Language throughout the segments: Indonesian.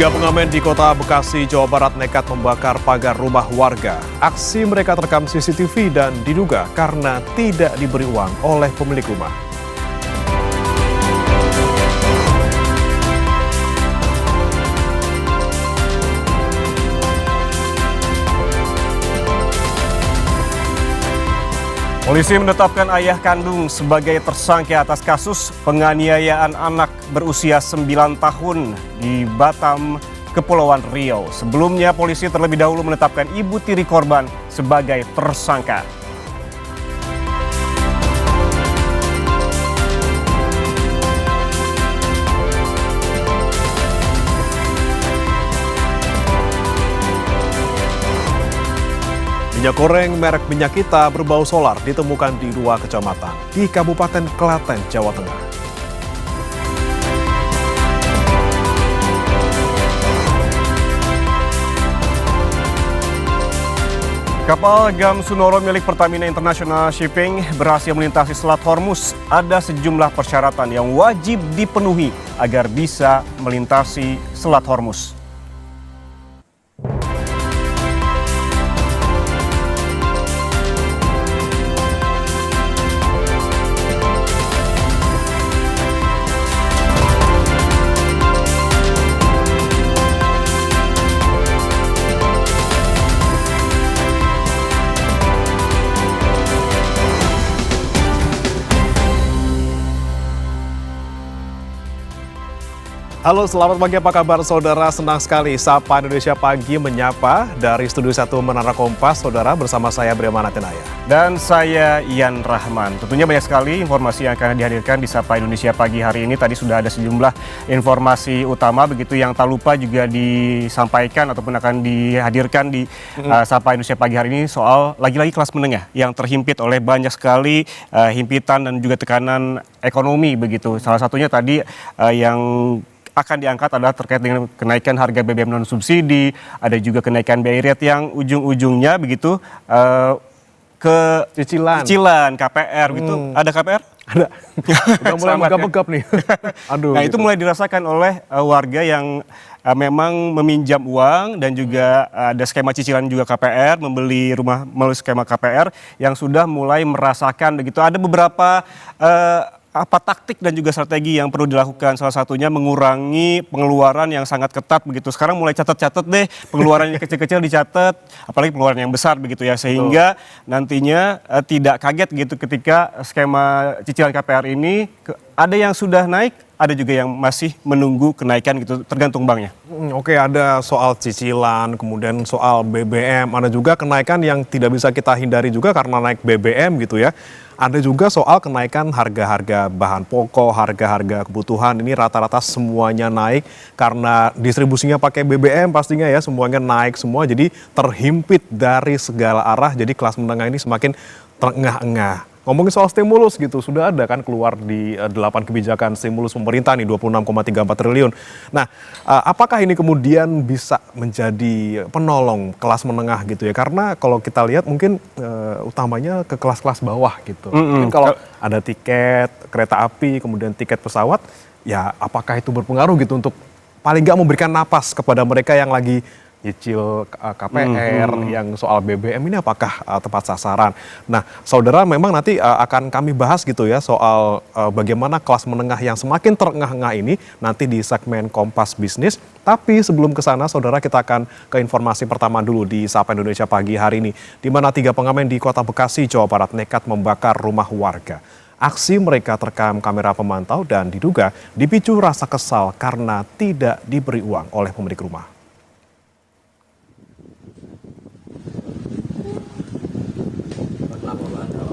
Tiga pengamen di kota Bekasi, Jawa Barat nekat membakar pagar rumah warga. Aksi mereka terekam CCTV dan diduga karena tidak diberi uang oleh pemilik rumah. Polisi menetapkan ayah kandung sebagai tersangka atas kasus penganiayaan anak berusia 9 tahun di Batam, Kepulauan Riau. Sebelumnya polisi terlebih dahulu menetapkan ibu tiri korban sebagai tersangka. Minyak goreng merek Minyak Kita berbau solar ditemukan di 2 kecamatan di Kabupaten Klaten, Jawa Tengah. Kapal Gam Sunoro milik Pertamina International Shipping berhasil melintasi Selat Hormuz. Ada sejumlah persyaratan yang wajib dipenuhi agar bisa melintasi Selat Hormuz. Halo, selamat pagi, apa kabar saudara? Senang sekali Sapa Indonesia Pagi menyapa dari Studio 1 Menara Kompas, saudara, bersama saya Brema Natinaya. Dan saya Ian Rahman. Tentunya banyak sekali informasi yang akan dihadirkan di Sapa Indonesia Pagi hari ini. Tadi sudah ada sejumlah informasi utama, begitu yang tak lupa juga disampaikan ataupun akan dihadirkan di Sapa Indonesia Pagi hari ini soal lagi-lagi kelas menengah yang terhimpit oleh banyak sekali himpitan dan juga tekanan ekonomi begitu. Salah satunya tadi yang akan diangkat adalah terkait dengan kenaikan harga BBM non subsidi, ada juga kenaikan BI rate yang ujung-ujungnya begitu ke cicilan KPR gitu. Ada KPR? Ada. Udah mulai megap-megap nih. Aduh. Nah, itu mulai dirasakan oleh warga yang memang meminjam uang dan juga ada skema cicilan juga KPR, membeli rumah melalui skema KPR yang sudah mulai merasakan begitu. Ada beberapa taktik dan juga strategi yang perlu dilakukan, salah satunya mengurangi pengeluaran yang sangat ketat begitu. Sekarang mulai catat-catat deh, pengeluaran yang kecil-kecil dicatat, apalagi pengeluaran yang besar begitu ya, sehingga nantinya tidak kaget gitu ketika skema cicilan KPR ini ada yang sudah naik, ada juga yang masih menunggu kenaikan gitu, tergantung banknya. Oke, ada soal cicilan, kemudian soal BBM, ada juga kenaikan yang tidak bisa kita hindari juga karena naik BBM gitu ya. Ada juga soal kenaikan harga-harga bahan pokok, harga-harga kebutuhan, ini rata-rata semuanya naik karena distribusinya pakai BBM pastinya ya, semuanya naik semua, jadi terhimpit dari segala arah, jadi kelas menengah ini semakin terengah-engah. Ngomongin soal stimulus gitu, sudah ada kan keluar di 8 kebijakan stimulus pemerintah nih, 26,34 triliun. Nah, apakah ini kemudian bisa menjadi penolong kelas menengah gitu ya? Karena kalau kita lihat mungkin utamanya ke kelas-kelas bawah gitu. Mungkin kalau ada tiket kereta api, kemudian tiket pesawat, ya apakah itu berpengaruh gitu untuk paling nggak memberikan napas kepada mereka yang lagi nyicil KPR, yang soal BBM ini apakah tepat sasaran? Nah, saudara, memang nanti akan kami bahas gitu ya soal bagaimana kelas menengah yang semakin terengah-engah ini nanti di segmen Kompas Bisnis. Tapi sebelum ke sana, saudara, kita akan ke informasi pertama dulu di Sapa Indonesia Pagi hari ini, di mana 3 pengamen di kota Bekasi, Jawa Barat nekat membakar rumah warga. Aksi mereka terekam kamera pemantau dan diduga dipicu rasa kesal karena tidak diberi uang oleh pemilik rumah.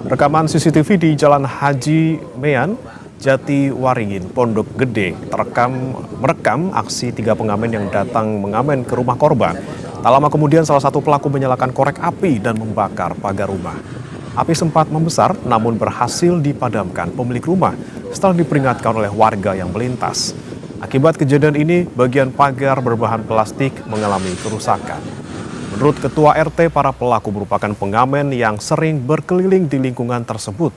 Rekaman CCTV di Jalan Haji Mean, Jati Waringin, Pondok Gede merekam aksi 3 pengamen yang datang mengamen ke rumah korban. Tak lama kemudian salah satu pelaku menyalakan korek api dan membakar pagar rumah. Api sempat membesar namun berhasil dipadamkan pemilik rumah setelah diperingatkan oleh warga yang melintas. Akibat kejadian ini, bagian pagar berbahan plastik mengalami kerusakan. Menurut Ketua RT, para pelaku merupakan pengamen yang sering berkeliling di lingkungan tersebut.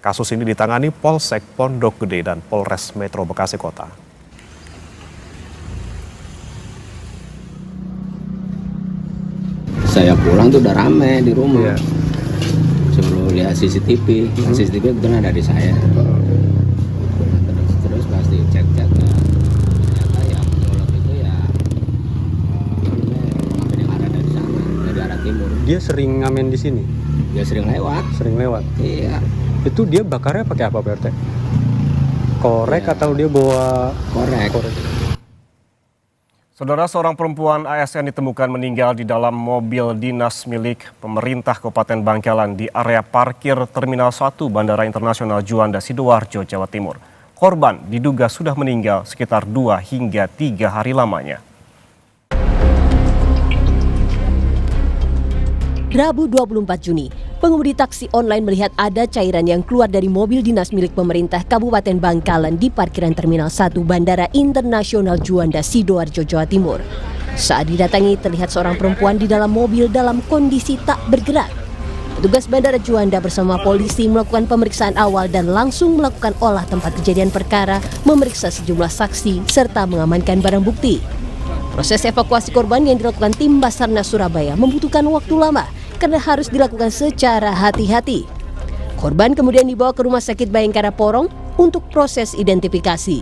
Kasus ini ditangani Polsek Pondok Gede dan Polres Metro Bekasi Kota. Saya pulang tuh udah rame di rumah. Iya. Suruh lihat CCTV, nah, CCTV kebetulan ada di saya. Terus pasti chat-chatnya. Ternyata ya mulut itu ya ngamen yang ada dari sana, dari arah timur. Dia sering ngamen di sini. Dia sering lewat. Sering lewat. Iya. Itu dia bakarnya pakai apa, Pak RT? Korek Iya. atau dia bawa Korek. Saudara, seorang perempuan ASN ditemukan meninggal di dalam mobil dinas milik pemerintah Kabupaten Bangkalan di area parkir Terminal 1 Bandara Internasional Juanda Sidoarjo, Jawa Timur. Korban diduga sudah meninggal sekitar 2 hingga 3 hari lamanya. Rabu 24 Juni, pengemudi taksi online melihat ada cairan yang keluar dari mobil dinas milik pemerintah Kabupaten Bangkalan di parkiran Terminal 1 Bandara Internasional Juanda Sidoarjo, Jawa Timur. Saat didatangi, terlihat seorang perempuan di dalam mobil dalam kondisi tak bergerak. Petugas Bandara Juanda bersama polisi melakukan pemeriksaan awal dan langsung melakukan olah tempat kejadian perkara, memeriksa sejumlah saksi, serta mengamankan barang bukti. Proses evakuasi korban yang dilakukan tim Basarnas Surabaya membutuhkan waktu lama karena harus dilakukan secara hati-hati. Korban kemudian dibawa ke Rumah Sakit Bayangkara Porong untuk proses identifikasi.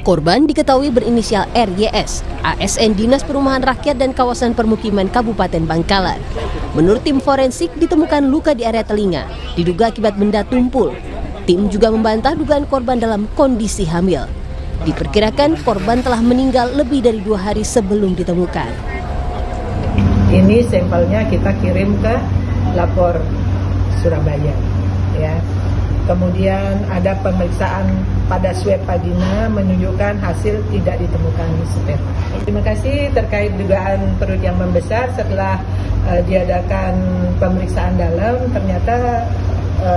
Korban diketahui berinisial RYS, ASN Dinas Perumahan Rakyat dan Kawasan Permukiman Kabupaten Bangkalan. Menurut tim forensik, ditemukan luka di area telinga, diduga akibat benda tumpul. Tim juga membantah dugaan korban dalam kondisi hamil. Diperkirakan korban telah meninggal lebih dari 2 hari sebelum ditemukan. Ini sampelnya kita kirim ke lapor Surabaya, ya. Kemudian ada pemeriksaan pada swab vagina menunjukkan hasil tidak ditemukan sperma. Terima kasih terkait dugaan perut yang membesar. Setelah diadakan pemeriksaan dalam, ternyata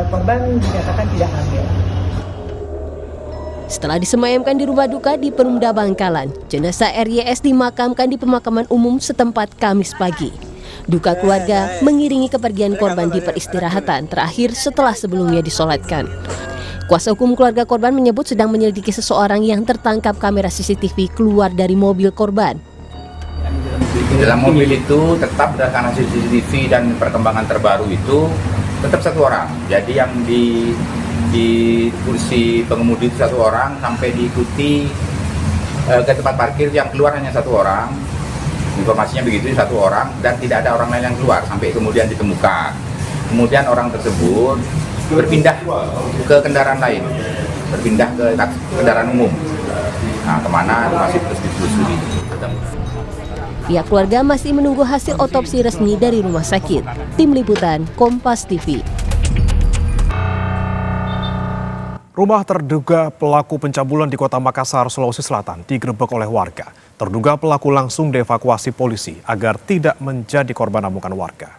korban dinyatakan tidak hamil. Setelah disemayamkan di rumah duka di Perumda Bangkalan, jenazah RYS dimakamkan di pemakaman umum setempat Kamis pagi. Duka keluarga mengiringi kepergian korban di peristirahatan terakhir setelah sebelumnya disolatkan. Kuasa hukum keluarga korban menyebut sedang menyelidiki seseorang yang tertangkap kamera CCTV keluar dari mobil korban. Di dalam mobil itu tetap berdasarkan hasil CCTV dan perkembangan terbaru itu tetap 1 orang. Jadi yang di kursi pengemudi itu 1 orang, sampai diikuti ke tempat parkir yang keluar hanya 1 orang. Informasinya begitu, 1 orang, dan tidak ada orang lain yang keluar sampai kemudian ditemukan. Kemudian orang tersebut berpindah ke kendaraan lain, berpindah ke kendaraan umum. Nah, kemana masih terus ditelusuri. Pihak keluarga masih menunggu hasil otopsi resmi dari rumah sakit. Tim Liputan, Kompas TV. Rumah terduga pelaku pencabulan di Kota Makassar, Sulawesi Selatan digerebek oleh warga. Terduga pelaku langsung dievakuasi polisi agar tidak menjadi korban amukan warga.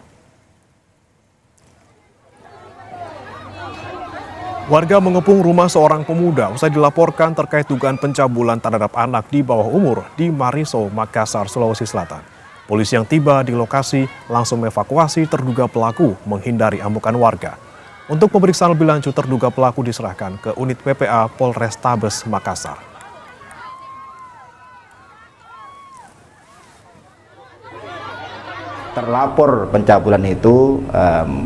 Warga mengepung rumah seorang pemuda usai dilaporkan terkait dugaan pencabulan terhadap anak di bawah umur di Mariso, Makassar, Sulawesi Selatan. Polisi yang tiba di lokasi langsung mengevakuasi terduga pelaku menghindari amukan warga. Untuk pemeriksaan lebih lanjut, terduga pelaku diserahkan ke unit PPA Polrestabes Makassar. Terlapor pencabulan itu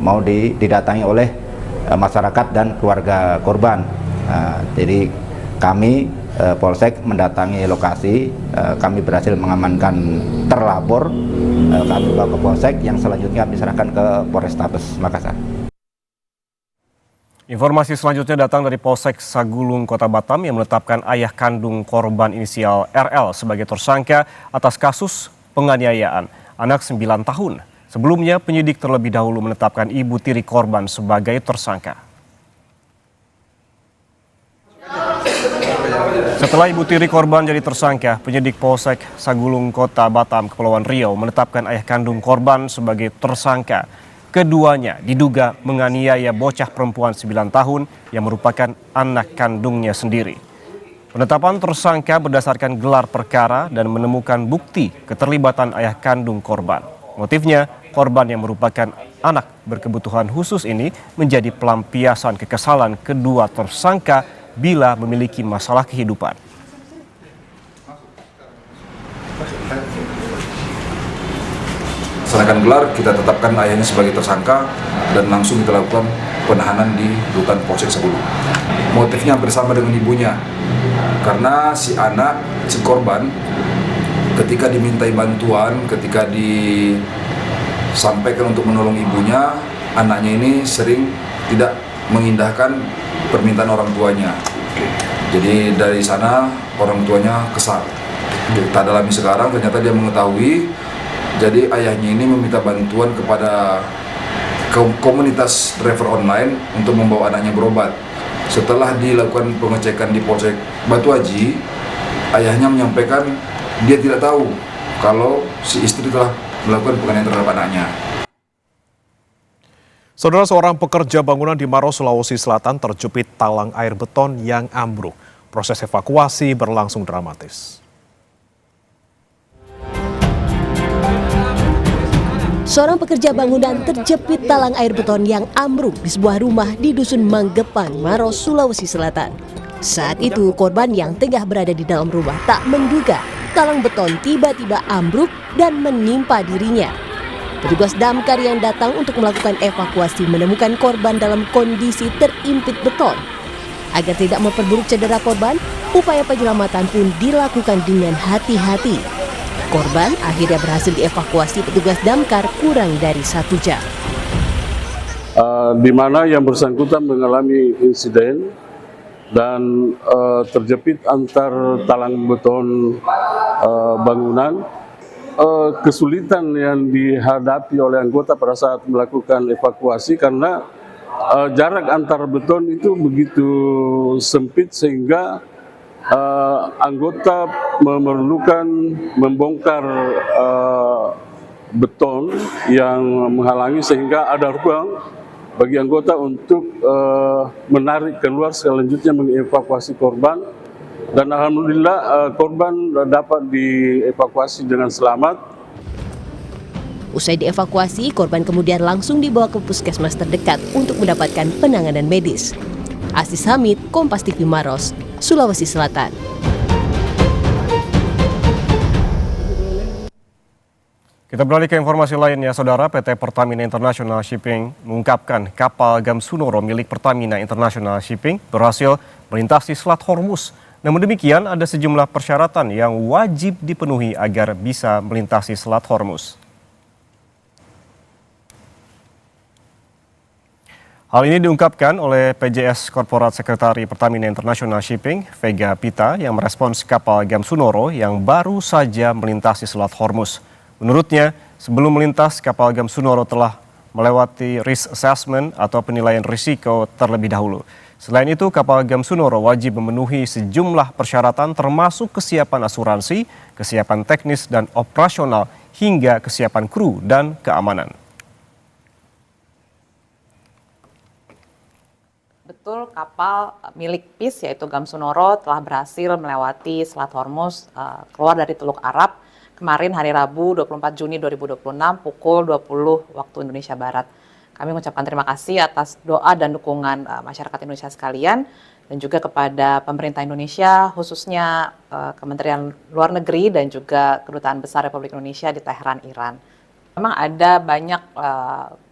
mau didatangi oleh masyarakat dan keluarga korban. Jadi kami Polsek mendatangi lokasi, kami berhasil mengamankan terlapor, kami bawa ke Polsek yang selanjutnya diserahkan ke Polrestabes Makassar. Informasi selanjutnya datang dari Polsek Sagulung, Kota Batam yang menetapkan ayah kandung korban inisial RL sebagai tersangka atas kasus penganiayaan anak 9 tahun. Sebelumnya, penyidik terlebih dahulu menetapkan ibu tiri korban sebagai tersangka. Setelah ibu tiri korban jadi tersangka, penyidik Polsek Sagulung, Kota Batam, Kepulauan Riau menetapkan ayah kandung korban sebagai tersangka. Keduanya diduga menganiaya bocah perempuan 9 tahun yang merupakan anak kandungnya sendiri. Penetapan tersangka berdasarkan gelar perkara dan menemukan bukti keterlibatan ayah kandung korban. Motifnya, korban yang merupakan anak berkebutuhan khusus ini menjadi pelampiasan kekesalan kedua tersangka bila memiliki masalah kehidupan. melaksanakan gelar, kita tetapkan ayahnya sebagai tersangka dan langsung kita lakukan penahanan di rutan Polsek Sebulu. Motifnya hampir sama dengan ibunya, karena si korban ketika dimintai bantuan, ketika disampaikan untuk menolong ibunya, anaknya ini sering tidak mengindahkan permintaan orang tuanya. Jadi dari sana orang tuanya kesal. Kita dalami sekarang, ternyata dia mengetahui, jadi ayahnya ini meminta bantuan kepada komunitas driver online untuk membawa anaknya berobat. Setelah dilakukan pengecekan di Polsek Batu Haji, ayahnya menyampaikan dia tidak tahu kalau si istri telah melakukan penganiayaan terhadap anaknya. Saudara, seorang pekerja bangunan di Maros, Sulawesi Selatan terjepit talang air beton yang ambruk. Proses evakuasi berlangsung dramatis. Seorang pekerja bangunan terjepit talang air beton yang ambruk di sebuah rumah di Dusun Manggepan, Maros, Sulawesi Selatan. Saat itu korban yang tengah berada di dalam rumah tak menduga talang beton tiba-tiba ambruk dan menimpa dirinya. Petugas damkar yang datang untuk melakukan evakuasi menemukan korban dalam kondisi terimpit beton. Agar tidak memperburuk cedera korban, upaya penyelamatan pun dilakukan dengan hati-hati. Korban akhirnya berhasil dievakuasi petugas damkar kurang dari 1 jam. Di mana yang bersangkutan mengalami insiden dan terjepit antar talang beton bangunan. Kesulitan yang dihadapi oleh anggota pada saat melakukan evakuasi karena jarak antar beton itu begitu sempit sehingga anggota memerlukan membongkar beton yang menghalangi sehingga ada ruang bagi anggota untuk menarik keluar, selanjutnya mengevakuasi korban, dan alhamdulillah korban dapat dievakuasi dengan selamat. Usai dievakuasi, korban kemudian langsung dibawa ke puskesmas terdekat untuk mendapatkan penanganan medis. Aziz Hamid, Kompas TV Maros, Sulawesi Selatan. Kita beralih ke informasi lainnya, Saudara. PT Pertamina International Shipping mengungkapkan kapal Gamsunoro milik Pertamina International Shipping berhasil melintasi Selat Hormuz. Namun demikian, ada sejumlah persyaratan yang wajib dipenuhi agar bisa melintasi Selat Hormuz. Hal ini diungkapkan oleh PJS Korporat Sekretari Pertamina International Shipping, Vega Pita, yang merespons kapal Gamsunoro yang baru saja melintasi Selat Hormuz. Menurutnya, sebelum melintas, kapal Gamsunoro telah melewati risk assessment atau penilaian risiko terlebih dahulu. Selain itu, kapal Gamsunoro wajib memenuhi sejumlah persyaratan termasuk kesiapan asuransi, kesiapan teknis dan operasional, hingga kesiapan kru dan keamanan. Betul, kapal milik PIS yaitu Gamsunoro telah berhasil melewati Selat Hormuz keluar dari Teluk Arab kemarin hari Rabu 24 Juni 2026 pukul 20 waktu Indonesia Barat. Kami mengucapkan terima kasih atas doa dan dukungan masyarakat Indonesia sekalian dan juga kepada pemerintah Indonesia, khususnya Kementerian Luar Negeri dan juga Kedutaan Besar Republik Indonesia di Teheran, Iran. Memang ada banyak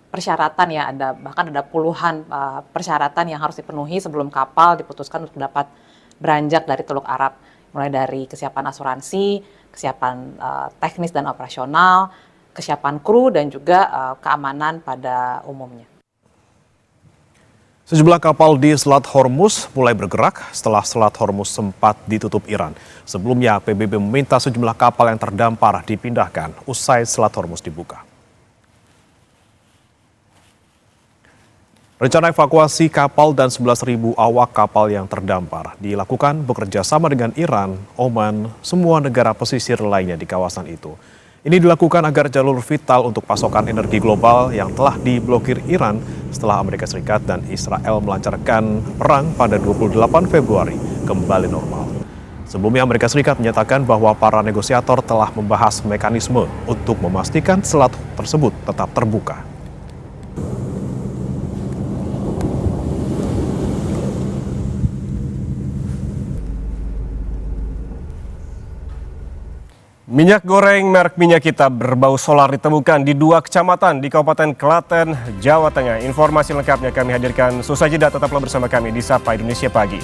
persyaratan ya, bahkan ada puluhan persyaratan yang harus dipenuhi sebelum kapal diputuskan untuk dapat beranjak dari Teluk Arab, mulai dari kesiapan asuransi, kesiapan teknis dan operasional, kesiapan kru dan juga keamanan pada umumnya. Sejumlah kapal di Selat Hormuz mulai bergerak setelah Selat Hormuz sempat ditutup Iran. Sebelumnya PBB meminta sejumlah kapal yang terdampar dipindahkan usai Selat Hormuz dibuka. Rencana evakuasi kapal dan 11.000 awak kapal yang terdampar dilakukan bekerja sama dengan Iran, Oman, semua negara pesisir lainnya di kawasan itu. Ini dilakukan agar jalur vital untuk pasokan energi global yang telah diblokir Iran setelah Amerika Serikat dan Israel melancarkan perang pada 28 Februari kembali normal. Sebelumnya Amerika Serikat menyatakan bahwa para negosiator telah membahas mekanisme untuk memastikan selat tersebut tetap terbuka. Minyak goreng merek Minyak Kita berbau solar ditemukan di 2 kecamatan di Kabupaten Klaten, Jawa Tengah. Informasi lengkapnya kami hadirkan seusai jeda, tetaplah bersama kami di Sapa Indonesia Pagi.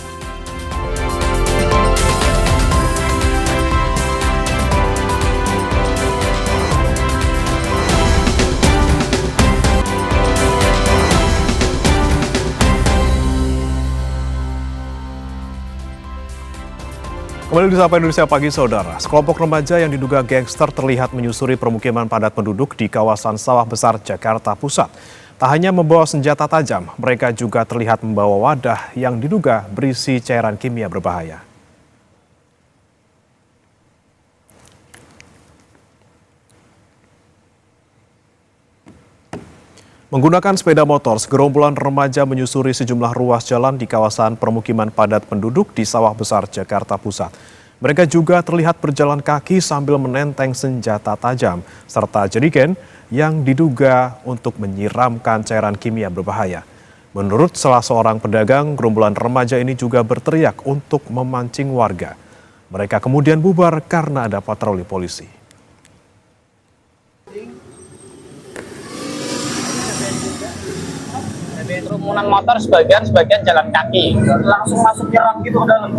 Kembali di Sapa Indonesia Pagi, Saudara. Sekelompok remaja yang diduga gangster terlihat menyusuri permukiman padat penduduk di kawasan Sawah Besar, Jakarta Pusat. Tak hanya membawa senjata tajam, mereka juga terlihat membawa wadah yang diduga berisi cairan kimia berbahaya. Menggunakan sepeda motor, segerombolan remaja menyusuri sejumlah ruas jalan di kawasan permukiman padat penduduk di Sawah Besar, Jakarta Pusat. Mereka juga terlihat berjalan kaki sambil menenteng senjata tajam, serta jerigen yang diduga untuk menyiramkan cairan kimia berbahaya. Menurut salah seorang pedagang, gerombolan remaja ini juga berteriak untuk memancing warga. Mereka kemudian bubar karena ada patroli polisi. Kerumunan motor sebagian jalan kaki, langsung masuk nyerang gitu ke dalam.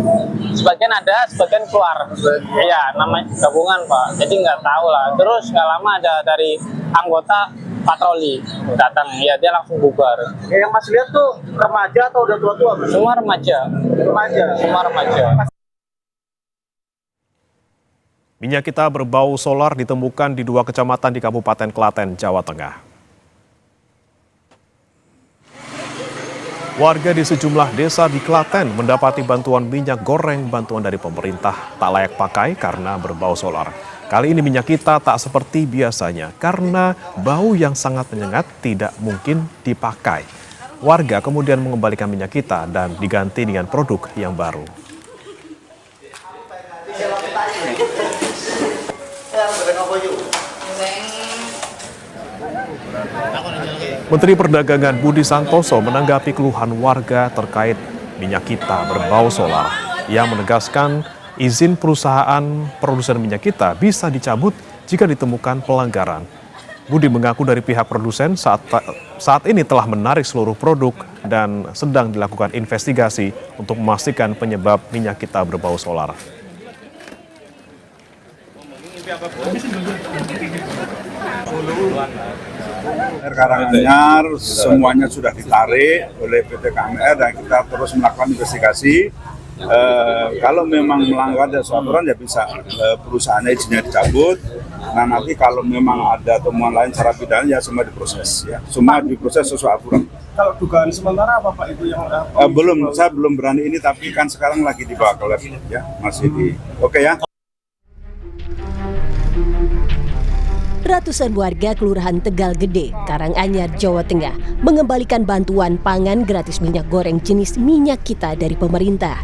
Sebagian ada, sebagian keluar. Iya, namanya gabungan Pak. Jadi nggak tahu lah. Terus nggak lama ada dari anggota patroli datang. Ya dia langsung bubar. Yang Mas lihat tuh remaja atau udah tua-tua? Semua remaja. Semua remaja. Minyak Kita berbau solar ditemukan di 2 kecamatan di Kabupaten Klaten, Jawa Tengah. Warga di sejumlah desa di Klaten mendapati bantuan minyak goreng bantuan dari pemerintah tak layak pakai karena berbau solar. Kali ini Minyak Kita tak seperti biasanya karena bau yang sangat menyengat tidak mungkin dipakai. Warga kemudian mengembalikan Minyak Kita dan diganti dengan produk yang baru. Menteri Perdagangan Budi Santoso menanggapi keluhan warga terkait Minyak Kita berbau solar. Ia menegaskan izin perusahaan produsen Minyak Kita bisa dicabut jika ditemukan pelanggaran. Budi mengaku dari pihak produsen saat ini telah menarik seluruh produk dan sedang dilakukan investigasi untuk memastikan penyebab Minyak Kita berbau solar. Karanganyar semuanya sudah ditarik oleh PT KMR dan kita terus melakukan investigasi. Kalau memang melanggar aturan ya bisa perusahaannya izinnya dicabut. Nah nanti kalau memang ada temuan lain secara pidana ya semua diproses ya. Semua diproses sesuai aturan. Kalau dugaan sementara apa Pak itu yang saya belum berani ini tapi kan sekarang lagi dibawa ke lab ya, masih di oke ya. Ratusan warga Kelurahan Tegal Gede, Karanganyar, Jawa Tengah mengembalikan bantuan pangan gratis minyak goreng jenis Minyak Kita dari pemerintah.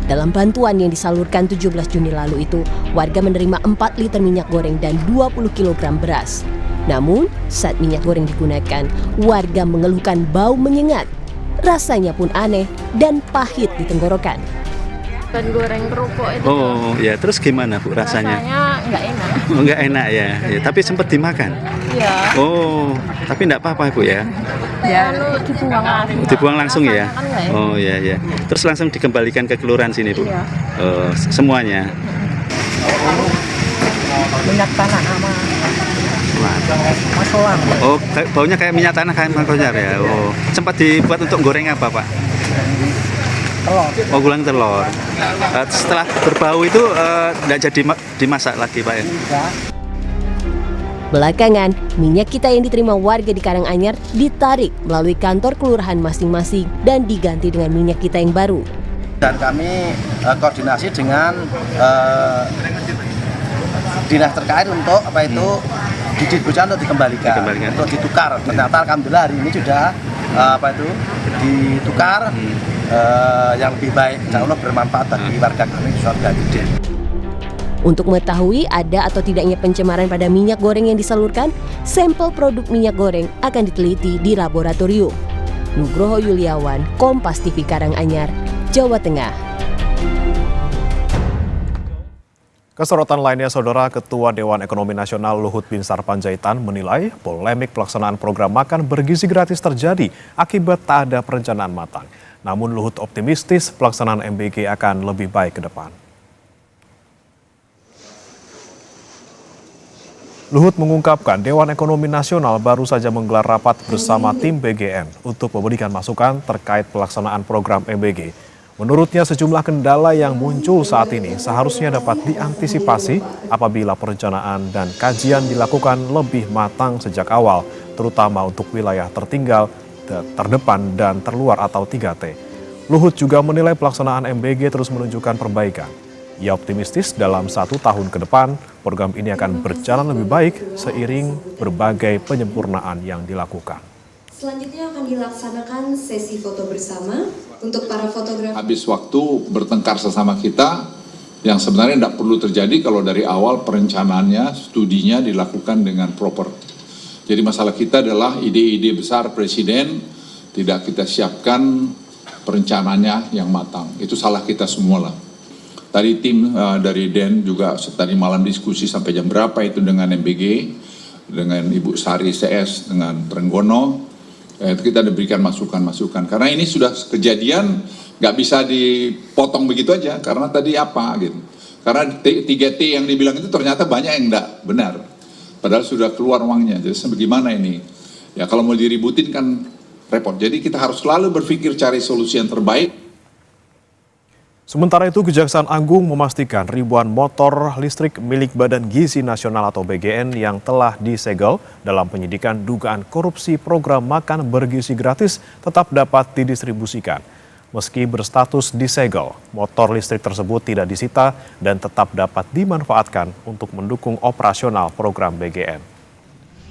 Dalam bantuan yang disalurkan 17 Juni lalu itu, warga menerima 4 liter minyak goreng dan 20 kg beras. Namun, saat minyak goreng digunakan, warga mengeluhkan bau menyengat. Rasanya pun aneh dan pahit di tenggorokan. Ban goreng kerupuk itu. Oh ya, terus gimana Bu rasanya? Rasanya nggak enak. Oh, nggak enak ya. Tapi sempat dimakan? Iya. Oh, tapi nggak apa-apa Bu ya? Ya, lalu dibuang langsung. Dibuang langsung ya? Kan nggak enak. Oh ya ya. Terus langsung dikembalikan ke kelurahan sini Bu? Iya. Semuanya? Minyak tanah sama solar. Oh, baunya kayak minyak tanah kayak mangkonyar ya? Oh, sempat dibuat untuk goreng apa Pak? Telur. Oh, gulang telur. Setelah berbau itu tidak jadi dimasak lagi Pak ya? Belakangan, Minyak Kita yang diterima warga di Karanganyar ditarik melalui kantor kelurahan masing-masing dan diganti dengan Minyak Kita yang baru. Dan kami koordinasi dengan dinas terkait untuk didistribusikan untuk dikembalikan, untuk ditukar. Ternyata alhamdulillah hari ini sudah ditukar. Yang lebih baik, insya Allah bermanfaat bagi warga kami Surga Gede. Untuk mengetahui ada atau tidaknya pencemaran pada minyak goreng yang disalurkan, sampel produk minyak goreng akan diteliti di laboratorium. Nugroho Yuliawan, Kompas TV Karanganyar, Jawa Tengah. Kesorotan lainnya, Saudara, Ketua Dewan Ekonomi Nasional Luhut Binsar Panjaitan menilai polemik pelaksanaan program makan bergizi gratis terjadi akibat tak ada perencanaan matang. Namun Luhut optimistis pelaksanaan MBG akan lebih baik ke depan. Luhut mengungkapkan Dewan Ekonomi Nasional baru saja menggelar rapat bersama tim BGN untuk memberikan masukan terkait pelaksanaan program MBG. Menurutnya sejumlah kendala yang muncul saat ini seharusnya dapat diantisipasi apabila perencanaan dan kajian dilakukan lebih matang sejak awal, terutama untuk wilayah tertinggal, terdepan, dan terluar atau 3T. Luhut juga menilai pelaksanaan MBG terus menunjukkan perbaikan. Ia optimistis dalam 1 tahun ke depan, program ini akan berjalan lebih baik seiring berbagai penyempurnaan yang dilakukan. Selanjutnya akan dilaksanakan sesi foto bersama untuk para fotografer. Habis waktu bertengkar sesama kita yang sebenarnya tidak perlu terjadi kalau dari awal perencanaannya, studinya dilakukan dengan proper. Jadi masalah kita adalah ide-ide besar Presiden tidak kita siapkan perencanaannya yang matang. Itu salah kita semua lah. Tadi tim dari DEN juga tadi malam diskusi sampai jam berapa itu dengan MBG, dengan Ibu Sari CS, dengan Trenggono. Kita diberikan masukan-masukan. Karena ini sudah kejadian, nggak bisa dipotong begitu aja. Karena tadi apa gitu. Karena 3T yang dibilang itu ternyata banyak yang nggak benar. Padahal sudah keluar uangnya. Jadi bagaimana ini? Ya kalau mau diributin kan repot. Jadi kita harus selalu berpikir cari solusi yang terbaik. Sementara itu, Kejaksaan Agung memastikan ribuan motor listrik milik Badan Gizi Nasional atau BGN yang telah disegel dalam penyidikan dugaan korupsi program makan bergizi gratis tetap dapat didistribusikan. Meski berstatus disegel, motor listrik tersebut tidak disita dan tetap dapat dimanfaatkan untuk mendukung operasional program BGN.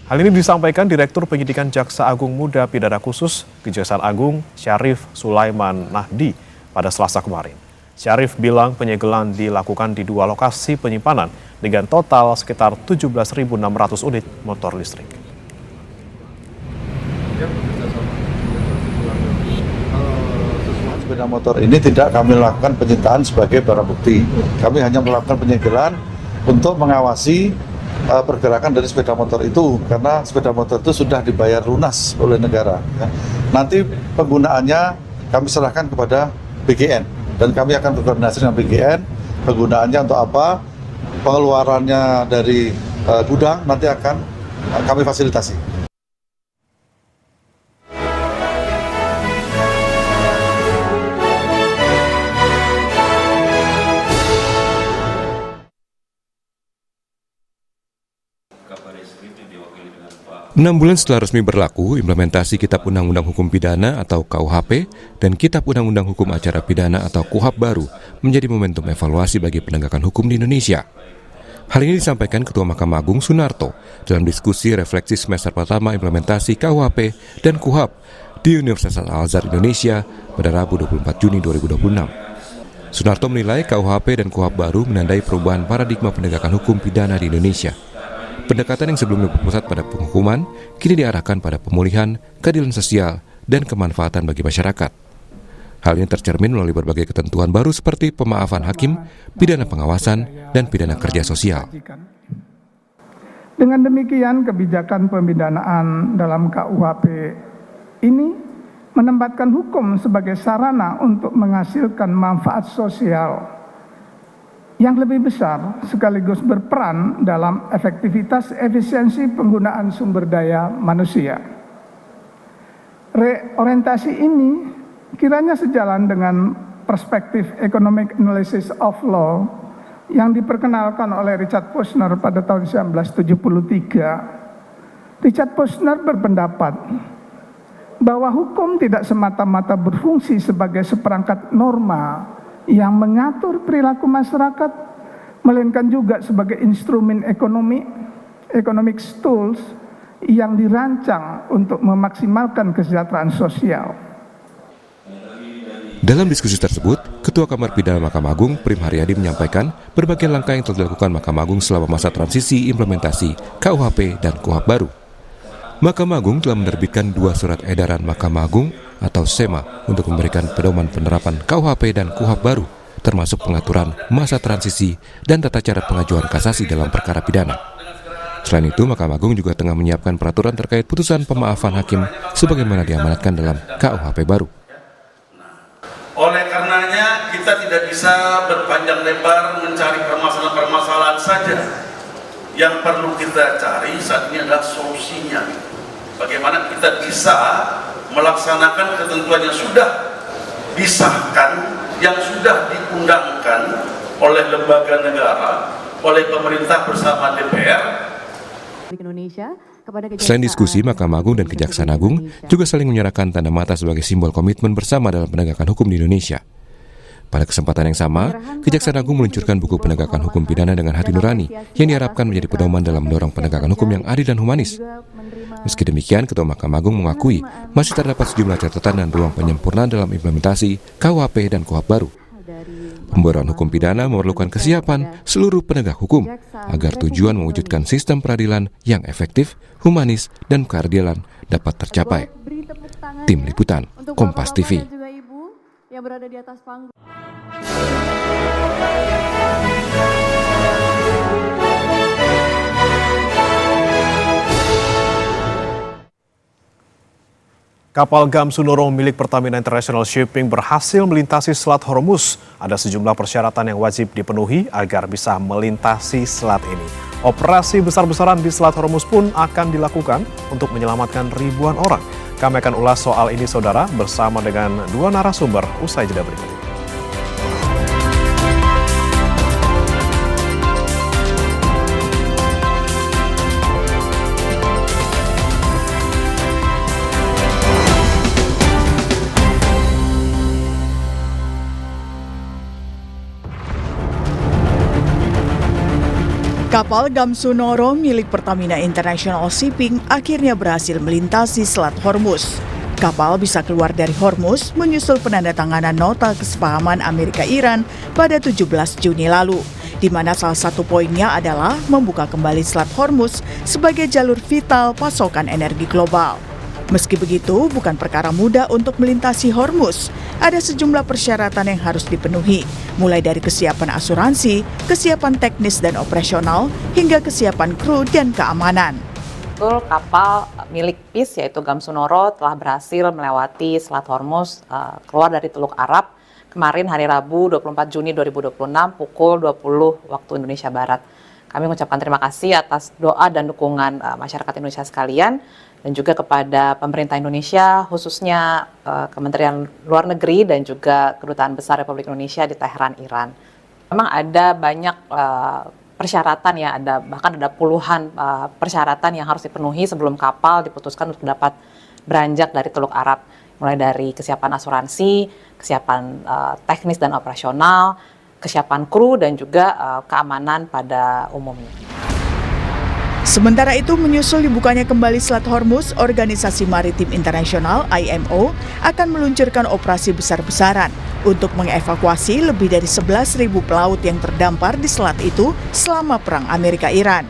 Hal ini disampaikan Direktur Penyidikan Jaksa Agung Muda Pidana Khusus Kejaksaan Agung Syarif Sulaiman Nahdi pada Selasa kemarin. Syarif bilang penyegelan dilakukan di 2 lokasi penyimpanan dengan total sekitar 17.600 unit motor listrik. Sepeda motor ini tidak kami lakukan penyitaan sebagai barang bukti. Kami hanya melakukan penyegelan untuk mengawasi pergerakan dari sepeda motor itu, karena sepeda motor itu sudah dibayar lunas oleh negara. Nanti penggunaannya kami serahkan kepada BGN. Dan kami akan berkoordinasi dengan BGN, penggunaannya untuk apa, pengeluarannya dari gudang nanti akan kami fasilitasi. 6 bulan setelah resmi berlaku, implementasi Kitab Undang-Undang Hukum Pidana atau KUHP dan Kitab Undang-Undang Hukum Acara Pidana atau KUHAP baru menjadi momentum evaluasi bagi penegakan hukum di Indonesia. Hal ini disampaikan Ketua Mahkamah Agung Sunarto dalam diskusi refleksi semester pertama implementasi KUHP dan KUHAP di Universitas Al-Azhar Indonesia pada Rabu 24 Juni 2026. Sunarto menilai KUHP dan KUHAP baru menandai perubahan paradigma penegakan hukum pidana di Indonesia. Pendekatan yang sebelumnya berpusat pada penghukuman, kini diarahkan pada pemulihan, keadilan sosial, dan kemanfaatan bagi masyarakat. Hal ini tercermin melalui berbagai ketentuan baru seperti pemaafan hakim, pidana pengawasan, dan pidana kerja sosial. Dengan demikian, kebijakan pemidanaan dalam KUHP ini menempatkan hukum sebagai sarana untuk menghasilkan manfaat sosial yang lebih besar sekaligus berperan dalam efektivitas efisiensi penggunaan sumber daya manusia. Reorientasi ini kiranya sejalan dengan perspektif Economic Analysis of Law yang diperkenalkan oleh Richard Posner pada tahun 1973. Richard Posner berpendapat bahwa hukum tidak semata-mata berfungsi sebagai seperangkat norma yang mengatur perilaku masyarakat, melainkan juga sebagai instrumen economic tools yang dirancang untuk memaksimalkan kesejahteraan sosial. Dalam diskusi tersebut, Ketua Kamar Pidana Mahkamah Agung Prim Haryadi menyampaikan berbagai langkah yang telah dilakukan Mahkamah Agung selama masa transisi implementasi KUHP dan KUHAP baru. Mahkamah Agung telah menerbitkan 2 surat edaran Mahkamah Agung atau SEMA untuk memberikan pedoman penerapan KUHP dan KUHAP baru termasuk pengaturan masa transisi dan tata cara pengajuan kasasi dalam perkara pidana. Selain itu, Mahkamah Agung juga tengah menyiapkan peraturan terkait putusan pemaafan hakim sebagaimana diamanatkan dalam KUHP baru. Oleh karenanya, kita tidak bisa berpanjang lebar mencari permasalahan-permasalahan saja. Yang perlu kita cari saat ini adalah solusinya. Bagaimana kita bisa melaksanakan ketentuan yang sudah disahkan, yang sudah diundangkan oleh lembaga negara, oleh pemerintah bersama DPR. Selain diskusi, Mahkamah Agung dan Kejaksaan Agung juga saling menyerahkan tanda mata sebagai simbol komitmen bersama dalam penegakan hukum di Indonesia. Pada kesempatan yang sama, Kejaksaan Agung meluncurkan buku penegakan hukum pidana dengan hati nurani yang diharapkan menjadi pedoman dalam mendorong penegakan hukum yang adil dan humanis. Meski demikian, Ketua Mahkamah Agung mengakui masih terdapat sejumlah catatan dan ruang penyempurnaan dalam implementasi KUHP dan KUHP baru. Pembaruan hukum pidana memerlukan kesiapan seluruh penegak hukum agar tujuan mewujudkan sistem peradilan yang efektif, humanis, dan keadilan dapat tercapai. Tim Liputan, Kompas TV. Yang berada di atas panggung. Kapal Gamsunoro milik Pertamina International Shipping berhasil melintasi Selat Hormuz. Ada sejumlah persyaratan yang wajib dipenuhi agar bisa melintasi selat ini. Operasi besar-besaran di Selat Hormuz pun akan dilakukan untuk menyelamatkan ribuan orang. Kami akan ulas soal ini, saudara, bersama dengan dua narasumber usai jeda berikut ini. Kapal Gamsunoro milik Pertamina International Shipping akhirnya berhasil melintasi Selat Hormuz. Kapal bisa keluar dari Hormuz menyusul penandatanganan nota kesepahaman Amerika-Iran pada 17 Juni lalu, di mana salah satu poinnya adalah membuka kembali Selat Hormuz sebagai jalur vital pasokan energi global. Meski begitu, bukan perkara mudah untuk melintasi Hormuz. Ada sejumlah persyaratan yang harus dipenuhi, mulai dari kesiapan asuransi, kesiapan teknis dan operasional, hingga kesiapan kru dan keamanan. Kapal milik PIS yaitu Gamsunoro telah berhasil melewati Selat Hormuz keluar dari Teluk Arab kemarin hari Rabu 24 Juni 2026 pukul 20 waktu Indonesia Barat. Kami mengucapkan terima kasih atas doa dan dukungan masyarakat Indonesia sekalian dan juga kepada pemerintah Indonesia, khususnya Kementerian Luar Negeri dan juga Kedutaan Besar Republik Indonesia di Teheran, Iran. Memang ada banyak persyaratan ya, bahkan ada puluhan persyaratan yang harus dipenuhi sebelum kapal diputuskan untuk dapat beranjak dari Teluk Arab, mulai dari kesiapan asuransi, kesiapan teknis dan operasional, kesiapan kru dan juga keamanan pada umumnya. Sementara itu, menyusul dibukanya kembali Selat Hormuz, Organisasi Maritim Internasional (IMO) akan meluncurkan operasi besar-besaran untuk mengevakuasi lebih dari 11.000 pelaut yang terdampar di selat itu selama Perang Amerika-Iran.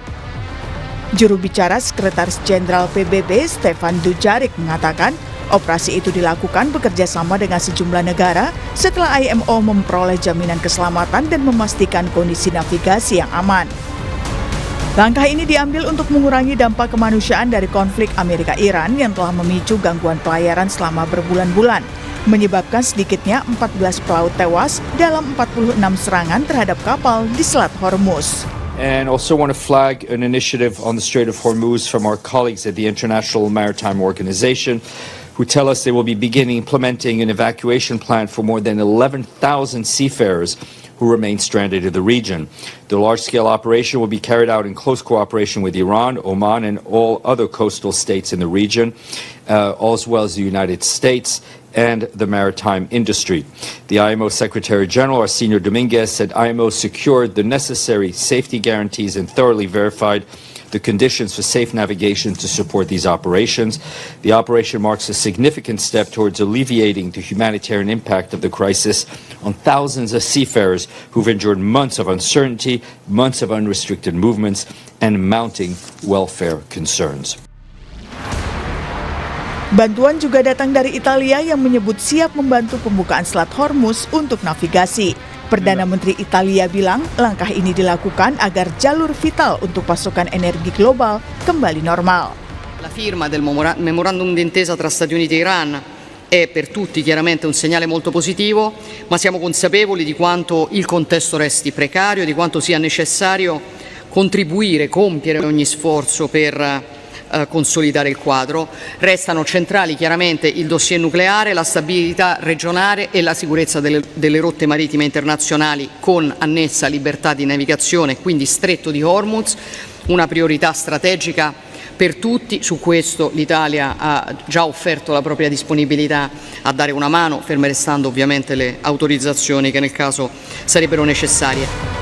Juru bicara Sekretaris Jenderal PBB Stefan Dujarric mengatakan, operasi itu dilakukan bekerja sama dengan sejumlah negara setelah IMO memperoleh jaminan keselamatan dan memastikan kondisi navigasi yang aman. Langkah ini diambil untuk mengurangi dampak kemanusiaan dari konflik Amerika-Iran yang telah memicu gangguan pelayaran selama berbulan-bulan, menyebabkan sedikitnya 14 pelaut tewas dalam 46 serangan terhadap kapal di Selat Hormuz. And also want to flag an initiative on the Strait of Hormuz from our colleagues at the International Maritime Organization, who tell us they will be beginning implementing an evacuation plan for more than 11,000 seafarers who remain stranded in the region. The large-scale operation will be carried out in close cooperation with Iran, Oman, and all other coastal states in the region, as well as the United States and the maritime industry. The IMO Secretary General, Arsenio Dominguez, said IMO secured the necessary safety guarantees and thoroughly verified the conditions for safe navigation to support these operations. The operation marks a significant step towards alleviating the humanitarian impact of the crisis on thousands of seafarers who've endured months of uncertainty, months of unrestricted movements, and mounting welfare concerns. Bantuan juga datang dari Italia yang menyebut siap membantu pembukaan Selat Hormuz untuk navigasi. Perdana Menteri Italia bilang langkah ini dilakukan agar jalur vital untuk pasokan energi global kembali normal. La firma del memorandum d'intesa tra Stati Uniti e Iran è per tutti chiaramente un segnale molto positivo, ma siamo consapevoli di quanto il contesto resti precario, di quanto sia necessario contribuire, compiere ogni sforzo per consolidare il quadro. Restano centrali chiaramente il dossier nucleare, la stabilità regionale e la sicurezza delle rotte marittime internazionali con annessa libertà di navigazione, quindi stretto di Hormuz, una priorità strategica per tutti. Su questo l'Italia ha già offerto la propria disponibilità a dare una mano, ferme restando ovviamente le autorizzazioni che nel caso sarebbero necessarie.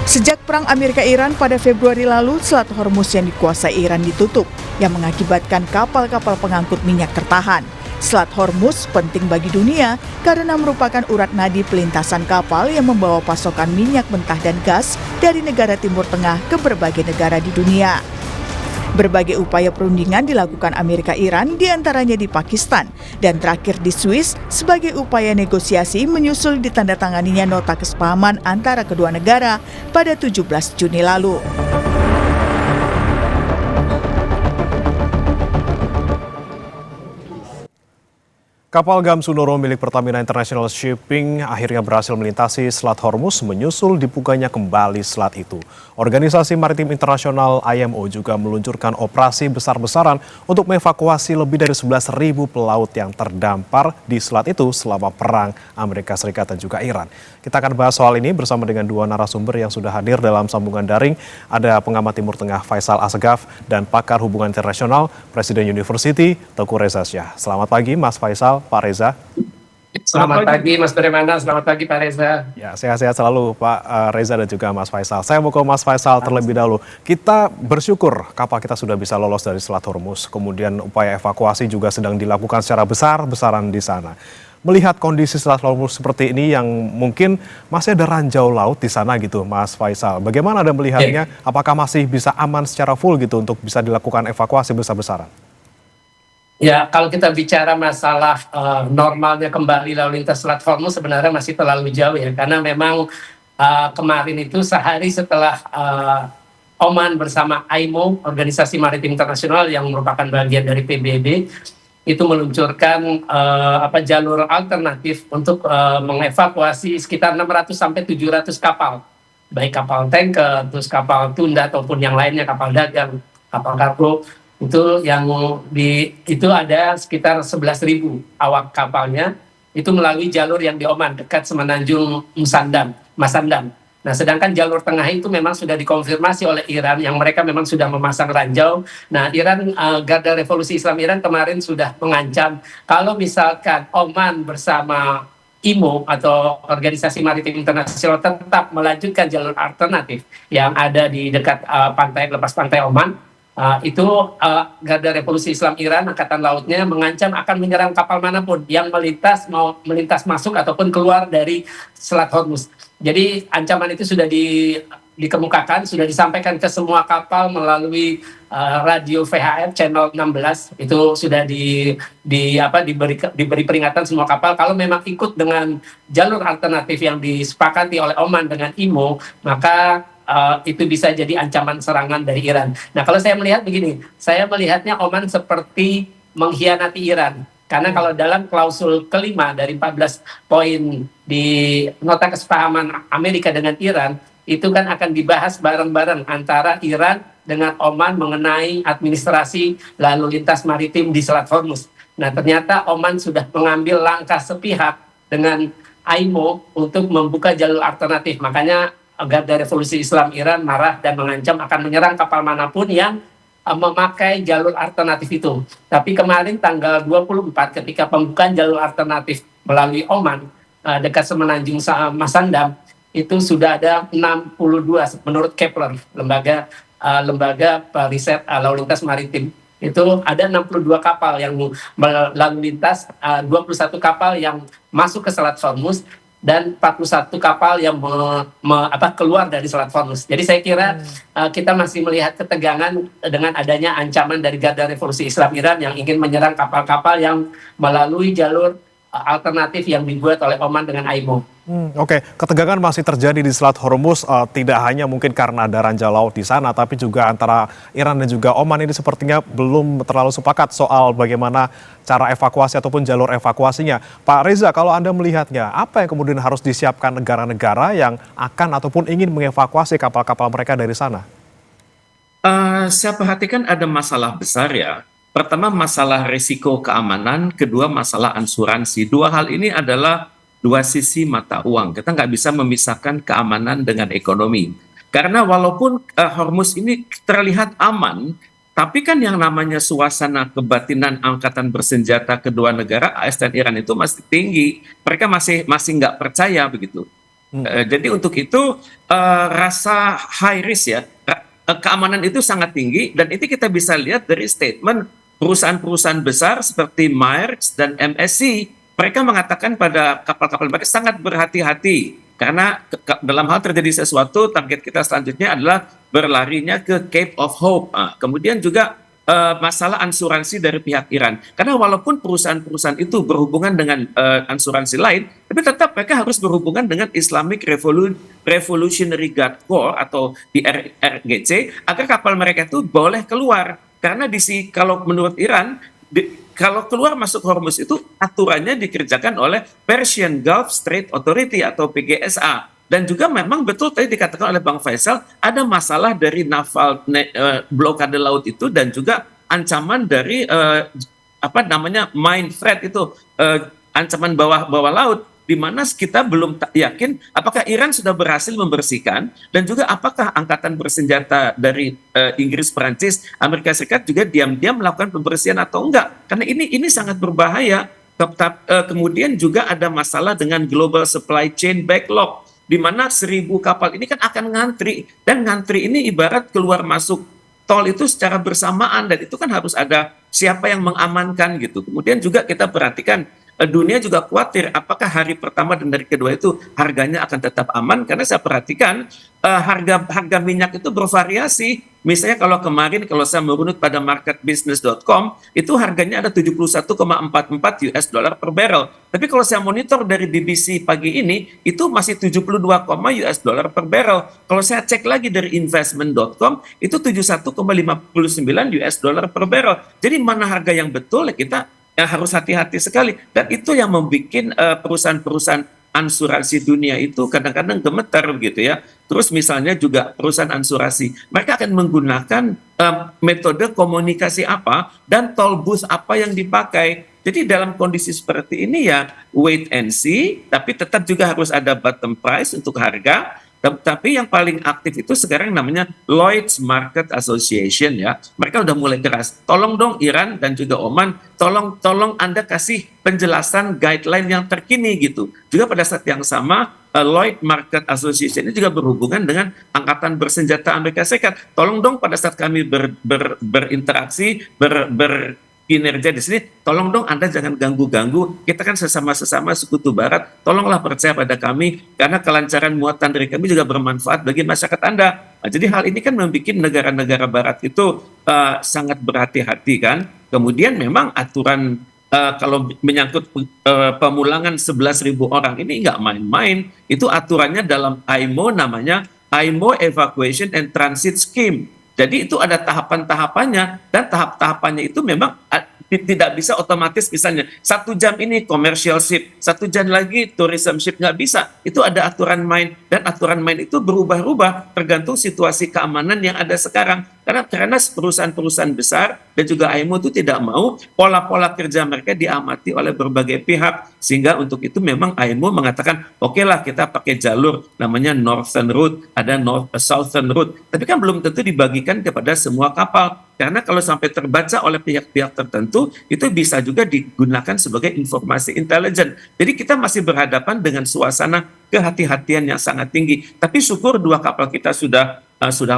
Sejak Perang Amerika-Iran pada Februari lalu, Selat Hormuz yang dikuasai Iran ditutup, yang mengakibatkan kapal-kapal pengangkut minyak tertahan. Selat Hormuz penting bagi dunia karena merupakan urat nadi pelintasan kapal yang membawa pasokan minyak mentah dan gas dari negara Timur Tengah ke berbagai negara di dunia. Berbagai upaya perundingan dilakukan Amerika-Iran, diantaranya di Pakistan, dan terakhir di Swiss sebagai upaya negosiasi menyusul ditandatanganinya nota kesepahaman antara kedua negara pada 17 Juni lalu. Kapal Gamsunoro milik Pertamina International Shipping akhirnya berhasil melintasi Selat Hormuz menyusul dibukanya kembali selat itu. Organisasi Maritim Internasional IMO juga meluncurkan operasi besar-besaran untuk mengevakuasi lebih dari 11.000 pelaut yang terdampar di selat itu selama perang Amerika Serikat dan juga Iran. Kita akan bahas soal ini bersama dengan dua narasumber yang sudah hadir dalam sambungan daring. Ada pengamat Timur Tengah Faisal Assegaf dan pakar hubungan internasional Presiden University Teuku Reza Shah. Selamat pagi Mas Faisal, Pak Reza. Selamat pagi Mas Bremana, selamat pagi Pak Reza. Ya, sehat-sehat selalu Pak Reza dan juga Mas Faisal. Saya mau ke Mas Faisal terlebih dahulu. Kita bersyukur kapal kita sudah bisa lolos dari Selat Hormuz. Kemudian upaya evakuasi juga sedang dilakukan secara besar-besaran di sana. Melihat kondisi Selat Hormuz seperti ini yang mungkin masih ada ranjau laut di sana gitu Mas Faisal. Bagaimana Anda melihatnya? Apakah masih bisa aman secara full gitu untuk bisa dilakukan evakuasi besar-besaran? Ya, kalau kita bicara masalah normalnya kembali lalu lintas Selat Hormuz sebenarnya masih terlalu jauh ya. Karena memang kemarin itu sehari setelah Oman bersama IMO, Organisasi Maritim Internasional yang merupakan bagian dari PBB, itu meluncurkan jalur alternatif untuk mengevakuasi sekitar 600 sampai 700 kapal. Baik kapal tanker, terus kapal tunda ataupun yang lainnya, kapal dagang, kapal kargo. Itu ada sekitar 11.000 awak kapalnya itu melalui jalur yang di Oman dekat semenanjung Masandam. Nah, sedangkan jalur tengah itu memang sudah dikonfirmasi oleh Iran yang mereka memang sudah memasang ranjau. Nah, Garda Revolusi Islam Iran kemarin sudah mengancam kalau misalkan Oman bersama IMO atau Organisasi Maritim Internasional tetap melanjutkan jalur alternatif yang ada di dekat lepas pantai Oman. Garda Revolusi Islam Iran, Angkatan Lautnya mengancam akan menyerang kapal manapun yang mau melintas masuk ataupun keluar dari Selat Hormuz. Jadi ancaman itu sudah dikemukakan, sudah disampaikan ke semua kapal melalui radio VHF channel 16. Itu sudah diberi peringatan semua kapal kalau memang ikut dengan jalur alternatif yang disepakati oleh Oman dengan IMO, maka itu bisa jadi ancaman serangan dari Iran. Nah, kalau saya melihat begini, saya melihatnya Oman seperti mengkhianati Iran. Karena kalau dalam klausul kelima dari 14 poin di nota kesepahaman Amerika dengan Iran, itu kan akan dibahas bareng-bareng antara Iran dengan Oman mengenai administrasi lalu lintas maritim di Selat Hormuz. Nah, ternyata Oman sudah mengambil langkah sepihak dengan IMO untuk membuka jalur alternatif. Makanya Garda Revolusi Islam Iran marah dan mengancam akan menyerang kapal manapun yang memakai jalur alternatif itu. Tapi kemarin tanggal 24 ketika pembukaan jalur alternatif melalui Oman dekat semenanjung Masandam, itu sudah ada 62 menurut Kepler, lembaga riset lalu lintas maritim. Itu ada 62 kapal yang lalu lintas, 21 kapal yang masuk ke Selat Hormuz, dan 41 kapal yang keluar dari Selat Hormuz. Jadi saya kira kita masih melihat ketegangan dengan adanya ancaman dari Garda Revolusi Islam Iran yang ingin menyerang kapal-kapal yang melalui jalur alternatif yang dibuat oleh Oman dengan AIMO. Oke, ketegangan masih terjadi di Selat Hormuz, tidak hanya mungkin karena ada ranjau laut di sana, tapi juga antara Iran dan juga Oman ini sepertinya belum terlalu sepakat soal bagaimana cara evakuasi ataupun jalur evakuasinya. Pak Reza, kalau Anda melihatnya, apa yang kemudian harus disiapkan negara-negara yang akan ataupun ingin mengevakuasi kapal-kapal mereka dari sana? Saya perhatikan ada masalah besar ya. Pertama masalah risiko keamanan, kedua masalah asuransi. Dua hal ini adalah dua sisi mata uang. Kita nggak bisa memisahkan keamanan dengan ekonomi. Karena walaupun Hormuz ini terlihat aman, tapi kan yang namanya suasana kebatinan angkatan bersenjata kedua negara, AS dan Iran itu masih tinggi. Mereka masih nggak percaya begitu. Jadi untuk itu rasa high risk ya, keamanan itu sangat tinggi, dan itu kita bisa lihat dari statement perusahaan-perusahaan besar seperti Maersk dan MSC. Mereka mengatakan pada kapal-kapal mereka sangat berhati-hati karena dalam hal terjadi sesuatu, target kita selanjutnya adalah berlarinya ke Cape of Hope. Kemudian juga masalah asuransi dari pihak Iran. Karena walaupun perusahaan-perusahaan itu berhubungan dengan asuransi lain, tapi tetap mereka harus berhubungan dengan Islamic Revolutionary Guard Corps atau IRGC agar kapal mereka itu boleh keluar. Karena kalau menurut Iran, kalau keluar masuk Hormuz itu aturannya dikerjakan oleh Persian Gulf Strait Authority atau PGSA. Dan juga memang betul tadi dikatakan oleh Bang Faisal, ada masalah dari naval blokade laut itu dan juga ancaman dari mine threat itu, ancaman bawah laut, di mana kita belum yakin apakah Iran sudah berhasil membersihkan, dan juga apakah angkatan bersenjata dari Inggris, Perancis, Amerika Serikat juga diam-diam melakukan pembersihan atau enggak. Karena ini sangat berbahaya. Kemudian juga ada masalah dengan global supply chain backlog, di mana 1.000 kapal ini kan akan ngantri, dan ngantri ini ibarat keluar masuk tol itu secara bersamaan, dan itu kan harus ada siapa yang mengamankan gitu. Kemudian juga kita perhatikan dunia juga khawatir apakah hari pertama dan hari kedua itu harganya akan tetap aman, karena saya perhatikan harga minyak itu bervariasi. Misalnya kalau kemarin kalau saya merunut pada marketbusiness.com itu harganya ada 71,44 US dollar per barrel. Tapi kalau saya monitor dari BBC pagi ini itu masih 72, US dollar per barrel. Kalau saya cek lagi dari investment.com itu 71,59 US dollar per barrel. Jadi mana harga yang betul ya kita harus hati-hati sekali, dan itu yang membuat perusahaan-perusahaan asuransi dunia itu kadang-kadang gemetar begitu ya. Terus misalnya juga perusahaan asuransi, mereka akan menggunakan metode komunikasi apa dan toll booth apa yang dipakai. Jadi dalam kondisi seperti ini ya wait and see, tapi tetap juga harus ada bottom price untuk harga. Tapi yang paling aktif itu sekarang namanya Lloyd's Market Association ya. Mereka udah mulai keras. Tolong dong Iran dan juga Oman, tolong Anda kasih penjelasan guideline yang terkini gitu. Juga pada saat yang sama Lloyd's Market Association ini juga berhubungan dengan angkatan bersenjata Amerika Serikat. Tolong dong pada saat kami berinteraksi, kinerja di sini, tolong dong Anda jangan ganggu-ganggu. Kita kan sesama sekutu Barat. Tolonglah percaya pada kami, karena kelancaran muatan dari kami juga bermanfaat bagi masyarakat Anda. Nah, jadi hal ini kan membuat negara-negara Barat itu sangat berhati-hati kan. Kemudian memang aturan kalau menyangkut pemulangan 11.000 orang ini nggak main-main. Itu aturannya dalam AIMO, namanya AIMO Evacuation and Transit Scheme. Jadi itu ada tahapan-tahapannya, dan tahap-tahapannya itu memang tidak bisa otomatis. Misalnya 1 jam ini commercial ship, 1 jam lagi tourism ship, nggak bisa. Itu ada aturan main, dan aturan main itu berubah-ubah tergantung situasi keamanan yang ada sekarang. Karena perusahaan-perusahaan besar dan juga AIMO itu tidak mau pola-pola kerja mereka diamati oleh berbagai pihak, sehingga untuk itu memang AIMO mengatakan oke lah kita pakai jalur namanya Northern Route, ada Southern Route, tapi kan belum tentu dibagikan kepada semua kapal, karena kalau sampai terbaca oleh pihak-pihak tertentu itu bisa juga digunakan sebagai informasi intelijen. Jadi kita masih berhadapan dengan suasana kehati-hatian yang sangat tinggi. Tapi syukur 2 kapal kita sudah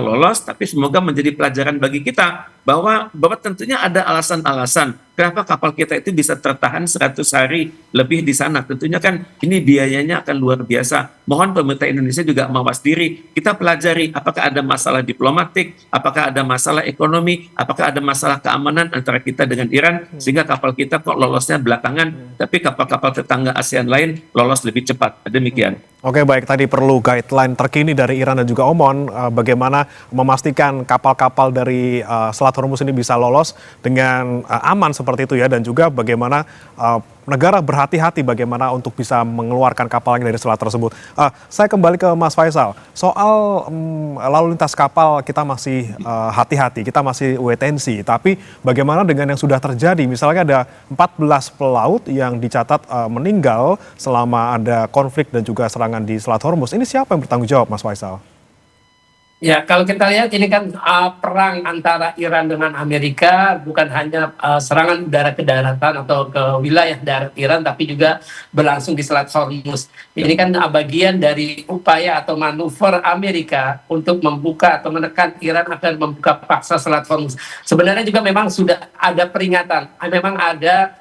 lolos, tapi semoga menjadi pelajaran bagi kita bahwa tentunya ada alasan-alasan kenapa kapal kita itu bisa tertahan 100 hari lebih di sana. Tentunya kan ini biayanya akan luar biasa. Mohon pemerintah Indonesia juga mawas diri. Kita pelajari apakah ada masalah diplomatik, apakah ada masalah ekonomi, apakah ada masalah keamanan antara kita dengan Iran, sehingga kapal kita kok lolosnya belakangan, tapi kapal-kapal tetangga ASEAN lain lolos lebih cepat. Demikian. Oke, baik, tadi perlu guideline terkini dari Iran dan juga Oman bagaimana memastikan kapal-kapal dari Selat Hormuz ini bisa lolos dengan aman seperti itu ya, dan juga bagaimana negara berhati-hati bagaimana untuk bisa mengeluarkan kapalnya dari selat tersebut. Saya kembali ke Mas Faisal, soal lalu lintas kapal kita masih hati-hati, kita masih wait and see, tapi bagaimana dengan yang sudah terjadi? Misalnya ada 14 pelaut yang dicatat meninggal selama ada konflik dan juga serangan di Selat Hormuz. Ini siapa yang bertanggung jawab, Mas Faisal? Ya, kalau kita lihat ini kan perang antara Iran dengan Amerika bukan hanya serangan udara ke daratan atau ke wilayah darat Iran, tapi juga berlangsung di Selat Hormuz. Ini kan bagian dari upaya atau manuver Amerika untuk membuka atau menekan Iran akan membuka paksa Selat Hormuz. Sebenarnya juga memang sudah ada peringatan, memang ada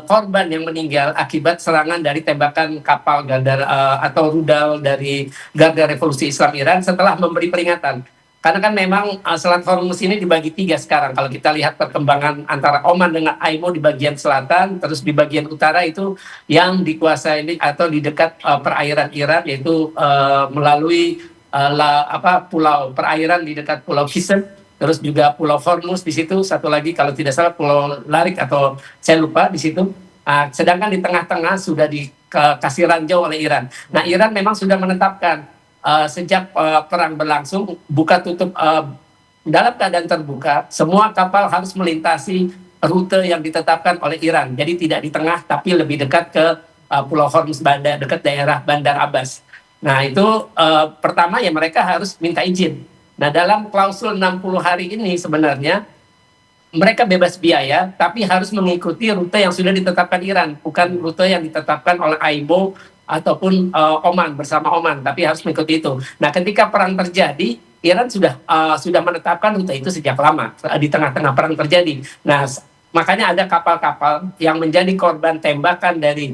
korban yang meninggal akibat serangan dari tembakan kapal Gardar atau rudal dari Garda Revolusi Islam Iran setelah memberi peringatan. Karena kan memang Selat Hormuz ini dibagi 3 sekarang. Kalau kita lihat perkembangan antara Oman dengan AIMO di bagian selatan, terus di bagian utara itu yang dikuasai atau di dekat perairan Iran, yaitu melalui pulau perairan di dekat Pulau Qism. Terus juga Pulau Hormuz di situ, satu lagi kalau tidak salah Pulau Larik atau saya lupa di situ. Sedangkan di tengah-tengah sudah dikasih ranjau oleh Iran. Nah, Iran memang sudah menetapkan sejak perang berlangsung buka tutup dalam keadaan terbuka, semua kapal harus melintasi rute yang ditetapkan oleh Iran. Jadi tidak di tengah tapi lebih dekat ke Pulau Hormuz, dekat daerah Bandar Abbas. Nah, itu pertama ya mereka harus minta izin. Nah, dalam klausul 60 hari ini sebenarnya mereka bebas biaya, tapi harus mengikuti rute yang sudah ditetapkan Iran, bukan rute yang ditetapkan oleh AIMO ataupun Oman bersama Oman, tapi harus mengikuti itu. Nah, ketika perang terjadi, Iran sudah menetapkan rute itu sejak lama di tengah-tengah perang terjadi. Nah, makanya ada kapal-kapal yang menjadi korban tembakan dari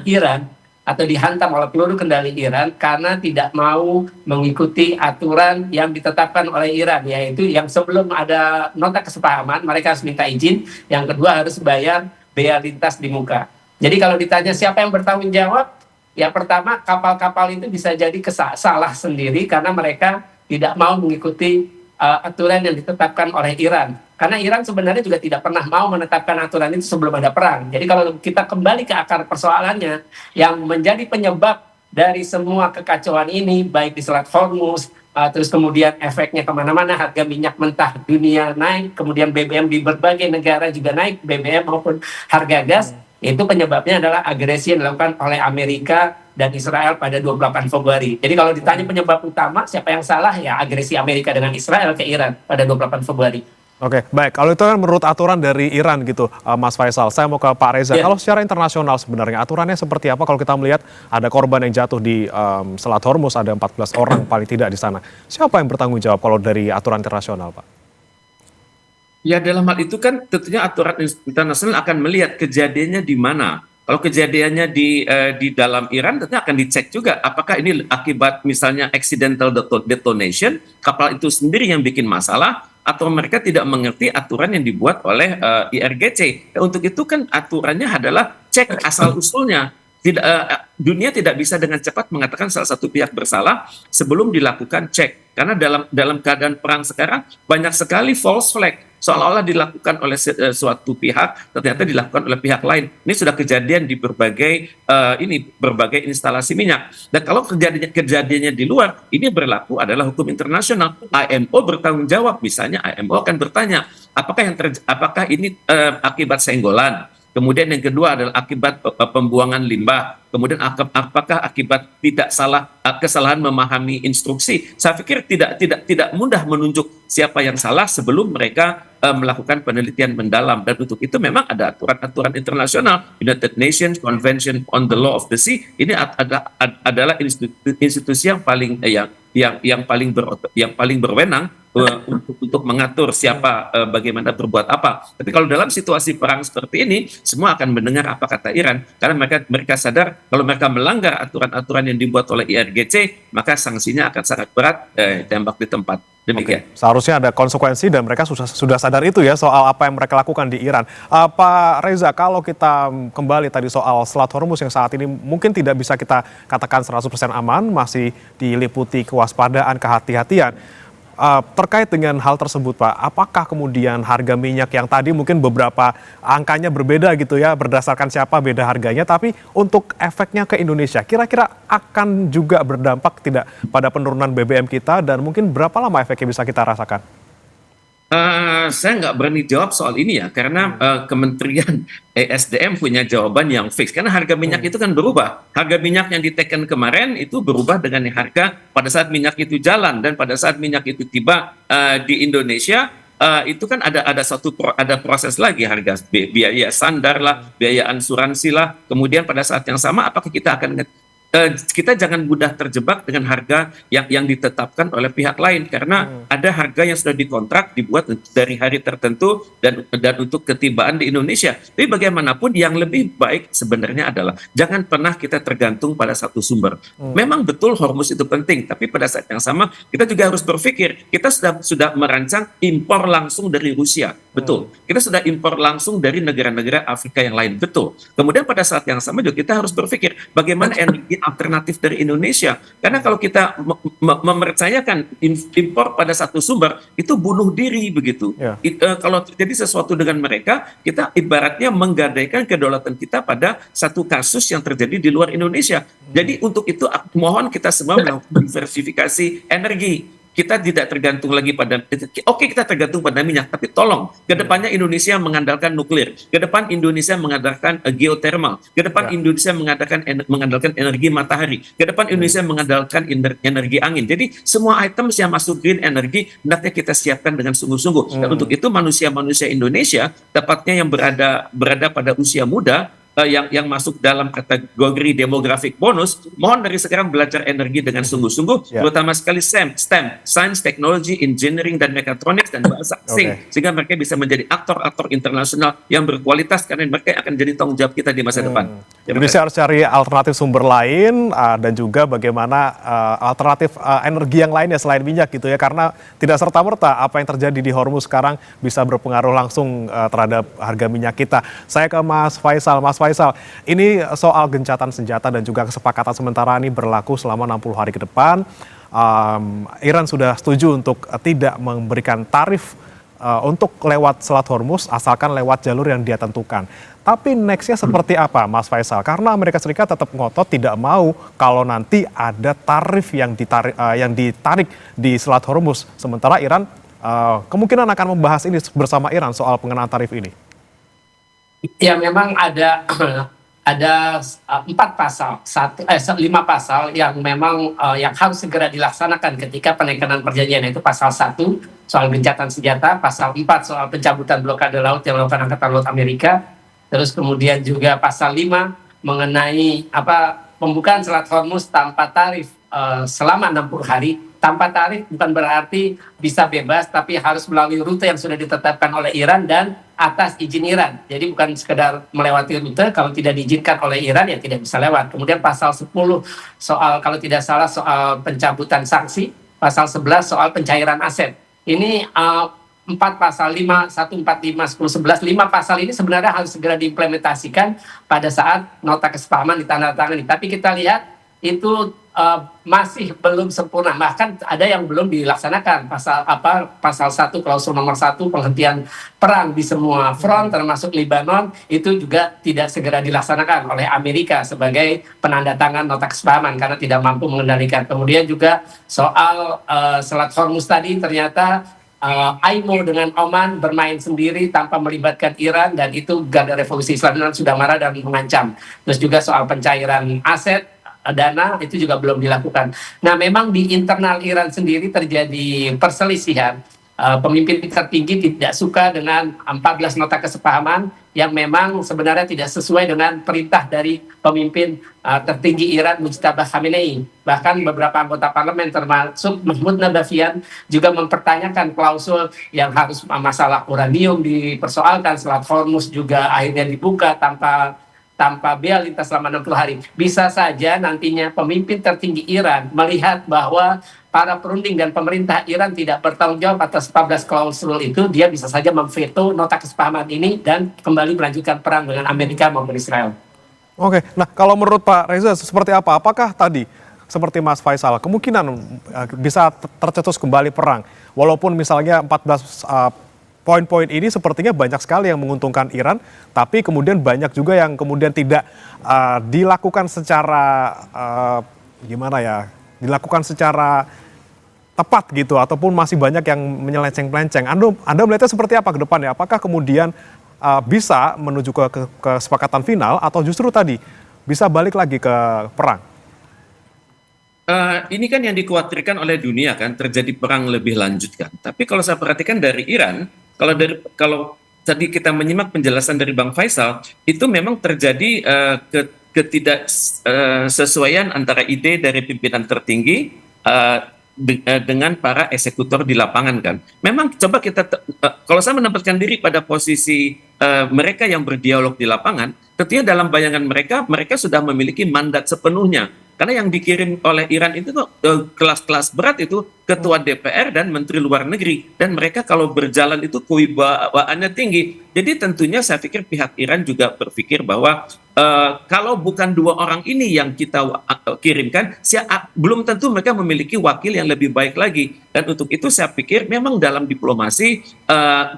Iran atau dihantam oleh peluru kendali Iran karena tidak mau mengikuti aturan yang ditetapkan oleh Iran, yaitu yang sebelum ada nota kesepahaman mereka harus minta izin, yang kedua harus bayar bea lintas di muka. Jadi kalau ditanya siapa yang bertanggung jawab, ya pertama kapal-kapal itu bisa jadi salah sendiri karena mereka tidak mau mengikuti aturan yang ditetapkan oleh Iran. Karena Iran sebenarnya juga tidak pernah mau menetapkan aturan itu sebelum ada perang. Jadi kalau kita kembali ke akar persoalannya, yang menjadi penyebab dari semua kekacauan ini, baik di Selat Hormuz, terus kemudian efeknya kemana-mana, harga minyak mentah dunia naik, kemudian BBM di berbagai negara juga naik, BBM maupun harga gas, itu penyebabnya adalah agresi yang dilakukan oleh Amerika dan Israel pada 28 Februari. Jadi kalau ditanya penyebab utama, siapa yang salah? Ya agresi Amerika dengan Israel ke Iran pada 28 Februari. Oke, baik. Kalau itu kan menurut aturan dari Iran gitu, Mas Faisal. Saya mau ke Pak Reza. Kalau secara internasional sebenarnya aturannya seperti apa kalau kita melihat ada korban yang jatuh di Selat Hormuz, ada 14 orang paling tidak di sana. Siapa yang bertanggung jawab kalau dari aturan internasional, Pak? Ya, dalam hal itu kan tentunya aturan internasional akan melihat kejadiannya di mana. Kalau kejadiannya di dalam Iran, tentunya akan dicek juga apakah ini akibat misalnya accidental detonation, kapal itu sendiri yang bikin masalah, atau mereka tidak mengerti aturan yang dibuat oleh IRGC. Untuk itu kan aturannya adalah cek asal-usulnya. Dunia tidak bisa dengan cepat mengatakan salah satu pihak bersalah sebelum dilakukan cek. Karena dalam keadaan perang sekarang banyak sekali false flag. Seolah-olah dilakukan oleh suatu pihak, ternyata dilakukan oleh pihak lain. Ini sudah kejadian di berbagai instalasi minyak. Dan kalau kejadiannya di luar, ini berlaku adalah hukum internasional. IMO bertanggung jawab, misalnya IMO akan bertanya, apakah ini akibat senggolan? Kemudian yang kedua adalah akibat pembuangan limbah. Kemudian apakah akibat kesalahan memahami instruksi? Saya pikir tidak mudah menunjuk siapa yang salah sebelum mereka melakukan penelitian mendalam. Dan untuk itu memang ada aturan-aturan internasional, United Nations Convention on the Law of the Sea. Ini adalah institusi yang paling berwenang untuk mengatur siapa bagaimana berbuat apa. Tapi kalau dalam situasi perang seperti ini, semua akan mendengar apa kata Iran karena mereka sadar kalau mereka melanggar aturan-aturan yang dibuat oleh IRGC, maka sanksinya akan sangat berat, tembak di tempat. Demikian. Seharusnya ada konsekuensi dan mereka sudah sadar itu ya soal apa yang mereka lakukan di Iran. Pak Reza, kalau kita kembali tadi soal Selat Hormuz yang saat ini mungkin tidak bisa kita katakan 100% aman, masih diliputi kewaspadaan, kehati-hatian. Terkait dengan hal tersebut Pak, apakah kemudian harga minyak yang tadi mungkin beberapa angkanya berbeda gitu ya, berdasarkan siapa beda harganya, tapi untuk efeknya ke Indonesia, kira-kira akan juga berdampak tidak pada penurunan BBM kita dan mungkin berapa lama efeknya bisa kita rasakan? Saya nggak berani jawab soal ini ya, karena Kementerian ESDM punya jawaban yang fix. Karena harga minyak itu kan berubah. Harga minyak yang diteken kemarin itu berubah dengan harga pada saat minyak itu jalan, dan pada saat minyak itu tiba di Indonesia, itu kan ada proses lagi, harga biaya sandar lah, biaya asuransi lah. Kemudian pada saat yang sama, apakah kita akan kita jangan mudah terjebak dengan harga yang ditetapkan oleh pihak lain, karena ada harga yang sudah dikontrak dibuat dari hari tertentu dan untuk ketibaan di Indonesia. Tapi bagaimanapun yang lebih baik sebenarnya adalah jangan pernah kita tergantung pada satu sumber. Memang betul Hormuz itu penting, tapi pada saat yang sama kita juga harus berpikir kita sudah merancang impor langsung dari Rusia, betul. Kita sudah impor langsung dari negara-negara Afrika yang lain, betul. Kemudian pada saat yang sama juga kita harus berpikir bagaimana energi alternatif dari Indonesia, karena kalau kita mempercayakan impor pada satu sumber itu bunuh diri begitu. Kalau terjadi sesuatu dengan mereka, kita ibaratnya menggadaikan kedaulatan kita pada satu kasus yang terjadi di luar Indonesia. Jadi untuk itu mohon kita semua melakukan diversifikasi energi. Kita tidak tergantung lagi pada, oke kita tergantung pada minyak, tapi tolong ke depannya Indonesia mengandalkan nuklir, ke depan Indonesia mengandalkan geothermal, ke depan Indonesia mengandalkan energi matahari, ke depan Indonesia mengandalkan energi angin. Jadi semua item yang masuk green energy hendaknya kita siapkan dengan sungguh-sungguh. Dan untuk itu manusia-manusia Indonesia, tepatnya yang berada pada usia muda, yang masuk dalam kategori demographic bonus, mohon dari sekarang belajar energi dengan sungguh-sungguh, terutama sekali STEM, Science, Technology, Engineering, dan Mechatronics, dan bahasa asing, sehingga mereka bisa menjadi aktor-aktor internasional yang berkualitas, karena mereka akan jadi tanggung jawab kita di masa depan. Indonesia harus cari alternatif sumber lain, dan juga bagaimana alternatif energi yang lainnya selain minyak gitu ya, karena tidak serta-merta apa yang terjadi di Hormuz sekarang bisa berpengaruh langsung terhadap harga minyak kita. Saya ke Mas Faisal. Mas Faisal, ini soal gencatan senjata dan juga kesepakatan sementara ini berlaku selama 60 hari ke depan. Iran sudah setuju untuk tidak memberikan tarif untuk lewat Selat Hormuz asalkan lewat jalur yang dia tentukan. Tapi nextnya seperti apa Mas Faisal? Karena Amerika Serikat tetap ngotot tidak mau kalau nanti ada tarif yang ditarik di Selat Hormuz. Sementara Iran kemungkinan akan membahas ini bersama Iran soal pengenaan tarif ini. Ya memang ada 5 pasal yang memang yang harus segera dilaksanakan ketika penekanan perjanjian, yaitu pasal 1 soal gencatan senjata, pasal 4 soal pencabutan blokade laut yang dilakukan Angkatan Laut Amerika, terus kemudian juga pasal 5 mengenai pembukaan Selat Hormuz tanpa tarif selama 60 hari. Tanpa tarif bukan berarti bisa bebas, tapi harus melalui rute yang sudah ditetapkan oleh Iran dan atas izin Iran. Jadi bukan sekedar melewati rute, kalau tidak diizinkan oleh Iran ya tidak bisa lewat. Kemudian pasal 10 soal, kalau tidak salah, soal pencabutan sanksi, pasal 11 soal pencairan aset. Ini 4 pasal 5, 1, 4, 5, 10, 11, 5 pasal ini sebenarnya harus segera diimplementasikan pada saat nota kesepahaman ditandatangani. Tapi kita lihat itu masih belum sempurna, bahkan ada yang belum dilaksanakan. Pasal 1 klausul nomor 1 penghentian perang di semua front termasuk Lebanon itu juga tidak segera dilaksanakan oleh Amerika sebagai penandatangan nota kesepahaman karena tidak mampu mengendalikan. Kemudian juga soal Selat Hormuz tadi, ternyata IMO dengan Oman bermain sendiri tanpa melibatkan Iran, dan itu Garda Revolusi Islam sudah marah dan mengancam. Terus juga soal pencairan aset dana itu juga belum dilakukan. Nah, memang di internal Iran sendiri terjadi perselisihan pemimpin tertinggi tidak suka dengan 14 nota kesepahaman yang memang sebenarnya tidak sesuai dengan perintah dari pemimpin tertinggi Iran Mujtaba Khamenei. Bahkan beberapa anggota parlemen termasuk Mahmoud Nadafian juga mempertanyakan klausul yang harus masalah uranium dipersoalkan, Selat Hormuz juga akhirnya dibuka tanpa bea lintas selama 60 hari. Bisa saja nantinya pemimpin tertinggi Iran melihat bahwa para perunding dan pemerintah Iran tidak bertanggung jawab atas 14 klausul itu, dia bisa saja memveto nota kesepahaman ini dan kembali melanjutkan perang dengan Amerika maupun Israel. Oke, nah kalau menurut Pak Reza seperti apa? Apakah tadi seperti Mas Faisal kemungkinan bisa tercetus kembali perang? Walaupun misalnya 14 poin-poin ini sepertinya banyak sekali yang menguntungkan Iran, tapi kemudian banyak juga yang kemudian tidak dilakukan secara dilakukan secara tepat gitu, ataupun masih banyak yang menyelenceng-pelenceng. Anda melihatnya seperti apa ke depannya? Apakah kemudian bisa menuju ke kesepakatan final atau justru tadi bisa balik lagi ke perang? Ini kan yang dikhawatirkan oleh dunia kan, terjadi perang lebih lanjut kan. Tapi kalau saya perhatikan dari Iran, kalau tadi kita menyimak penjelasan dari Bang Faisal, itu memang terjadi ketidaksesuaian antara ide dari pimpinan tertinggi dengan para eksekutor di lapangan kan. Memang coba kita, kalau saya menempatkan diri pada posisi mereka yang berdialog di lapangan, tentunya dalam bayangan mereka sudah memiliki mandat sepenuhnya. Karena yang dikirim oleh Iran itu kelas-kelas berat itu ketua DPR dan menteri luar negeri, dan mereka kalau berjalan itu kewibawaannya tinggi. Jadi tentunya saya pikir pihak Iran juga berpikir bahwa kalau bukan dua orang ini yang kita kirimkan, belum tentu mereka memiliki wakil yang lebih baik lagi. Dan untuk itu saya pikir memang dalam diplomasi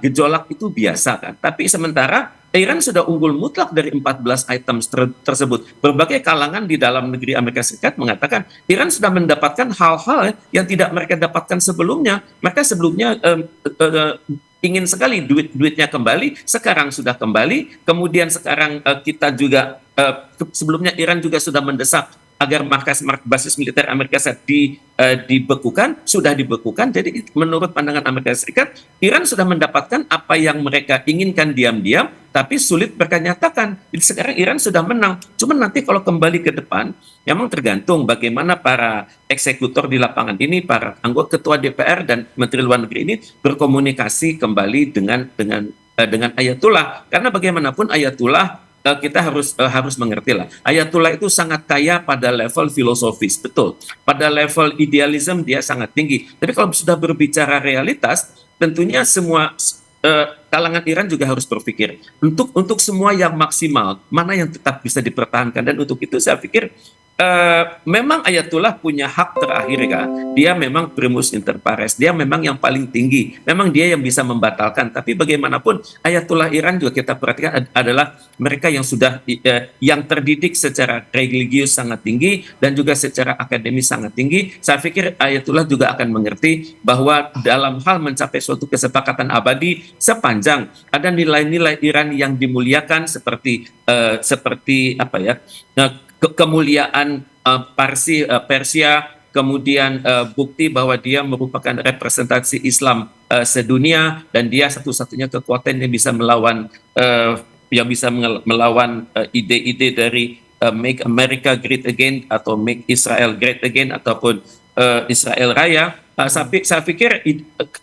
gejolak itu biasa kan. Tapi sementara Iran sudah unggul mutlak dari 14 items tersebut. Berbagai kalangan di dalam negeri Amerika Serikat mengatakan Iran sudah mendapatkan hal-hal yang tidak mereka dapatkan sebelumnya. Mereka sebelumnya ingin sekali duitnya kembali, sekarang sudah kembali. Kemudian sekarang kita juga, sebelumnya Iran juga sudah mendesak agar basis militer Amerika Serikat dibekukan, sudah dibekukan. Jadi menurut pandangan Amerika Serikat, Iran sudah mendapatkan apa yang mereka inginkan diam-diam, tapi sulit mereka nyatakan. Jadi sekarang Iran sudah menang. Cuma nanti kalau kembali ke depan, memang tergantung bagaimana para eksekutor di lapangan ini, para anggota ketua DPR dan Menteri Luar Negeri ini berkomunikasi kembali dengan Ayatullah. Karena bagaimanapun Ayatullah, kita harus mengerti lah. Ayatullah itu sangat kaya pada level filosofis, betul. Pada level idealisme dia sangat tinggi. Tapi kalau sudah berbicara realitas, tentunya semua kalangan Iran juga harus berpikir untuk semua yang maksimal, mana yang tetap bisa dipertahankan. Dan untuk itu saya pikir memang Ayatullah punya hak terakhir kan. Dia memang primus inter pares, dia memang yang paling tinggi, memang dia yang bisa membatalkan. Tapi bagaimanapun Ayatullah Iran juga kita perhatikan adalah mereka yang sudah yang terdidik secara religius sangat tinggi dan juga secara akademis sangat tinggi. Saya pikir Ayatullah juga akan mengerti bahwa dalam hal mencapai suatu kesepakatan abadi, sepanjang ada nilai-nilai Iran yang dimuliakan seperti kemuliaan Persia, kemudian bukti bahwa dia merupakan representasi Islam sedunia, dan dia satu-satunya kekuatan yang bisa melawan ide-ide dari Make America Great Again atau Make Israel Great Again ataupun Israel Raya. Saya pikir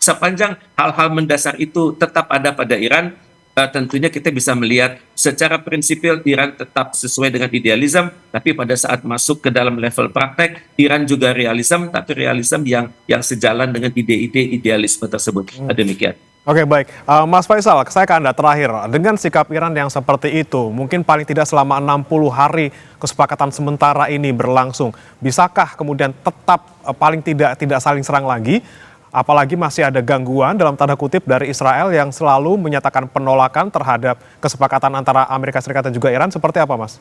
sepanjang hal-hal mendasar itu tetap ada pada Iran, tentunya kita bisa melihat secara prinsipil Iran tetap sesuai dengan idealisme, tapi pada saat masuk ke dalam level praktek, Iran juga realisme, tapi realisme yang sejalan dengan ide-ide idealisme tersebut. Demikian. Oke, baik. Mas Faisal, saya ke Anda terakhir. Dengan sikap Iran yang seperti itu, mungkin paling tidak selama 60 hari kesepakatan sementara ini berlangsung, bisakah kemudian tetap paling tidak saling serang lagi? Apalagi masih ada gangguan dalam tanda kutip dari Israel yang selalu menyatakan penolakan terhadap kesepakatan antara Amerika Serikat dan juga Iran. Seperti apa, Mas?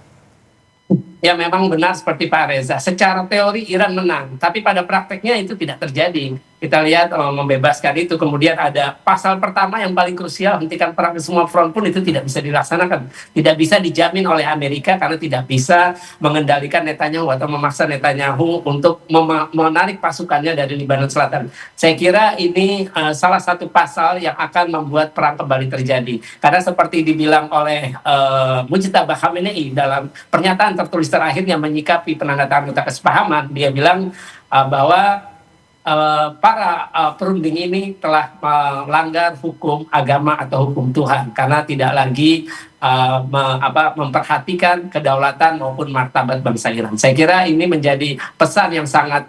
Ya memang benar seperti Pak Reza. Secara teori Iran menang, tapi pada prakteknya itu tidak terjadi. kita lihat membebaskan itu. Kemudian ada pasal pertama yang paling krusial, hentikan perang di semua front pun itu tidak bisa dilaksanakan. Tidak bisa dijamin oleh Amerika karena tidak bisa mengendalikan Netanyahu atau memaksa Netanyahu untuk menarik pasukannya dari Lebanon Selatan. Saya kira ini salah satu pasal yang akan membuat perang kembali terjadi. Karena seperti dibilang oleh Mujtaba Khamenei dalam pernyataan tertulis terakhirnya menyikapi penandatanganan nota kesepahaman, dia bilang bahwa para perunding ini telah melanggar hukum agama atau hukum Tuhan karena tidak lagi memperhatikan kedaulatan maupun martabat bangsa Iran. Saya kira ini menjadi pesan yang sangat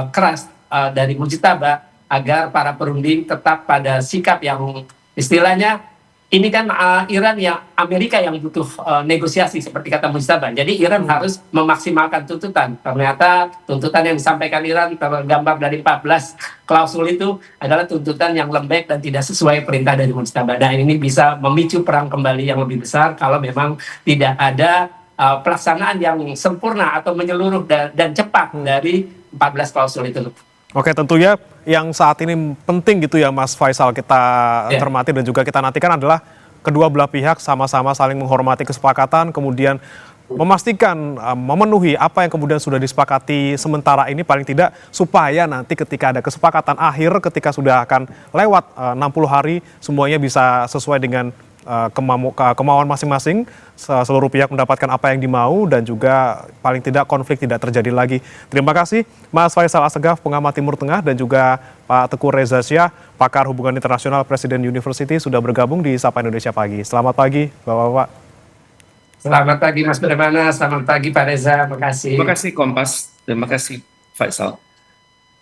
keras dari Mujtaba agar para perunding tetap pada sikap yang istilahnya ini kan Iran yang Amerika yang butuh negosiasi seperti kata Mujtaba. Jadi Iran harus memaksimalkan tuntutan. Ternyata tuntutan yang disampaikan Iran tergambar dari 14 klausul itu adalah tuntutan yang lembek dan tidak sesuai perintah dari Mujtaba. Dan ini bisa memicu perang kembali yang lebih besar kalau memang tidak ada pelaksanaan yang sempurna atau menyeluruh dan cepat dari 14 klausul itu. Oke, tentunya yang saat ini penting gitu ya Mas Faisal kita cermati dan juga kita nantikan adalah kedua belah pihak sama-sama saling menghormati kesepakatan, kemudian memastikan memenuhi apa yang kemudian sudah disepakati sementara ini paling tidak supaya nanti ketika ada kesepakatan akhir ketika sudah akan lewat 60 hari semuanya bisa sesuai dengan kemauan masing-masing, seluruh pihak mendapatkan apa yang dimau dan juga paling tidak konflik tidak terjadi lagi. Terima kasih Mas Faisal Assegaf, pengamat Timur Tengah, dan juga Pak Teguh Reza Syah, pakar hubungan internasional Presiden University sudah bergabung di Sapa Indonesia Pagi. Selamat pagi Bapak-Bapak. Selamat pagi Mas Bremana, selamat pagi Pak Reza, terima kasih. Terima kasih Kompas, terima kasih Faisal.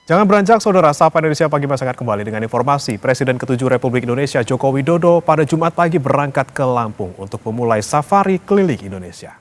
Jangan beranjak saudara, Sapa Indonesia Pagi masih akan kembali dengan informasi. Presiden ke-7 Republik Indonesia Joko Widodo pada Jumat pagi berangkat ke Lampung untuk memulai safari keliling Indonesia.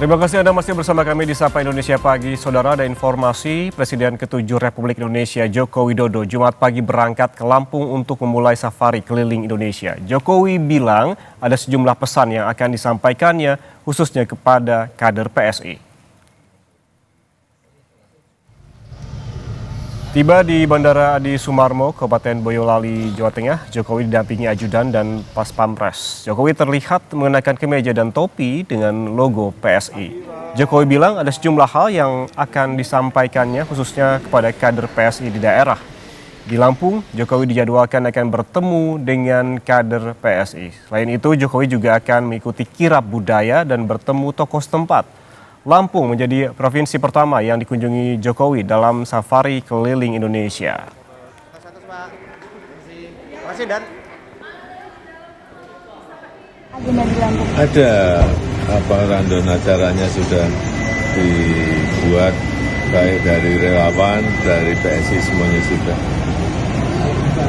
Terima kasih Anda masih bersama kami di Sapa Indonesia Pagi. Saudara, ada informasi Presiden ke-7 Republik Indonesia Joko Widodo Jumat pagi berangkat ke Lampung untuk memulai safari keliling Indonesia. Jokowi bilang ada sejumlah pesan yang akan disampaikannya khususnya kepada kader PSI. Tiba di Bandara Adi Sumarmo, Kabupaten Boyolali, Jawa Tengah, Jokowi didampingi ajudan dan pas pampres. Jokowi terlihat mengenakan kemeja dan topi dengan logo PSI. Jokowi bilang ada sejumlah hal yang akan disampaikannya khususnya kepada kader PSI di daerah. Di Lampung, Jokowi dijadwalkan akan bertemu dengan kader PSI. Selain itu, Jokowi juga akan mengikuti kirab budaya dan bertemu tokoh setempat. Lampung menjadi provinsi pertama yang dikunjungi Jokowi dalam safari keliling Indonesia. Ada rundown acaranya sudah dibuat baik dari relawan, dari PSI semuanya sudah.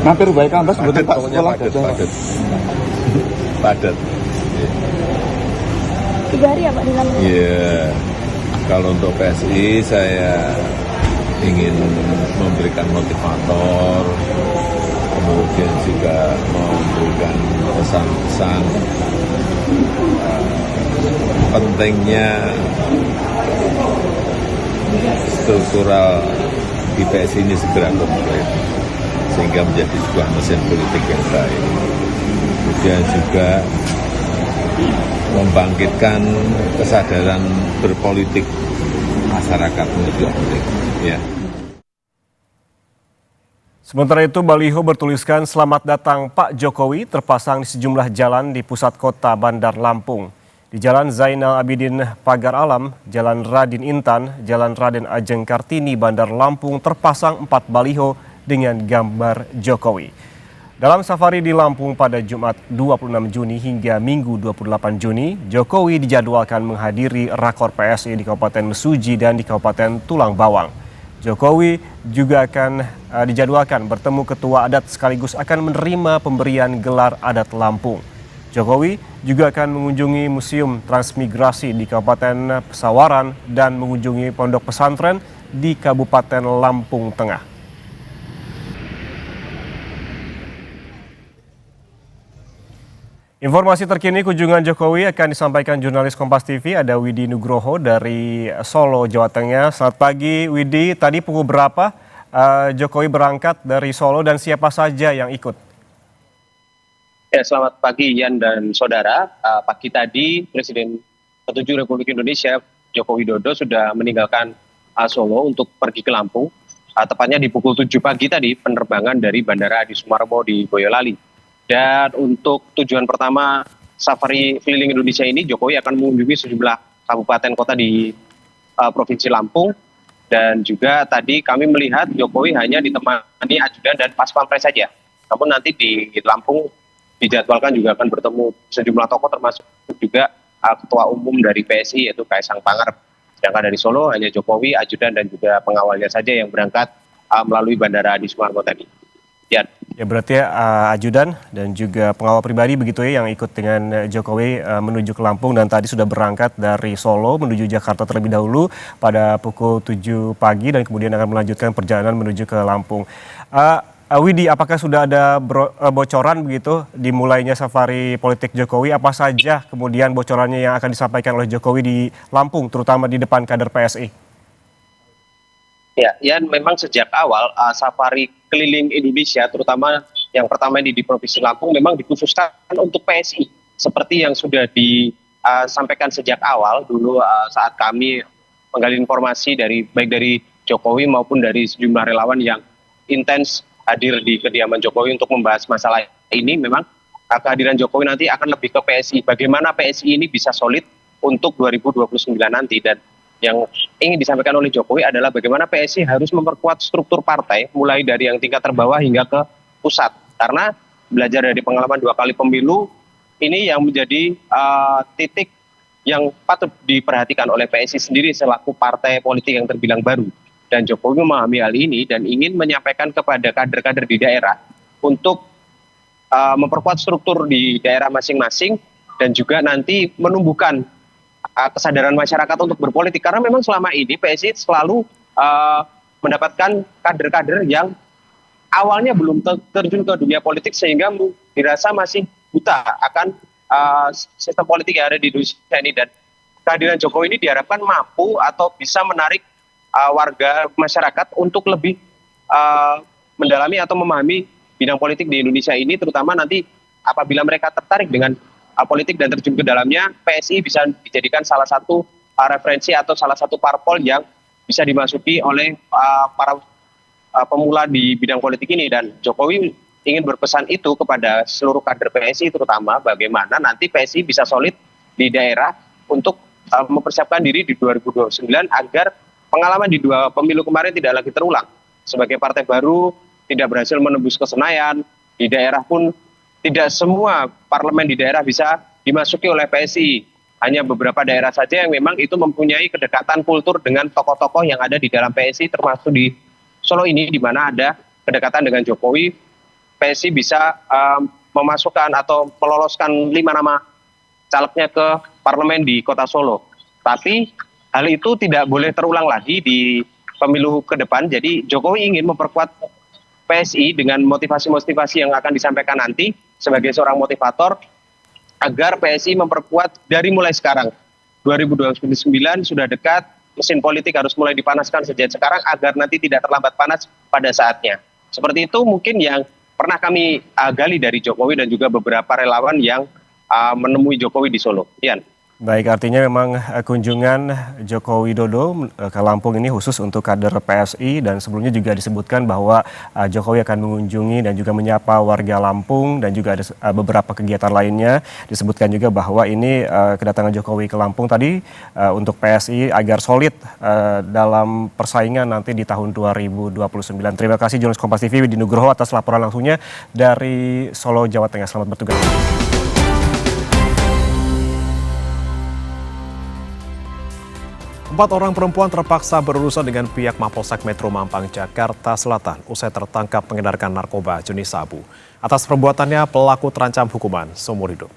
Mampir baik Ambas sebetulnya Pak sekolah padat. 3 hari ya Pak di Lampung? Iya, kalau untuk PSI saya ingin memberikan motivator, kemudian juga memberikan pesan-pesan pentingnya struktural di PSI ini segera komplit sehingga menjadi sebuah mesin politik yang baik. Kemudian juga membangkitkan kesadaran berpolitik masyarakat itu penting. Ya. Sementara itu, baliho bertuliskan "Selamat datang Pak Jokowi" terpasang di sejumlah jalan di pusat kota Bandar Lampung. Di Jalan Zainal Abidin Pagar Alam, Jalan Radin Intan, Jalan Raden Ajeng Kartini Bandar Lampung terpasang 4 baliho dengan gambar Jokowi. Dalam safari di Lampung pada Jumat 26 Juni hingga Minggu 28 Juni, Jokowi dijadwalkan menghadiri rakor PSI di Kabupaten Mesuji dan di Kabupaten Tulang Bawang. Jokowi juga akan dijadwalkan bertemu ketua adat sekaligus akan menerima pemberian gelar adat Lampung. Jokowi juga akan mengunjungi Museum Transmigrasi di Kabupaten Pesawaran dan mengunjungi pondok pesantren di Kabupaten Lampung Tengah. Informasi terkini kunjungan Jokowi akan disampaikan jurnalis Kompas TV, ada Widi Nugroho dari Solo, Jawa Tengah. Selamat pagi Widi, tadi pukul berapa Jokowi berangkat dari Solo dan siapa saja yang ikut? Ya, selamat pagi Yan dan saudara. Pagi tadi Presiden ke-7 Republik Indonesia Joko Widodo sudah meninggalkan Solo untuk pergi ke Lampung. Tepatnya di pukul 7 pagi tadi penerbangan dari Bandara Adi Sumarmo di Boyolali. Dan untuk tujuan pertama safari keliling Indonesia ini, Jokowi akan mengunjungi sejumlah kabupaten kota di Provinsi Lampung. Dan juga tadi kami melihat Jokowi hanya ditemani ajudan dan pas pampres saja. Namun nanti di Lampung dijadwalkan juga akan bertemu sejumlah tokoh termasuk juga Ketua Umum dari PSI yaitu Kaisang Pangarep. Sedangkan dari Solo hanya Jokowi, ajudan dan juga pengawalnya saja yang berangkat melalui Bandara Adi Sumarmo tadi. Ya berarti ajudan dan juga pengawal pribadi begitu ya yang ikut dengan Jokowi menuju ke Lampung dan tadi sudah berangkat dari Solo menuju Jakarta terlebih dahulu pada pukul 7 pagi dan kemudian akan melanjutkan perjalanan menuju ke Lampung. Widi, apakah sudah ada bocoran begitu dimulainya safari politik Jokowi? Apa saja kemudian bocorannya yang akan disampaikan oleh Jokowi di Lampung, terutama di depan kader PSI? Ya, memang sejak awal safari keliling Indonesia, terutama yang pertama ini di Provinsi Lampung, memang dikhususkan untuk PSI. Seperti yang sudah disampaikan sejak awal dulu saat kami menggali informasi baik dari Jokowi maupun dari sejumlah relawan yang intens hadir di kediaman Jokowi untuk membahas masalah ini. Memang kehadiran Jokowi nanti akan lebih ke PSI. Bagaimana PSI ini bisa solid untuk 2029 nanti. Dan yang ingin disampaikan oleh Jokowi adalah bagaimana PSI harus memperkuat struktur partai mulai dari yang tingkat terbawah hingga ke pusat. Karena belajar dari pengalaman 2 kali pemilu, ini yang menjadi titik yang patut diperhatikan oleh PSI sendiri selaku partai politik yang terbilang baru. Dan Jokowi memahami hal ini dan ingin menyampaikan kepada kader-kader di daerah untuk memperkuat struktur di daerah masing-masing dan juga nanti menumbuhkan kesadaran masyarakat untuk berpolitik. Karena memang selama ini PSI selalu mendapatkan kader-kader yang awalnya belum terjun ke dunia politik sehingga dirasa masih buta akan sistem politik yang ada di Indonesia ini. Dan kehadiran Jokowi ini diharapkan mampu atau bisa menarik warga masyarakat untuk lebih mendalami atau memahami bidang politik di Indonesia ini, terutama nanti apabila mereka tertarik dengan politik dan terjun ke dalamnya, PSI bisa dijadikan salah satu referensi atau salah satu parpol yang bisa dimasuki oleh para pemula di bidang politik ini. Dan Jokowi ingin berpesan itu kepada seluruh kader PSI, terutama bagaimana nanti PSI bisa solid di daerah untuk mempersiapkan diri di 2029 agar pengalaman di 2 pemilu kemarin tidak lagi terulang. Sebagai partai baru, tidak berhasil menembus ke Senayan, di daerah pun tidak semua parlemen di daerah bisa dimasuki oleh PSI. Hanya beberapa daerah saja yang memang itu mempunyai kedekatan kultur dengan tokoh-tokoh yang ada di dalam PSI, termasuk di Solo ini, di mana ada kedekatan dengan Jokowi. PSI bisa memasukkan atau meloloskan 5 nama calegnya ke parlemen di kota Solo. Tapi hal itu tidak boleh terulang lagi di pemilu ke depan. Jadi Jokowi ingin memperkuat PSI dengan motivasi-motivasi yang akan disampaikan nanti sebagai seorang motivator agar PSI memperkuat dari mulai sekarang. 2029 sudah dekat, mesin politik harus mulai dipanaskan sejak sekarang agar nanti tidak terlambat panas pada saatnya. Seperti itu mungkin yang pernah kami gali dari Jokowi dan juga beberapa relawan yang menemui Jokowi di Solo. Ian. Baik, artinya memang kunjungan Joko Widodo ke Lampung ini khusus untuk kader PSI dan sebelumnya juga disebutkan bahwa Jokowi akan mengunjungi dan juga menyapa warga Lampung dan juga ada beberapa kegiatan lainnya. Disebutkan juga bahwa ini kedatangan Jokowi ke Lampung tadi untuk PSI agar solid dalam persaingan nanti di tahun 2029. Terima kasih jurnalis Kompas TV Widi Nugroho atas laporan langsungnya dari Solo, Jawa Tengah. Selamat bertugas. 4 orang perempuan terpaksa berurusan dengan pihak Mapolsek Metro Mampang, Jakarta Selatan usai tertangkap mengedarkan narkoba jenis sabu. Atas perbuatannya, pelaku terancam hukuman seumur hidup.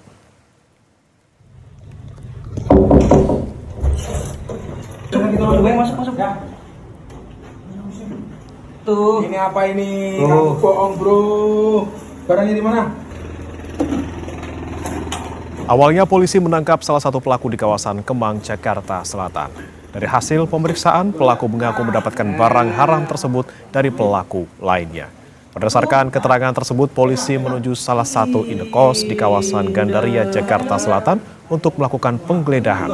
masuk. Tuh. Ini apa ini? Kamu bohong, bro. Barangnya di mana? Awalnya polisi menangkap salah satu pelaku di kawasan Kemang, Jakarta Selatan. Dari hasil pemeriksaan, pelaku mengaku mendapatkan barang haram tersebut dari pelaku lainnya. Berdasarkan keterangan tersebut, polisi menuju salah satu indekos di kawasan Gandaria, Jakarta Selatan untuk melakukan penggeledahan.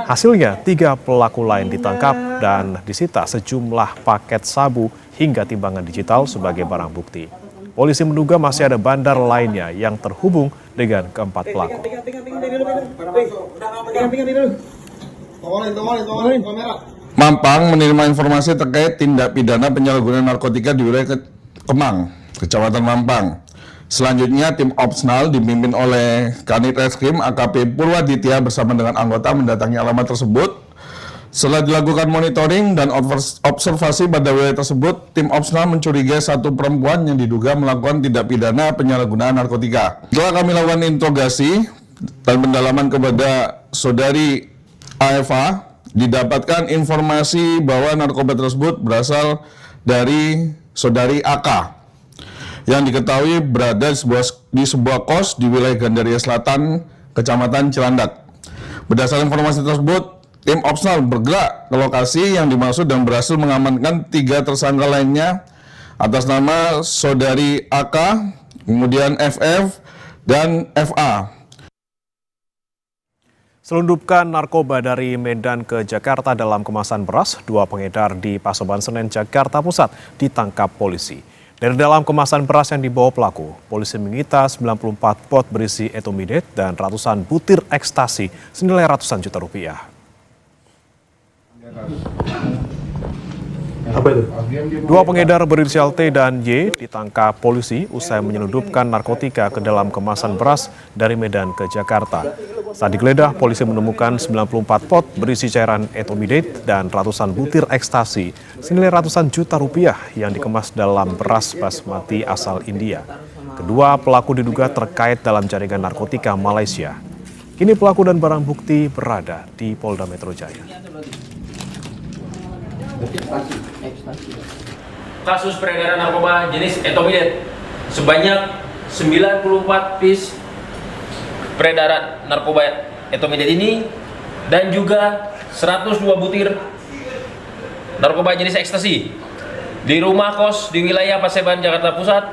Hasilnya, 3 pelaku lain ditangkap dan disita sejumlah paket sabu hingga timbangan digital sebagai barang bukti. Polisi menduga masih ada bandar lainnya yang terhubung dengan keempat pelaku. Mampang menerima informasi terkait tindak pidana penyalahgunaan narkotika di wilayah Kemang, Kecamatan Mampang. Selanjutnya tim Opsnal dipimpin oleh Kanit Reskrim AKP Purwaditya bersama dengan anggota mendatangi alamat tersebut. Setelah dilakukan monitoring dan observasi pada wilayah tersebut, tim Opsnal mencurigai satu perempuan yang diduga melakukan tindak pidana penyalahgunaan narkotika. Setelah kami lakukan interogasi dan pendalaman kepada saudari AFA, didapatkan informasi bahwa narkoba tersebut berasal dari saudari AK yang diketahui berada di sebuah kos di wilayah Gandaria Selatan, Kecamatan Cilandak. Berdasarkan informasi tersebut, tim Opsnal bergerak ke lokasi yang dimaksud dan berhasil mengamankan 3 tersangka lainnya atas nama saudari AK, kemudian FF, dan FA. Selundupkan narkoba dari Medan ke Jakarta dalam kemasan beras, 2 pengedar di Paseban Senen, Jakarta Pusat ditangkap polisi. Dari dalam kemasan beras yang dibawa pelaku, polisi menyita 94 pot berisi etomidate dan ratusan butir ekstasi senilai ratusan juta rupiah. Apa itu? 2 pengedar berinisial T dan Y ditangkap polisi usai menyelundupkan narkotika ke dalam kemasan beras dari Medan ke Jakarta. Saat digeledah, polisi menemukan 94 pot berisi cairan etomidate dan ratusan butir ekstasi senilai ratusan juta rupiah yang dikemas dalam beras basmati asal India. Kedua pelaku diduga terkait dalam jaringan narkotika Malaysia. Kini pelaku dan barang bukti berada di Polda Metro Jaya. Kasus peredaran narkoba jenis etomidate sebanyak 94 piece peredaran narkoba etomidate ini dan juga 102 butir narkoba jenis ekstasi di rumah kos di wilayah Paseban, Jakarta Pusat.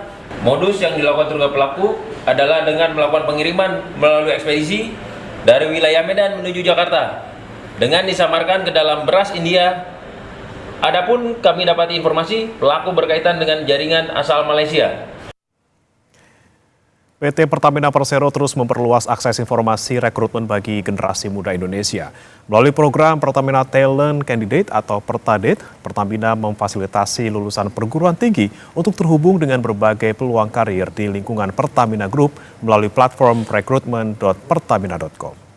Modus yang dilakukan terduga pelaku adalah dengan melakukan pengiriman melalui ekspedisi dari wilayah Medan menuju Jakarta dengan disamarkan ke dalam beras India. Adapun kami dapati informasi pelaku berkaitan dengan jaringan asal Malaysia. PT Pertamina Persero terus memperluas akses informasi rekrutmen bagi generasi muda Indonesia. Melalui program Pertamina Talent Candidate atau Pertadet, Pertamina memfasilitasi lulusan perguruan tinggi untuk terhubung dengan berbagai peluang karir di lingkungan Pertamina Group melalui platform recruitment.pertamina.com.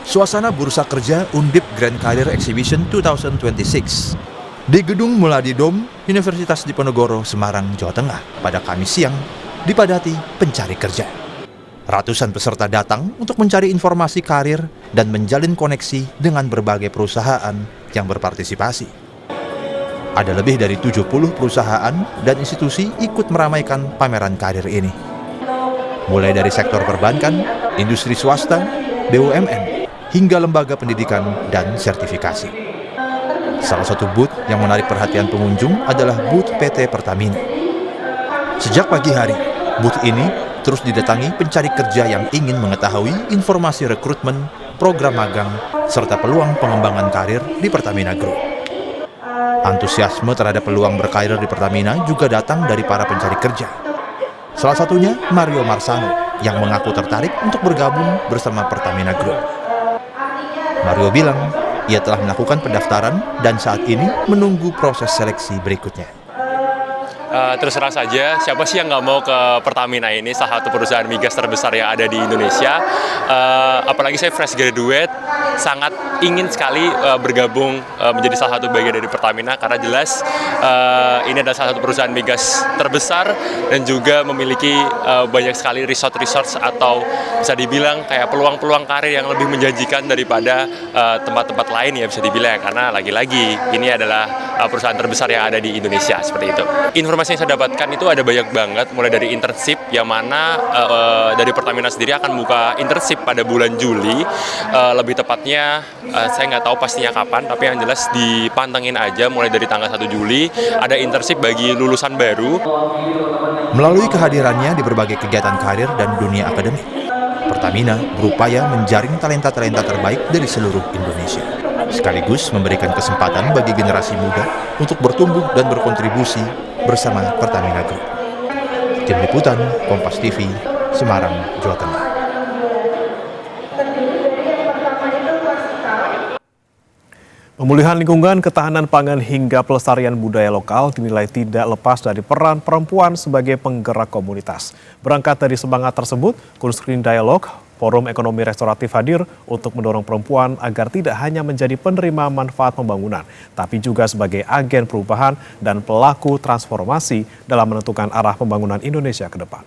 Suasana bursa kerja Undip Grand Career Exhibition 2026 di Gedung Muladi Dome, Universitas Diponegoro, Semarang, Jawa Tengah pada Kamis siang dipadati pencari kerja. Ratusan peserta datang untuk mencari informasi karir dan menjalin koneksi dengan berbagai perusahaan yang berpartisipasi. Ada lebih dari 70 perusahaan dan institusi ikut meramaikan pameran karir ini. Mulai dari sektor perbankan, industri swasta, BUMN, hingga lembaga pendidikan dan sertifikasi. Salah satu booth yang menarik perhatian pengunjung adalah booth PT Pertamina. Sejak pagi hari, booth ini terus didatangi pencari kerja yang ingin mengetahui informasi rekrutmen, program magang, serta peluang pengembangan karir di Pertamina Group. Antusiasme terhadap peluang berkarir di Pertamina juga datang dari para pencari kerja. Salah satunya Mario Marsano yang mengaku tertarik untuk bergabung bersama Pertamina Group. Mario bilang, ia telah melakukan pendaftaran dan saat ini menunggu proses seleksi berikutnya. terus terang saja, siapa sih yang nggak mau ke Pertamina ini, salah satu perusahaan migas terbesar yang ada di Indonesia. Apalagi saya fresh graduate, sangat ingin sekali bergabung menjadi salah satu bagian dari Pertamina, karena jelas ini adalah salah satu perusahaan migas terbesar dan juga memiliki banyak sekali resort-resort atau bisa dibilang kayak peluang-peluang karir yang lebih menjanjikan daripada tempat-tempat lain ya bisa dibilang, karena lagi-lagi ini adalah perusahaan terbesar yang ada di Indonesia, seperti itu. Informasi yang saya dapatkan itu ada banyak banget, mulai dari internship yang mana dari Pertamina sendiri akan buka internship pada bulan Juli, lebih tepatnya saya nggak tahu pastinya kapan, tapi yang jelas dipantengin aja mulai dari tanggal 1 Juli ada internship bagi lulusan baru. Melalui kehadirannya di berbagai kegiatan karir dan dunia akademik, Pertamina berupaya menjaring talenta-talenta terbaik dari seluruh Indonesia, sekaligus memberikan kesempatan bagi generasi muda untuk bertumbuh dan berkontribusi bersama Pertamina Group. Tim Liputan, Kompas TV, Semarang, Jawa Tengah. Pemulihan lingkungan, ketahanan pangan hingga pelestarian budaya lokal dinilai tidak lepas dari peran perempuan sebagai penggerak komunitas. Berangkat dari semangat tersebut, Kunscreen Dialog, Forum Ekonomi Restoratif hadir untuk mendorong perempuan agar tidak hanya menjadi penerima manfaat pembangunan, tapi juga sebagai agen perubahan dan pelaku transformasi dalam menentukan arah pembangunan Indonesia ke depan.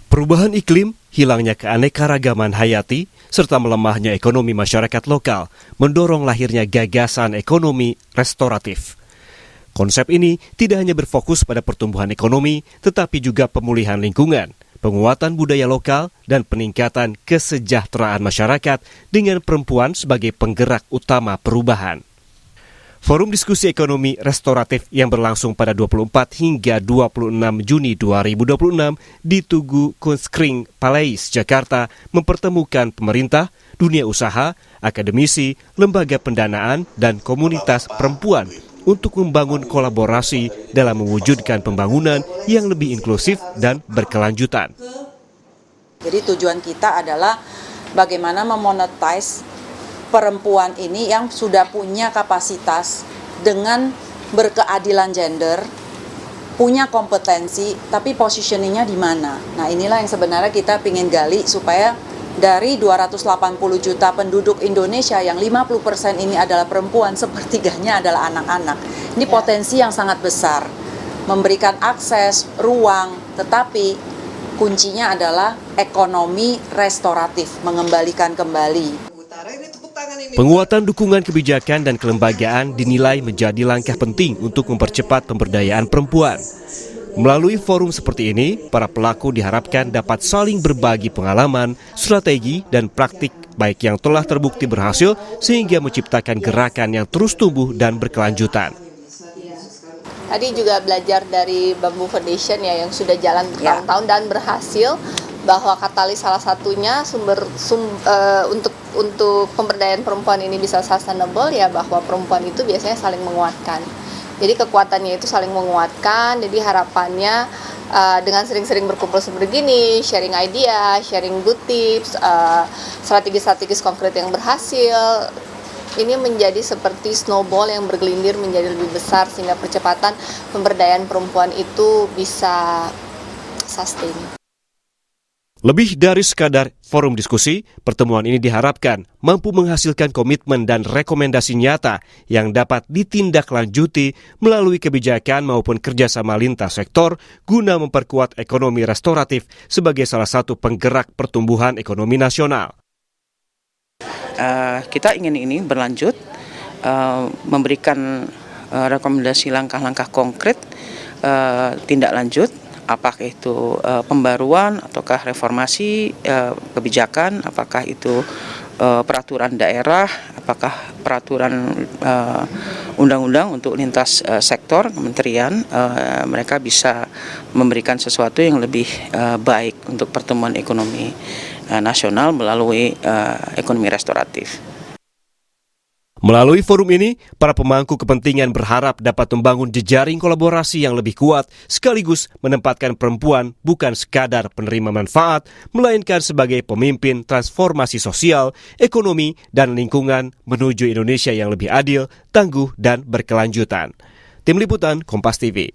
Perubahan iklim, hilangnya keanekaragaman hayati, serta melemahnya ekonomi masyarakat lokal mendorong lahirnya gagasan ekonomi restoratif. Konsep ini tidak hanya berfokus pada pertumbuhan ekonomi, tetapi juga pemulihan lingkungan, penguatan budaya lokal, dan peningkatan kesejahteraan masyarakat dengan perempuan sebagai penggerak utama perubahan. Forum Diskusi Ekonomi Restoratif yang berlangsung pada 24 hingga 26 Juni 2026 di Tugu Kunscreen Palais, Jakarta mempertemukan pemerintah, dunia usaha, akademisi, lembaga pendanaan, dan komunitas perempuan untuk membangun kolaborasi dalam mewujudkan pembangunan yang lebih inklusif dan berkelanjutan. Jadi tujuan kita adalah bagaimana memonetize perempuan ini yang sudah punya kapasitas dengan berkeadilan gender, punya kompetensi, tapi positioningnya di mana. Nah inilah yang sebenarnya kita ingin gali supaya dari 280 juta penduduk Indonesia yang 50% ini adalah perempuan, sepertiganya adalah anak-anak. Ini potensi yang sangat besar, memberikan akses, ruang, tetapi kuncinya adalah ekonomi restoratif, mengembalikan kembali. Penguatan dukungan kebijakan dan kelembagaan dinilai menjadi langkah penting untuk mempercepat pemberdayaan perempuan. Melalui forum seperti ini, para pelaku diharapkan dapat saling berbagi pengalaman, strategi, dan praktik baik yang telah terbukti berhasil sehingga menciptakan gerakan yang terus tumbuh dan berkelanjutan. Tadi juga belajar dari Bamboo Foundation ya yang sudah jalan bertahun-tahun dan berhasil, bahwa katalis salah satunya untuk pemberdayaan perempuan ini bisa sustainable ya bahwa perempuan itu biasanya saling menguatkan. Jadi kekuatannya itu saling menguatkan. Jadi harapannya dengan sering-sering berkumpul seperti gini, sharing idea, sharing good tips, strategi-strategis konkret yang berhasil, ini menjadi seperti snowball yang bergelindir menjadi lebih besar sehingga percepatan pemberdayaan perempuan itu bisa sustain. Lebih dari sekadar forum diskusi, pertemuan ini diharapkan mampu menghasilkan komitmen dan rekomendasi nyata yang dapat ditindaklanjuti melalui kebijakan maupun kerjasama lintas sektor guna memperkuat ekonomi restoratif sebagai salah satu penggerak pertumbuhan ekonomi nasional. Kita ingin ini berlanjut, memberikan rekomendasi langkah-langkah konkret, tindak lanjut, apakah itu pembaruan ataukah reformasi kebijakan, apakah itu peraturan daerah, apakah peraturan undang-undang untuk lintas sektor kementerian, mereka bisa memberikan sesuatu yang lebih baik untuk pertumbuhan ekonomi nasional melalui ekonomi restoratif. Melalui forum ini, para pemangku kepentingan berharap dapat membangun jejaring kolaborasi yang lebih kuat sekaligus menempatkan perempuan bukan sekadar penerima manfaat, melainkan sebagai pemimpin transformasi sosial, ekonomi, dan lingkungan menuju Indonesia yang lebih adil, tangguh, dan berkelanjutan. Tim Liputan Kompas TV.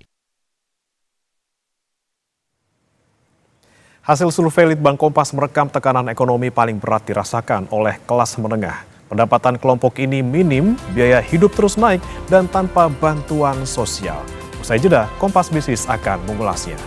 Hasil survei Litbang Kompas merekam tekanan ekonomi paling berat dirasakan oleh kelas menengah. Pendapatan kelompok ini minim, biaya hidup terus naik, dan tanpa bantuan sosial. Usai jeda, Kompas Bisnis akan mengulasnya.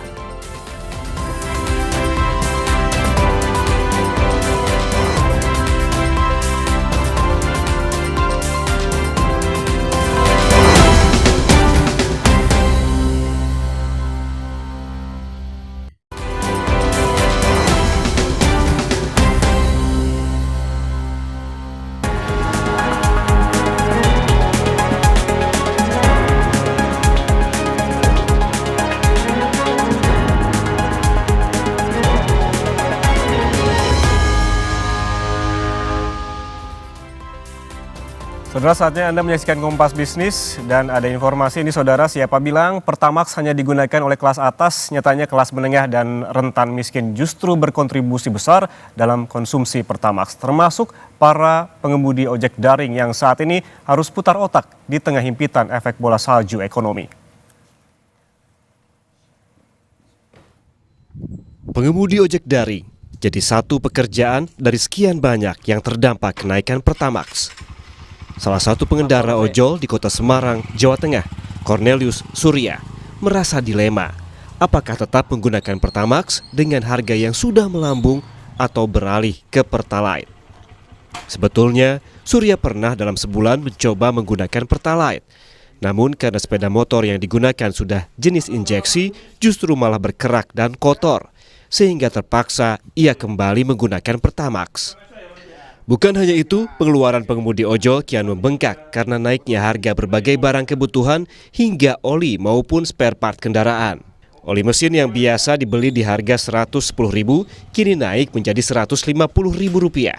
Saudara, saatnya Anda menyaksikan Kompas Bisnis dan ada informasi ini saudara, siapa bilang Pertamax hanya digunakan oleh kelas atas, nyatanya kelas menengah dan rentan miskin justru berkontribusi besar dalam konsumsi Pertamax, termasuk para pengemudi ojek daring yang saat ini harus putar otak di tengah himpitan efek bola salju ekonomi. Pengemudi ojek daring jadi satu pekerjaan dari sekian banyak yang terdampak kenaikan Pertamax. Salah satu pengendara ojol di kota Semarang, Jawa Tengah, Cornelius Surya, merasa dilema. Apakah tetap menggunakan Pertamax dengan harga yang sudah melambung atau beralih ke Pertalite? Sebetulnya, Surya pernah dalam sebulan mencoba menggunakan Pertalite. Namun karena sepeda motor yang digunakan sudah jenis injeksi, justru malah berkerak dan kotor. Sehingga terpaksa ia kembali menggunakan Pertamax. Bukan hanya itu, pengeluaran pengemudi ojol kian membengkak karena naiknya harga berbagai barang kebutuhan hingga oli maupun spare part kendaraan. Oli mesin yang biasa dibeli di harga Rp110.000 kini naik menjadi Rp150.000.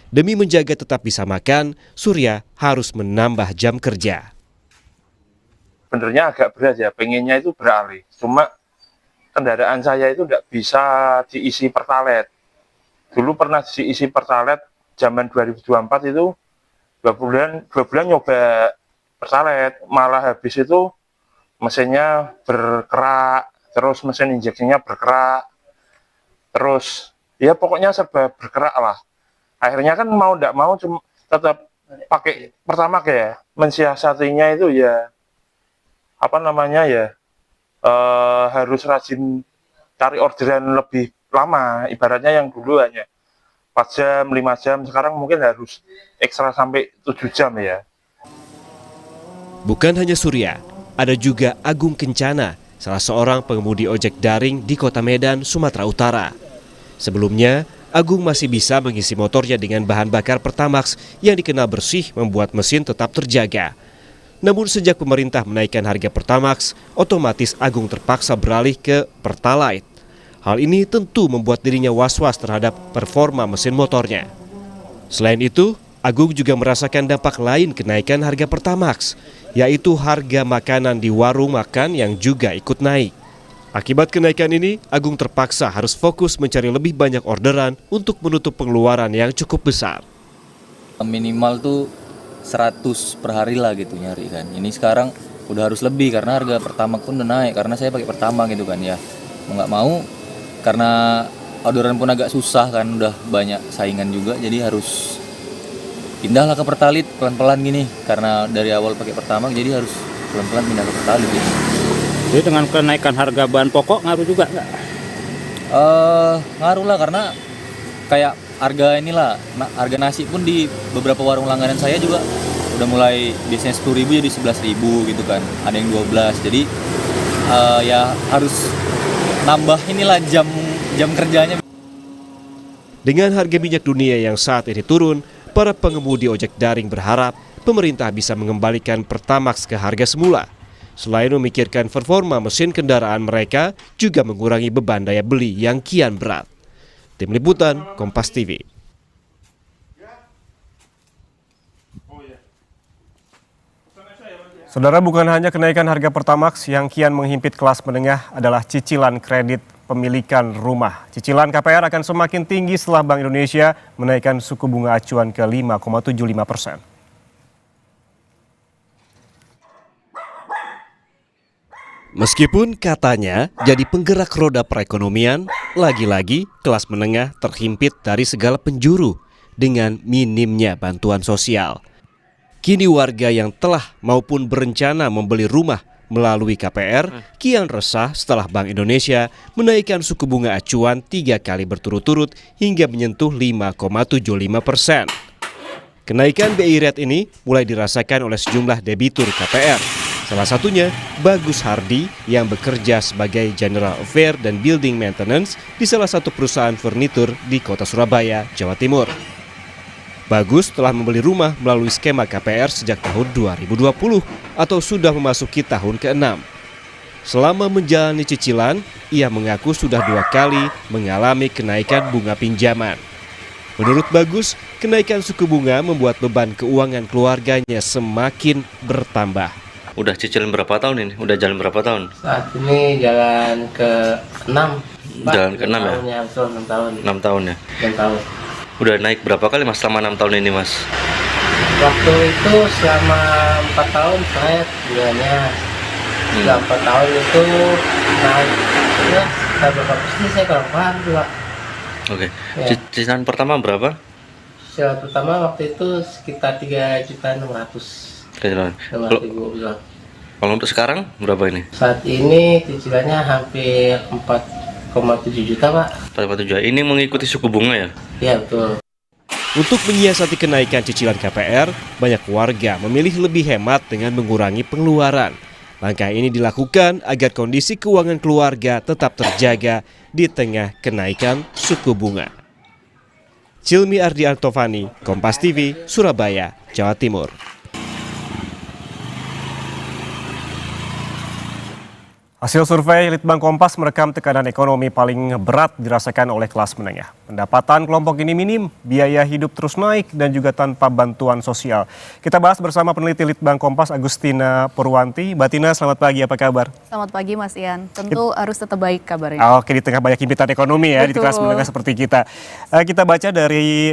Demi menjaga tetap bisa makan, Surya harus menambah jam kerja. Sebenarnya agak berat ya, pengennya itu beralih. Cuma kendaraan saya itu tidak bisa diisi Pertalite. Dulu pernah diisi Pertalite. Zaman 2024 itu 2 bulan nyoba Pertalite, malah habis itu mesinnya berkerak, terus mesin injeksinya berkerak, terus ya pokoknya serba berkerak lah. Akhirnya kan mau tidak mau cuma tetap pakai Pertamax ya. Mensiasatinya itu ya harus rajin cari orderan lebih lama. Ibaratnya yang dulu hanya 4 jam, 5 jam, sekarang mungkin harus ekstra sampai 7 jam ya. Bukan hanya Surya, ada juga Agung Kencana, salah seorang pengemudi ojek daring di Kota Medan, Sumatera Utara. Sebelumnya, Agung masih bisa mengisi motornya dengan bahan bakar Pertamax yang dikenal bersih membuat mesin tetap terjaga. Namun sejak pemerintah menaikkan harga Pertamax, otomatis Agung terpaksa beralih ke Pertalite. Hal ini tentu membuat dirinya was-was terhadap performa mesin motornya. Selain itu, Agung juga merasakan dampak lain kenaikan harga Pertamax, yaitu harga makanan di warung makan yang juga ikut naik. Akibat kenaikan ini, Agung terpaksa harus fokus mencari lebih banyak orderan untuk menutup pengeluaran yang cukup besar. Minimal tuh 100 per hari lah gitu nyari kan. Ini sekarang udah harus lebih karena harga Pertamax pun udah naik, karena saya pakai Pertamax gitu kan ya. Mau nggak mau, karena orderan pun agak susah kan, udah banyak saingan juga, jadi harus pindahlah ke Pertalite pelan-pelan gini. Karena dari awal pakai Pertamax, jadi harus pelan-pelan pindah ke Pertalite gitu. Jadi dengan kenaikan harga bahan pokok ngaruh juga nggak? Ngaruh lah, karena kayak harga nasi pun di beberapa warung langganan saya juga udah mulai biasanya 10.000 jadi 11.000 gitu kan, ada yang 12. Jadi ya harus nambah jam kerjanya. Dengan harga minyak dunia yang saat ini turun, para pengemudi ojek daring berharap pemerintah bisa mengembalikan Pertamax ke harga semula. Selain memikirkan performa mesin kendaraan mereka, juga mengurangi beban daya beli yang kian berat. Tim Liputan Kompas TV. Saudara, bukan hanya kenaikan harga Pertamax yang kian menghimpit kelas menengah adalah cicilan kredit pemilikan rumah. Cicilan KPR akan semakin tinggi setelah Bank Indonesia menaikkan suku bunga acuan ke 5,75%. Meskipun katanya jadi penggerak roda perekonomian, lagi-lagi kelas menengah terhimpit dari segala penjuru dengan minimnya bantuan sosial. Kini warga yang telah maupun berencana membeli rumah melalui KPR kian resah setelah Bank Indonesia menaikkan suku bunga acuan 3 kali berturut-turut hingga menyentuh 5,75%. Kenaikan BI rate ini mulai dirasakan oleh sejumlah debitur KPR. Salah satunya Bagus Hardi yang bekerja sebagai General Affair dan Building Maintenance di salah satu perusahaan furnitur di kota Surabaya, Jawa Timur. Bagus telah membeli rumah melalui skema KPR sejak tahun 2020 atau sudah memasuki tahun ke-6. Selama menjalani cicilan, ia mengaku sudah 2 kali mengalami kenaikan bunga pinjaman. Menurut Bagus, kenaikan suku bunga membuat beban keuangan keluarganya semakin bertambah. Udah cicilan berapa tahun ini? Udah jalan berapa tahun? Saat ini jalan ke-6. Jalan ke-6 ya? Betul, 6 tahun. 6 tahun ya? 6 tahun. Udah naik berapa kali mas selama 6 tahun ini mas? Waktu itu selama 4 tahun saya bunganya. Selama 4 tahun itu naik. Ya, berapa persen saya kurang paham juga. Oke. Ya. Cicilan pertama berapa? Cicilan pertama waktu itu sekitar 3.600.000. Kalau untuk sekarang berapa ini? Saat ini cicilannya hampir 4,7 juta Pak. 4,7. Ini mengikuti suku bunga ya? Iya betul. Untuk menyiasati kenaikan cicilan KPR, banyak warga memilih lebih hemat dengan mengurangi pengeluaran. Langkah ini dilakukan agar kondisi keuangan keluarga tetap terjaga di tengah kenaikan suku bunga. Cilmi Ardiantovani, Kompas TV, Surabaya, Jawa Timur. Hasil survei Litbang Kompas merekam tekanan ekonomi paling berat dirasakan oleh kelas menengah. Pendapatan kelompok ini minim, biaya hidup terus naik, dan juga tanpa bantuan sosial. Kita bahas bersama peneliti Litbang Kompas, Agustina Purwanti. Mbak Tina, selamat pagi, apa kabar? Selamat pagi Mas Ian, tentu harus tetap baik kabarnya. Oke, di tengah banyak himpitan ekonomi ya. Betul. Di kelas menengah seperti kita. Kita baca dari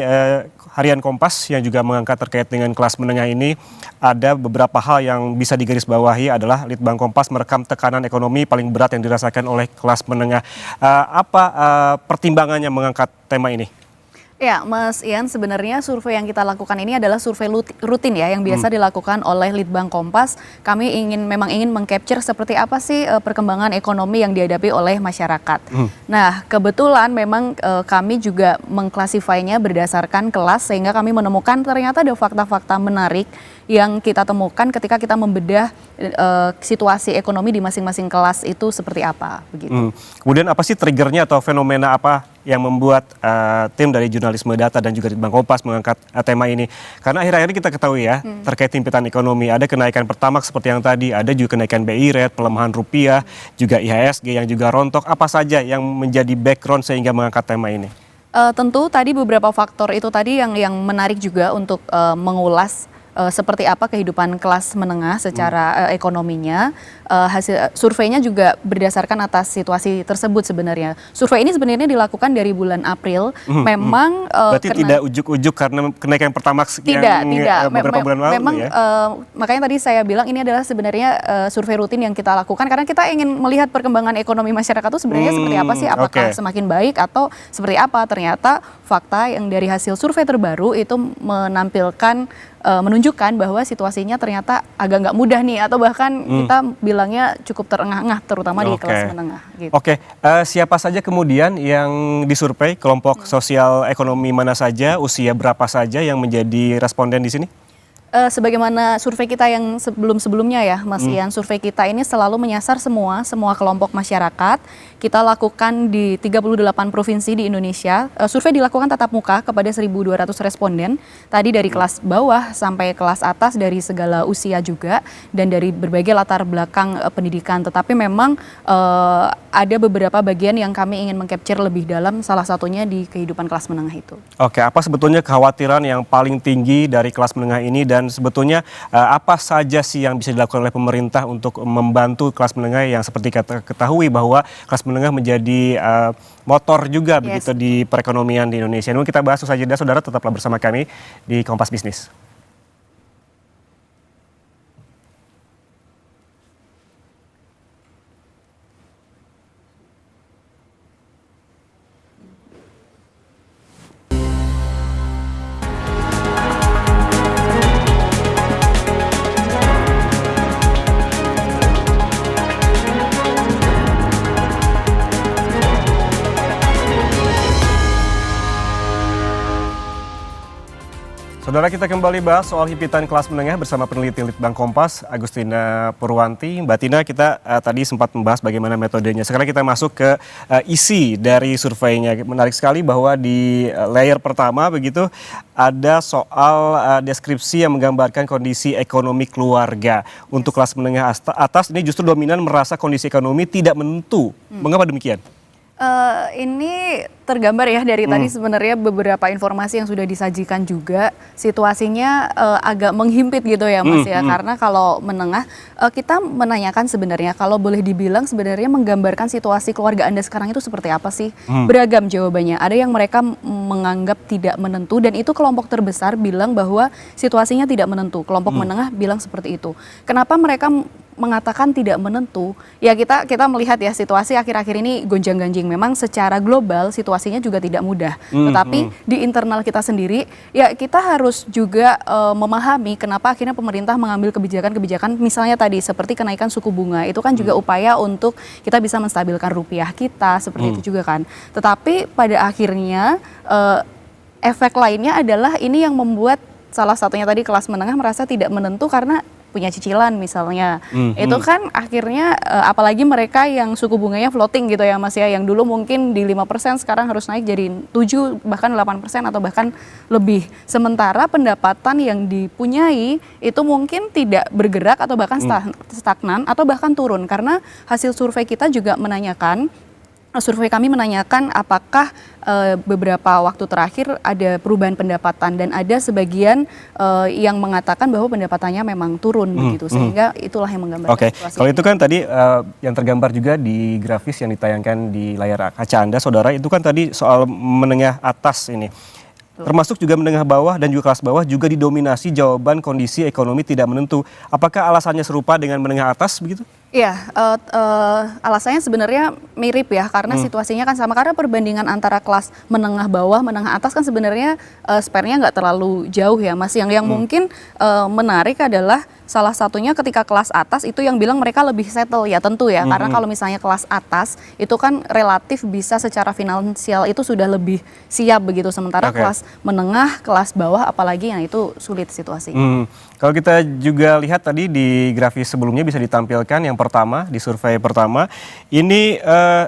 Harian Kompas yang juga mengangkat terkait dengan kelas menengah ini. Ada beberapa hal yang bisa digarisbawahi adalah Litbang Kompas merekam tekanan ekonomi paling berat yang dirasakan oleh kelas menengah. Apa pertimbangannya mengangkat tema ini? Ya, Mas Ian, sebenarnya survei yang kita lakukan ini adalah survei rutin ya, yang biasa dilakukan oleh Litbang Kompas. Kami memang ingin mengcapture seperti apa sih perkembangan ekonomi yang dihadapi oleh masyarakat. Nah, kebetulan memang kami juga mengklasifikasinya berdasarkan kelas, sehingga kami menemukan ternyata ada fakta-fakta menarik yang kita temukan ketika kita membedah situasi ekonomi di masing-masing kelas itu seperti apa, begitu. Kemudian apa sih triggernya atau fenomena apa yang membuat tim dari jurnalisme data dan juga Litbang Kompas mengangkat tema ini? Karena akhir-akhir ini kita ketahui ya, terkait himpitan ekonomi, ada kenaikan Pertamax seperti yang tadi, ada juga kenaikan BI rate, pelemahan rupiah, juga IHSG yang juga rontok. Apa saja yang menjadi background sehingga mengangkat tema ini? Tentu tadi beberapa faktor itu tadi yang menarik juga untuk mengulas seperti apa kehidupan kelas menengah secara ekonominya. Hasil surveinya juga berdasarkan atas situasi tersebut sebenarnya. Survei ini sebenarnya dilakukan dari bulan April. Memang berarti tidak ujuk-ujuk karena kenaikan Pertamax yang beberapa bulan lalu memang, ya? Makanya tadi saya bilang ini adalah sebenarnya survei rutin yang kita lakukan karena kita ingin melihat perkembangan ekonomi masyarakat itu sebenarnya seperti apa sih, apakah semakin baik atau seperti apa. Ternyata fakta yang dari hasil survei terbaru itu menunjukkan bahwa situasinya ternyata agak nggak mudah nih, atau bahkan kita bilangnya cukup terengah-engah, terutama di kelas menengah. Gitu. Siapa saja kemudian yang disurvei, kelompok sosial ekonomi mana saja, usia berapa saja yang menjadi responden di sini? Sebagaimana survei kita yang sebelum-sebelumnya ya Mas Ian, survei kita ini selalu menyasar semua kelompok masyarakat. Kita lakukan di 38 provinsi di Indonesia. Survei dilakukan tatap muka kepada 1.200 responden. Tadi dari kelas bawah sampai kelas atas, dari segala usia juga, dan dari berbagai latar belakang pendidikan. Tetapi memang ada beberapa bagian yang kami ingin mengcapture lebih dalam, salah satunya di kehidupan kelas menengah itu. Apa sebetulnya kekhawatiran yang paling tinggi dari kelas menengah ini dan dan sebetulnya apa saja sih yang bisa dilakukan oleh pemerintah untuk membantu kelas menengah yang seperti ketahui bahwa kelas menengah menjadi motor juga begitu di perekonomian di Indonesia. Ini kita bahas usai jeda, saudara, tetaplah bersama kami di Kompas Bisnis. Saudara, kita kembali bahas soal himpitan kelas menengah bersama peneliti Litbang Kompas, Agustina Purwanti. Mbak Tina, kita tadi sempat membahas bagaimana metodenya. Sekarang kita masuk ke isi dari surveinya. Menarik sekali bahwa di layer pertama begitu ada soal deskripsi yang menggambarkan kondisi ekonomi keluarga. Untuk kelas menengah atas ini justru dominan merasa kondisi ekonomi tidak menentu. Mengapa demikian? Ini tergambar ya dari tadi sebenarnya beberapa informasi yang sudah disajikan juga situasinya agak menghimpit gitu ya Mas ya, karena kalau menengah kita menanyakan sebenarnya kalau boleh dibilang sebenarnya menggambarkan situasi keluarga Anda sekarang itu seperti apa sih? Beragam jawabannya. Ada yang mereka menganggap tidak menentu dan itu kelompok terbesar bilang bahwa situasinya tidak menentu. Kelompok menengah bilang seperti itu. Kenapa mereka mengatakan tidak menentu? Ya kita melihat ya situasi akhir-akhir ini gonjang-ganjing. Memang secara global situasinya juga tidak mudah. Tetapi di internal kita sendiri ya kita harus juga memahami kenapa akhirnya pemerintah mengambil kebijakan-kebijakan misalnya tadi seperti kenaikan suku bunga. Itu kan juga upaya untuk kita bisa menstabilkan rupiah kita seperti itu juga kan. Tetapi pada akhirnya efek lainnya adalah ini yang membuat salah satunya tadi kelas menengah merasa tidak menentu karena punya cicilan misalnya. Itu kan akhirnya apalagi mereka yang suku bunganya floating gitu ya Mas ya, yang dulu mungkin di 5% sekarang harus naik jadi 7 bahkan 8% atau bahkan lebih. Sementara pendapatan yang dipunyai itu mungkin tidak bergerak atau bahkan stagnan atau bahkan turun karena hasil survei kita juga menanyakan survei kami menanyakan apakah beberapa waktu terakhir ada perubahan pendapatan dan ada sebagian yang mengatakan bahwa pendapatannya memang turun begitu sehingga itulah yang menggambarkan situasi. Kalau itu kan tadi yang tergambar juga di grafis yang ditayangkan di layar kaca Anda, saudara, itu kan tadi soal menengah atas ini. Termasuk juga menengah bawah dan juga kelas bawah juga didominasi jawaban kondisi ekonomi tidak menentu. Apakah alasannya serupa dengan menengah atas begitu? Iya, alasannya sebenarnya mirip ya karena situasinya kan sama karena perbandingan antara kelas menengah bawah, menengah atas kan sebenarnya sparenya nggak terlalu jauh ya Mas. Yang mungkin menarik adalah salah satunya ketika kelas atas itu yang bilang mereka lebih settle ya tentu ya karena kalau misalnya kelas atas itu kan relatif bisa secara finansial itu sudah lebih siap begitu sementara kelas menengah, kelas bawah apalagi yang itu sulit situasi. Kalau kita juga lihat tadi di grafis sebelumnya bisa ditampilkan yang pertama di survei pertama ini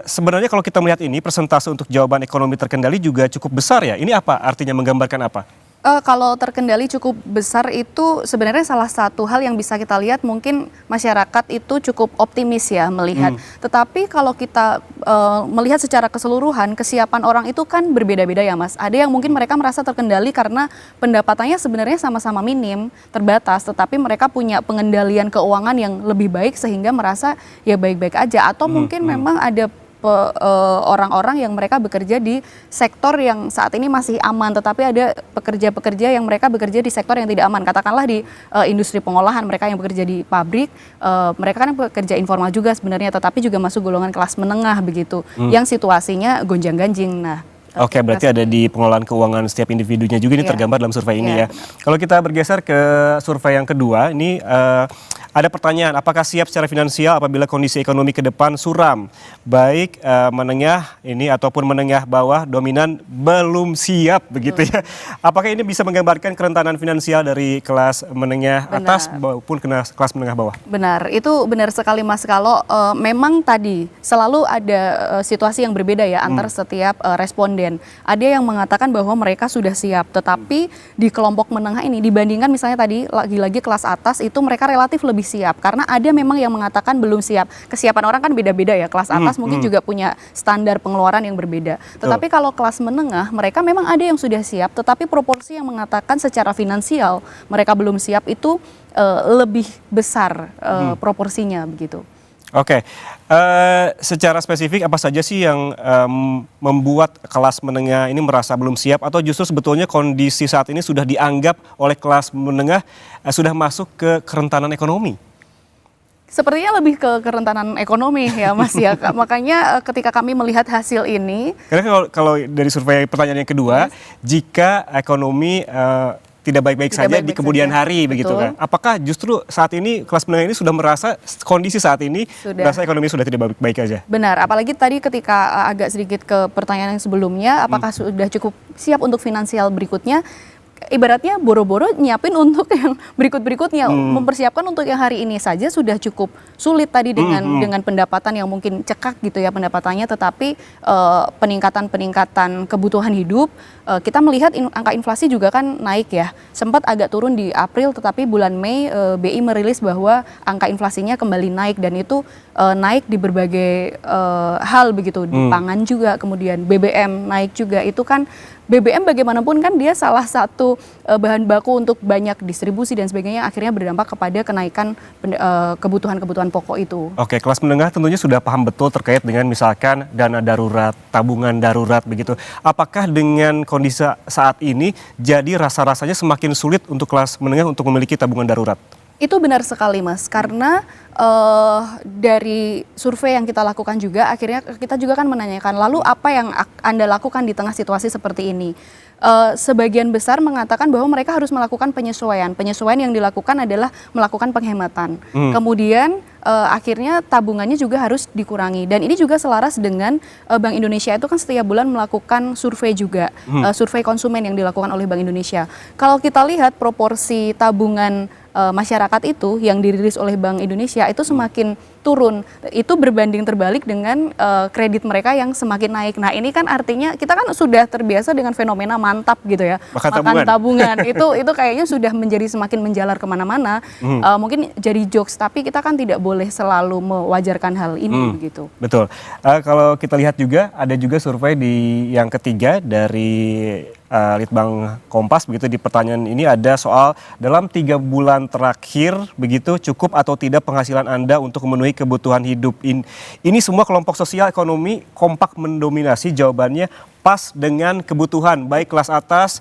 sebenarnya kalau kita melihat ini persentase untuk jawaban ekonomi terkendali juga cukup besar ya. Ini apa artinya, menggambarkan apa? Kalau terkendali cukup besar itu sebenarnya salah satu hal yang bisa kita lihat mungkin masyarakat itu cukup optimis ya melihat. Tetapi kalau kita melihat secara keseluruhan kesiapan orang itu kan berbeda-beda ya Mas. Ada yang mungkin mereka merasa terkendali karena pendapatannya sebenarnya sama-sama minim, terbatas, tetapi mereka punya pengendalian keuangan yang lebih baik sehingga merasa ya baik-baik aja. Atau mungkin memang ada orang-orang yang mereka bekerja di sektor yang saat ini masih aman, tetapi ada pekerja-pekerja yang mereka bekerja di sektor yang tidak aman. Katakanlah di industri pengolahan, mereka yang bekerja di pabrik, mereka kan pekerja informal juga sebenarnya, tetapi juga masuk golongan kelas menengah begitu, yang situasinya gonjang-ganjing. Nah, Oke, berarti ada di pengolahan keuangan setiap individunya juga ini tergambar dalam survei ini ya. Kalau kita bergeser ke survei yang kedua, ini ada pertanyaan, apakah siap secara finansial apabila kondisi ekonomi ke depan suram? Baik menengah ini ataupun menengah bawah dominan belum siap begitu ya. Apakah ini bisa menggambarkan kerentanan finansial dari kelas menengah atas maupun kelas menengah bawah? Benar, itu benar sekali Mas. Kalau memang tadi selalu ada situasi yang berbeda ya antara setiap responden. Ada yang mengatakan bahwa mereka sudah siap, tetapi di kelompok menengah ini dibandingkan misalnya tadi lagi-lagi kelas atas itu mereka relatif lebih lebih siap? Karena ada memang yang mengatakan belum siap. Kesiapan orang kan beda-beda ya. Kelas atas mungkin juga punya standar pengeluaran yang berbeda. Tetapi kalau kelas menengah, mereka memang ada yang sudah siap, tetapi proporsi yang mengatakan secara finansial mereka belum siap itu lebih besar proporsinya begitu. Oke, secara spesifik apa saja sih yang membuat kelas menengah ini merasa belum siap, atau justru sebetulnya kondisi saat ini sudah dianggap oleh kelas menengah sudah masuk ke kerentanan ekonomi? Sepertinya lebih ke kerentanan ekonomi ya Mas ya. Makanya ketika kami melihat hasil ini. Karena kalau dari survei pertanyaan yang kedua, jika ekonomi tidak baik-baik saja di kemudian hari begitu kan. Apakah justru saat ini kelas menengah ini sudah merasa kondisi saat ini merasa ekonomi sudah tidak baik-baik aja? Benar, apalagi tadi ketika agak sedikit ke pertanyaan yang sebelumnya, apakah sudah cukup siap untuk finansial berikutnya? Ibaratnya boro-boro nyiapin untuk yang berikut-berikutnya, mempersiapkan untuk yang hari ini saja sudah cukup sulit tadi dengan pendapatan yang mungkin cekak gitu ya pendapatannya, tetapi peningkatan kebutuhan hidup, kita melihat angka inflasi juga kan naik ya, sempat agak turun di April, tetapi bulan Mei BI merilis bahwa angka inflasinya kembali naik, dan itu naik di berbagai hal begitu, di pangan juga, kemudian BBM naik juga. Itu kan BBM bagaimanapun kan dia salah satu bahan baku untuk banyak distribusi dan sebagainya, akhirnya berdampak kepada kenaikan kebutuhan-kebutuhan pokok itu. Oke, kelas menengah tentunya sudah paham betul terkait dengan misalkan dana darurat, tabungan darurat begitu. Apakah dengan kondisi saat ini jadi rasa-rasanya semakin sulit untuk kelas menengah untuk memiliki tabungan darurat? Itu benar sekali Mas, karena dari survei yang kita lakukan juga, akhirnya kita juga kan menanyakan, lalu apa yang Anda lakukan di tengah situasi seperti ini? Sebagian besar mengatakan bahwa mereka harus melakukan penyesuaian. Penyesuaian yang dilakukan adalah melakukan penghematan. Kemudian akhirnya tabungannya juga harus dikurangi. Dan ini juga selaras dengan Bank Indonesia itu kan setiap bulan melakukan survei juga, survei konsumen yang dilakukan oleh Bank Indonesia. Kalau kita lihat proporsi tabungan masyarakat itu yang dirilis oleh Bank Indonesia itu semakin turun, itu berbanding terbalik dengan kredit mereka yang semakin naik. Nah ini kan artinya kita kan sudah terbiasa dengan fenomena mantap gitu ya, makan tabungan itu kayaknya sudah menjadi semakin menjalar kemana-mana. Mungkin jadi jokes, tapi kita kan tidak boleh selalu mewajarkan hal ini begitu. Betul. Kalau kita lihat juga ada juga survei di yang ketiga dari Litbang Kompas begitu, di pertanyaan ini ada soal dalam 3 bulan terakhir begitu cukup atau tidak penghasilan Anda untuk memenuhi kebutuhan hidup. Ini semua kelompok sosial ekonomi kompak mendominasi jawabannya pas dengan kebutuhan baik kelas atas,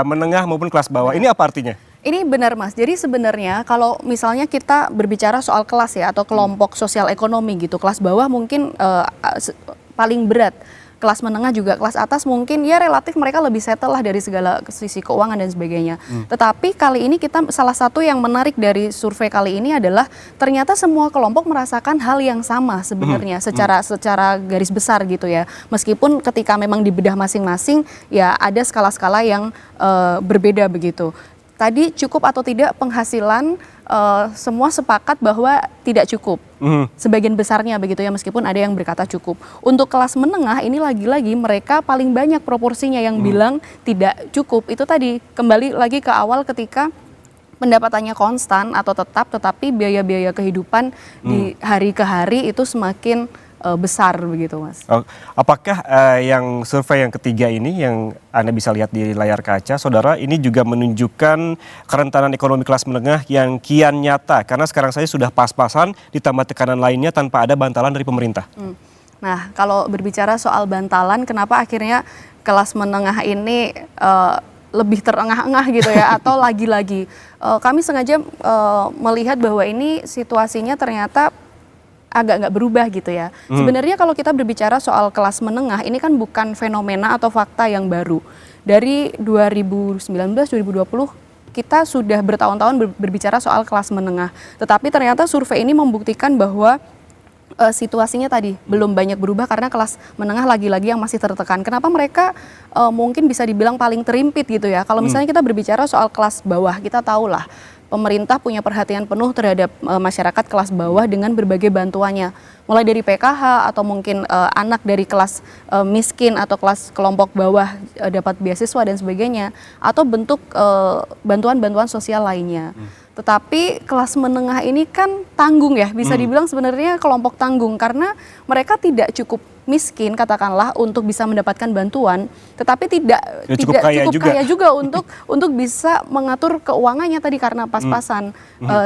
menengah maupun kelas bawah. Ini apa artinya? Ini benar Mas, jadi sebenarnya kalau misalnya kita berbicara soal kelas ya atau kelompok sosial ekonomi gitu, kelas bawah mungkin paling berat. Kelas menengah juga, kelas atas mungkin ya relatif mereka lebih settle lah dari segala sisi keuangan dan sebagainya. Tetapi kali ini kita salah satu yang menarik dari survei kali ini adalah ternyata semua kelompok merasakan hal yang sama sebenarnya secara garis besar gitu ya. Meskipun ketika memang dibedah masing-masing ya ada skala-skala yang berbeda begitu. Tadi cukup atau tidak penghasilan, semua sepakat bahwa tidak cukup. Sebagian besarnya begitu ya, meskipun ada yang berkata cukup. Untuk kelas menengah ini lagi-lagi mereka paling banyak proporsinya yang bilang tidak cukup. Itu tadi kembali lagi ke awal ketika pendapatannya konstan atau tetap, tetapi biaya-biaya kehidupan di hari ke hari itu semakin besar begitu Mas. Apakah yang survei yang ketiga ini yang Anda bisa lihat di layar kaca, saudara, ini juga menunjukkan kerentanan ekonomi kelas menengah yang kian nyata karena sekarang saja sudah pas-pasan ditambah tekanan lainnya tanpa ada bantalan dari pemerintah. Nah kalau berbicara soal bantalan, kenapa akhirnya kelas menengah ini lebih terengah-engah gitu ya, atau lagi-lagi kami sengaja melihat bahwa ini situasinya ternyata agak nggak berubah gitu ya. Sebenarnya kalau kita berbicara soal kelas menengah, ini kan bukan fenomena atau fakta yang baru. Dari 2019-2020 kita sudah bertahun-tahun berbicara soal kelas menengah. Tetapi ternyata survei ini membuktikan bahwa situasinya tadi belum banyak berubah karena kelas menengah lagi-lagi yang masih tertekan. Kenapa mereka mungkin bisa dibilang paling terimpit gitu ya. Kalau misalnya kita berbicara soal kelas bawah, kita tahulah pemerintah punya perhatian penuh terhadap masyarakat kelas bawah dengan berbagai bantuannya. Mulai dari PKH atau mungkin anak dari kelas miskin atau kelas kelompok bawah dapat beasiswa dan sebagainya. Atau bentuk bantuan-bantuan sosial lainnya. Tetapi kelas menengah ini kan tanggung ya, bisa dibilang sebenarnya kelompok tanggung karena mereka tidak cukup miskin katakanlah untuk bisa mendapatkan bantuan, tetapi tidak cukup kaya juga untuk bisa mengatur keuangannya tadi karena pas-pasan.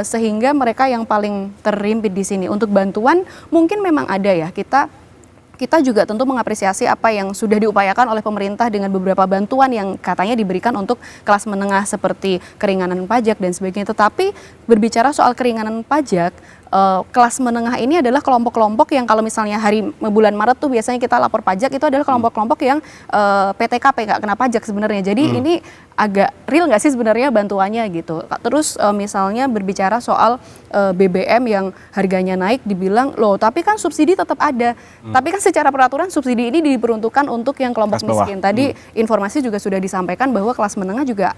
Sehingga mereka yang paling terhimpit di sini. Untuk bantuan mungkin memang ada ya, kita juga tentu mengapresiasi apa yang sudah diupayakan oleh pemerintah dengan beberapa bantuan yang katanya diberikan untuk kelas menengah seperti keringanan pajak dan sebagainya. Tetapi berbicara soal keringanan pajak, kelas menengah ini adalah kelompok-kelompok yang kalau misalnya bulan Maret tuh biasanya kita lapor pajak, itu adalah kelompok-kelompok yang PTKP nggak kena pajak sebenarnya. Jadi ini agak real nggak sih sebenarnya bantuannya gitu. Terus misalnya berbicara soal BBM yang harganya naik, dibilang loh tapi kan subsidi tetap ada. Tapi kan secara peraturan subsidi ini diperuntukkan untuk yang kelompok miskin. Tadi informasi juga sudah disampaikan bahwa kelas menengah juga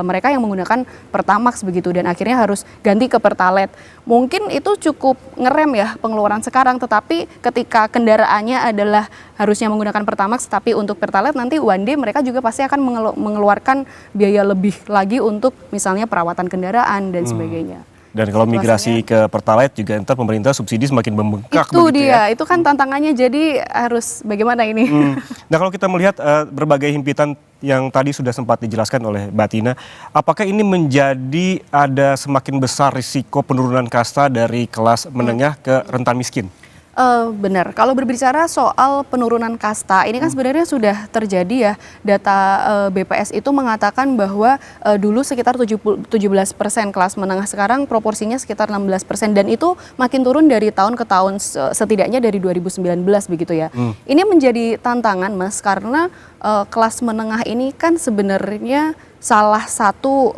mereka yang menggunakan Pertamax begitu dan akhirnya harus ganti ke Pertalite. Mungkin itu cukup ngerem ya pengeluaran sekarang, tetapi ketika kendaraannya adalah harusnya menggunakan Pertamax tapi untuk Pertalite nanti one day mereka juga pasti akan mengeluarkan biaya lebih lagi untuk misalnya perawatan kendaraan dan sebagainya. Dan kalau migrasi ke Pertalite juga ntar pemerintah subsidi semakin membengkak. Itu dia, itu kan tantangannya, jadi harus bagaimana ini? Nah kalau kita melihat berbagai himpitan yang tadi sudah sempat dijelaskan oleh Mbak Tina, apakah ini menjadi ada semakin besar risiko penurunan kasta dari kelas menengah ke rentan miskin? Benar, kalau berbicara soal penurunan kasta, ini kan sebenarnya sudah terjadi ya. Data BPS itu mengatakan bahwa dulu sekitar 17% kelas menengah, sekarang proporsinya sekitar 16% dan itu makin turun dari tahun ke tahun, setidaknya dari 2019 begitu ya. Ini menjadi tantangan Mas, karena kelas menengah ini kan sebenarnya salah satu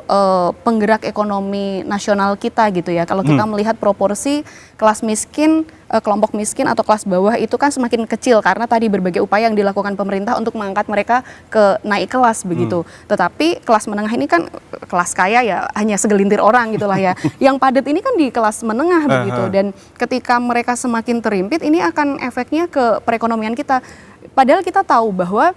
penggerak ekonomi nasional kita gitu ya. Kalau kita melihat proporsi kelas miskin, kelompok miskin atau kelas bawah itu kan semakin kecil karena tadi berbagai upaya yang dilakukan pemerintah untuk mengangkat mereka ke naik kelas begitu. Tetapi kelas menengah ini kan kelas kaya ya hanya segelintir orang gitulah ya. Yang padat ini kan di kelas menengah begitu, dan ketika mereka semakin terhimpit ini akan efeknya ke perekonomian kita. Padahal kita tahu bahwa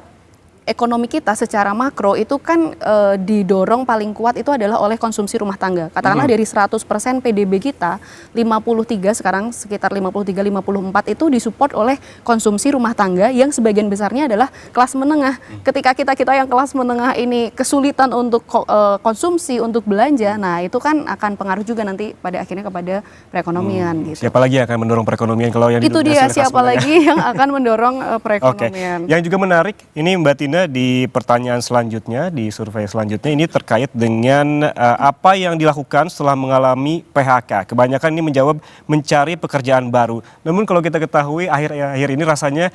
ekonomi kita secara makro itu kan didorong paling kuat itu adalah oleh konsumsi rumah tangga. Katakanlah dari 100% PDB kita, 53 sekarang sekitar 53-54 itu disupport oleh konsumsi rumah tangga yang sebagian besarnya adalah kelas menengah. Ketika kita yang kelas menengah ini kesulitan untuk konsumsi, untuk belanja, nah itu kan akan pengaruh juga nanti pada akhirnya kepada perekonomian gitu. Siapa lagi yang akan mendorong perekonomian kalau yang itu dia, siapa lagi yang akan mendorong perekonomian. Yang juga menarik, ini Mbak Tina di pertanyaan selanjutnya, di survei selanjutnya ini terkait dengan apa yang dilakukan setelah mengalami PHK. Kebanyakan ini menjawab mencari pekerjaan baru. Namun kalau kita ketahui akhir ini rasanya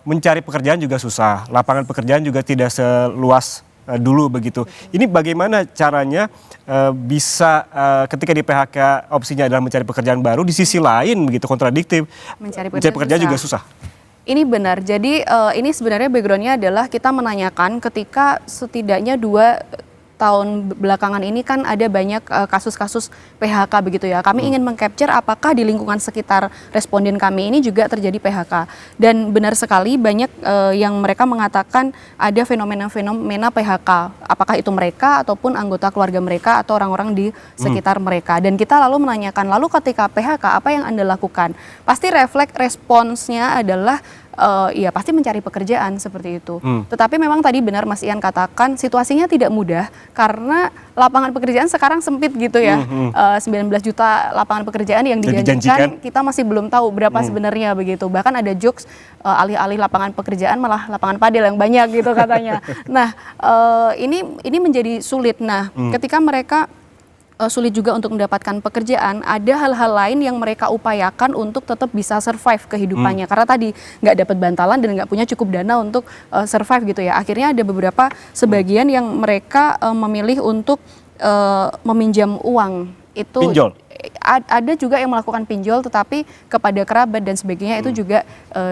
mencari pekerjaan juga susah. Lapangan pekerjaan juga tidak seluas dulu begitu. Ini bagaimana caranya bisa ketika di PHK opsinya adalah mencari pekerjaan baru, di sisi lain begitu kontradiktif, mencari pekerjaan juga susah. Ini benar, jadi ini sebenarnya backgroundnya adalah kita menanyakan ketika setidaknya 2 tahun belakangan ini kan ada banyak kasus-kasus PHK begitu ya. Kami ingin meng-capture apakah di lingkungan sekitar responden kami ini juga terjadi PHK. Dan benar sekali banyak yang mereka mengatakan ada fenomena-fenomena PHK. Apakah itu mereka ataupun anggota keluarga mereka atau orang-orang di sekitar mereka. Dan kita lalu menanyakan, lalu ketika PHK apa yang Anda lakukan? Pasti refleks responsnya adalah ya pasti mencari pekerjaan seperti itu. Tetapi memang tadi benar Mas Ian katakan situasinya tidak mudah karena lapangan pekerjaan sekarang sempit gitu ya. 19 juta lapangan pekerjaan yang dijanjikan kita masih belum tahu berapa sebenarnya begitu. Bahkan ada jokes alih-alih lapangan pekerjaan malah lapangan padel yang banyak gitu katanya. Nah ini menjadi sulit. Nah ketika mereka sulit juga untuk mendapatkan pekerjaan, ada hal-hal lain yang mereka upayakan untuk tetap bisa survive kehidupannya. Karena tadi nggak dapat bantalan dan nggak punya cukup dana untuk survive gitu ya. Akhirnya ada beberapa sebagian yang mereka memilih untuk meminjam uang. Itu pinjol. Ada juga yang melakukan pinjol tetapi kepada kerabat dan sebagainya itu juga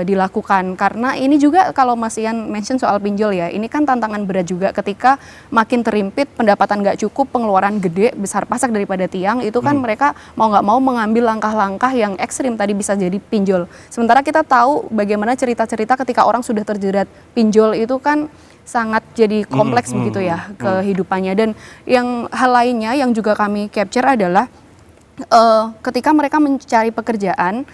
dilakukan. Karena ini juga kalau Mas Ian mention soal pinjol ya, ini kan tantangan berat juga ketika makin terhimpit, pendapatan nggak cukup, pengeluaran gede, besar pasak daripada tiang, itu kan mereka mau nggak mau mengambil langkah-langkah yang ekstrim, tadi bisa jadi pinjol. Sementara kita tahu bagaimana cerita-cerita ketika orang sudah terjerat pinjol itu kan sangat jadi kompleks begitu ya kehidupannya. Dan yang hal lainnya yang juga kami capture adalah ketika mereka mencari pekerjaan,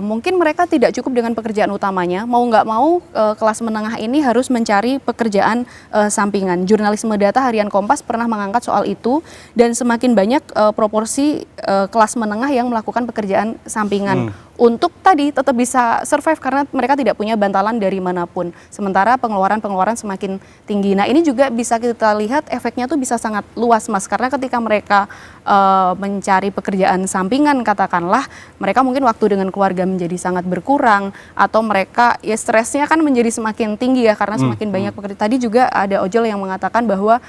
mungkin mereka tidak cukup dengan pekerjaan utamanya, mau nggak mau kelas menengah ini harus mencari pekerjaan sampingan. Jurnalisme Data Harian Kompas pernah mengangkat soal itu, dan semakin banyak proporsi kelas menengah yang melakukan pekerjaan sampingan untuk tadi tetap bisa survive karena mereka tidak punya bantalan dari manapun. Sementara pengeluaran semakin tinggi. Nah, ini juga bisa kita lihat efeknya tuh bisa sangat luas, Mas, karena ketika mereka mencari pekerjaan sampingan katakanlah, mereka mungkin waktu dengan keluarga menjadi sangat berkurang, atau mereka ya stresnya kan menjadi semakin tinggi ya karena semakin banyak pekerjaan. Tadi juga ada ojol yang mengatakan bahwa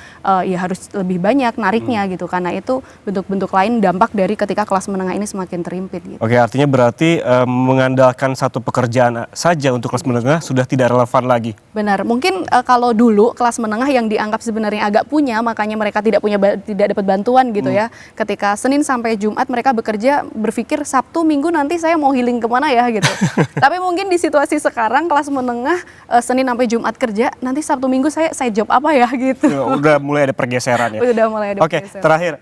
ya harus lebih banyak nariknya gitu, karena itu bentuk-bentuk lain dampak dari ketika kelas menengah ini semakin terimpit gitu. Oke, artinya berarti mengandalkan satu pekerjaan saja untuk kelas menengah sudah tidak relevan lagi. Benar, mungkin kalau dulu kelas menengah yang dianggap sebenarnya agak punya, makanya mereka tidak dapat bantuan gitu ya. Ketika Senin sampai Jumat mereka bekerja, berpikir Sabtu Minggu nanti saya mau healing kemana ya gitu. Tapi mungkin di situasi sekarang kelas menengah Senin sampai Jumat kerja, nanti Sabtu Minggu saya job apa ya gitu. Udah mulai ada pergeseran ya. Udah mulai ada pergeseran. Oke, terakhir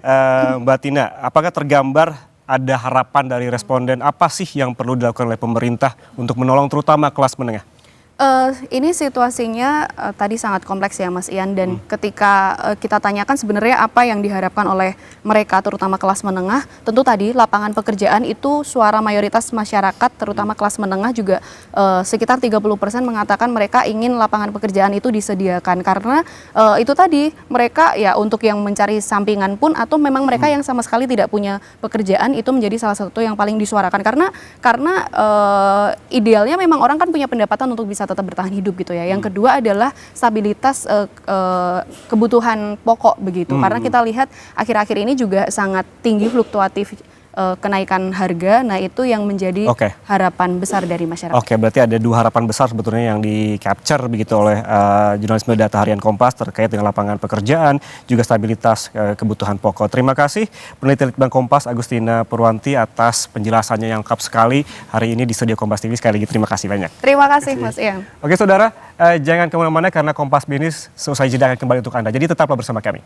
Mbak Tina, apakah tergambar ada harapan dari responden, apa sih yang perlu dilakukan oleh pemerintah untuk menolong terutama kelas menengah? Ini situasinya tadi sangat kompleks ya Mas Ian, dan ketika kita tanyakan sebenarnya apa yang diharapkan oleh mereka terutama kelas menengah, tentu tadi lapangan pekerjaan itu suara mayoritas masyarakat terutama kelas menengah juga sekitar 30% mengatakan mereka ingin lapangan pekerjaan itu disediakan, karena itu tadi mereka ya untuk yang mencari sampingan pun atau memang mereka yang sama sekali tidak punya pekerjaan itu menjadi salah satu yang paling disuarakan, karena idealnya memang orang kan punya pendapatan untuk bisa tetap bertahan hidup gitu ya. Yang kedua adalah stabilitas kebutuhan pokok begitu. Karena kita lihat akhir-akhir ini juga sangat tinggi fluktuatif kenaikan harga. Nah, itu yang menjadi harapan besar dari masyarakat. Oke, berarti ada dua harapan besar sebetulnya yang di-capture begitu oleh Jurnalisme Data Harian Kompas terkait dengan lapangan pekerjaan, juga stabilitas kebutuhan pokok. Terima kasih peneliti Litbang Kompas Agustina Purwanti atas penjelasannya yang lengkap sekali hari ini di studio Kompas TV. Sekali lagi terima kasih banyak. Terima kasih Mas Ian. Oke saudara, jangan kemana-mana karena Kompas Bisnis selesai jeda akan kembali untuk Anda. Jadi tetaplah bersama kami.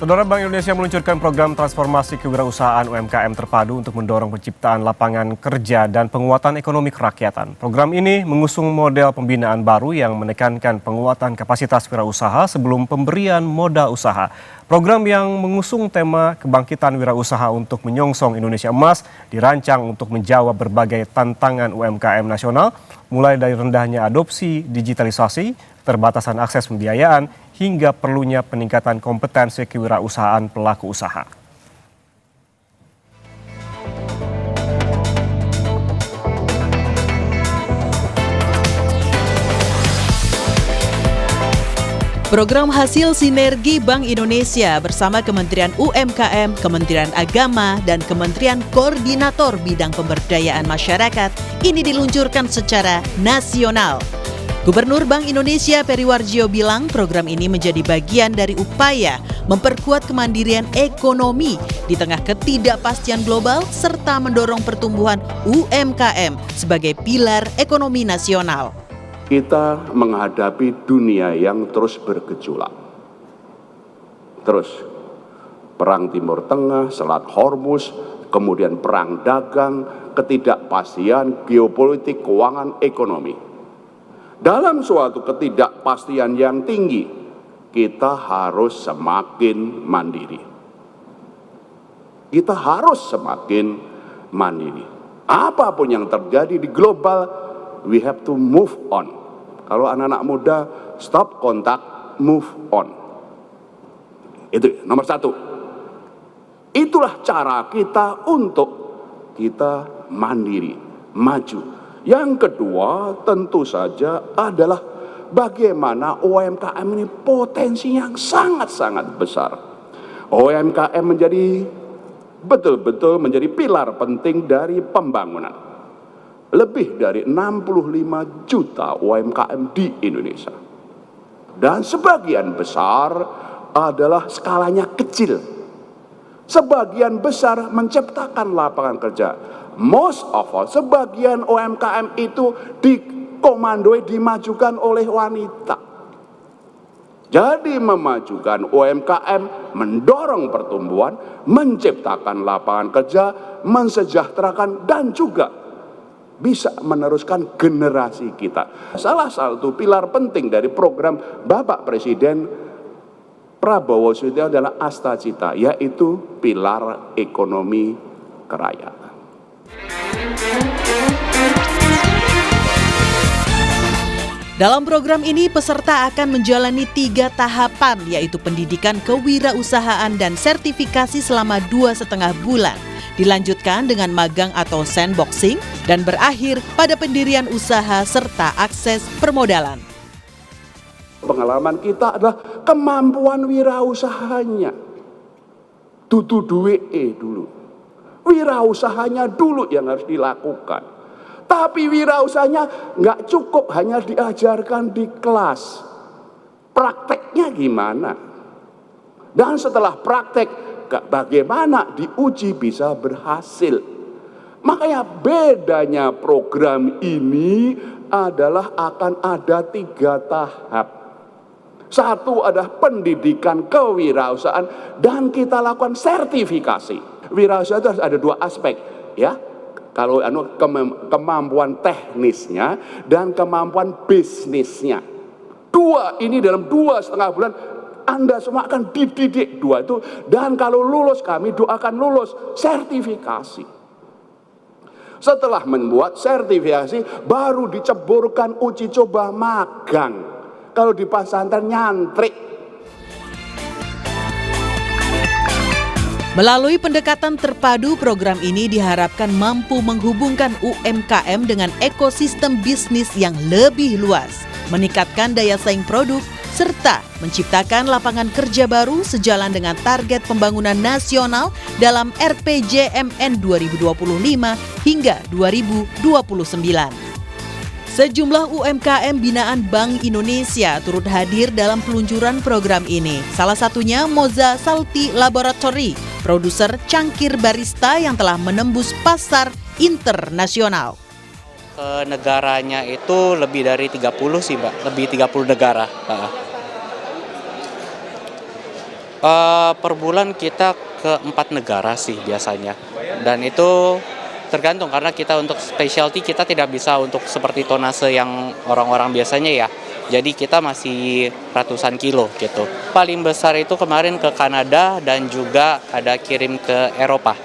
Saudara, Bank Indonesia meluncurkan program transformasi kewirausahaan UMKM terpadu untuk mendorong penciptaan lapangan kerja dan penguatan ekonomi kerakyatan. Program ini mengusung model pembinaan baru yang menekankan penguatan kapasitas wirausaha sebelum pemberian modal usaha. Program yang mengusung tema kebangkitan wirausaha untuk menyongsong Indonesia Emas dirancang untuk menjawab berbagai tantangan UMKM nasional, mulai dari rendahnya adopsi digitalisasi, keterbatasan akses pembiayaan, hingga perlunya peningkatan kompetensi kewirausahaan pelaku usaha. Program hasil sinergi Bank Indonesia bersama Kementerian UMKM, Kementerian Agama, dan Kementerian Koordinator Bidang Pemberdayaan Masyarakat ini diluncurkan secara nasional. Gubernur Bank Indonesia Peri Warjio bilang program ini menjadi bagian dari upaya memperkuat kemandirian ekonomi di tengah ketidakpastian global serta mendorong pertumbuhan UMKM sebagai pilar ekonomi nasional. Kita menghadapi dunia yang terus bergejolak. Terus perang Timur Tengah, Selat Hormuz, kemudian perang dagang, ketidakpastian geopolitik, keuangan, ekonomi. Dalam suatu ketidakpastian yang tinggi, kita harus semakin mandiri. Kita harus semakin mandiri. Apapun yang terjadi di global, we have to move on. Kalau anak-anak muda, stop kontak, move on. Itu nomor satu. Itulah cara kita untuk kita mandiri, maju. Yang kedua tentu saja adalah bagaimana UMKM ini potensinya yang sangat-sangat besar. UMKM menjadi betul-betul menjadi pilar penting dari pembangunan. Lebih dari 65 juta UMKM di Indonesia. Dan sebagian besar adalah skalanya kecil. Sebagian besar menciptakan lapangan kerja. Most of all, sebagian UMKM itu dikomandoi, dimajukan oleh wanita. Jadi memajukan UMKM, mendorong pertumbuhan, menciptakan lapangan kerja, mensejahterakan, dan juga bisa meneruskan generasi kita. Salah satu pilar penting dari program Bapak Presiden Prabowo Subianto adalah Astacita, yaitu pilar ekonomi kerakyatan. Dalam program ini, peserta akan menjalani 3 tahapan, yaitu pendidikan kewirausahaan dan sertifikasi selama 2,5 bulan. Dilanjutkan dengan magang atau sandboxing, dan berakhir pada pendirian usaha serta akses permodalan. Pengalaman kita adalah kemampuan wirausahanya. Dudu duwe dulu. Wirausahanya dulu yang harus dilakukan. Tapi wirausahanya nggak cukup hanya diajarkan di kelas. Prakteknya gimana? Dan setelah praktek, bagaimana diuji bisa berhasil. Makanya bedanya program ini adalah akan ada 3 tahap. Satu adalah pendidikan kewirausahaan dan kita lakukan sertifikasi. Wirausaha itu harus ada 2 aspek, ya. Kalau kemampuan teknisnya dan kemampuan bisnisnya. 2 ini dalam 2,5 bulan Anda semua akan dididik 2 itu. Dan kalau lulus, kami doakan lulus sertifikasi. Setelah membuat sertifikasi, baru diceburkan uji coba magang. Kalau di pesantren nyantrik. Melalui pendekatan terpadu, program ini diharapkan mampu menghubungkan UMKM dengan ekosistem bisnis yang lebih luas, meningkatkan daya saing produk, serta menciptakan lapangan kerja baru sejalan dengan target pembangunan nasional dalam RPJMN 2025 hingga 2029. Sejumlah UMKM binaan Bank Indonesia turut hadir dalam peluncuran program ini. Salah satunya Moza Salty Laboratory, produser cangkir barista yang telah menembus pasar internasional. Ke negaranya itu lebih dari 30 sih Mbak, lebih 30 negara. Per bulan kita ke 4 negara sih biasanya, dan itu tergantung karena kita untuk specialty kita tidak bisa untuk seperti tonase yang orang-orang biasanya ya. Jadi kita masih ratusan kilo gitu. Paling besar itu kemarin ke Kanada dan juga ada kirim ke Eropa.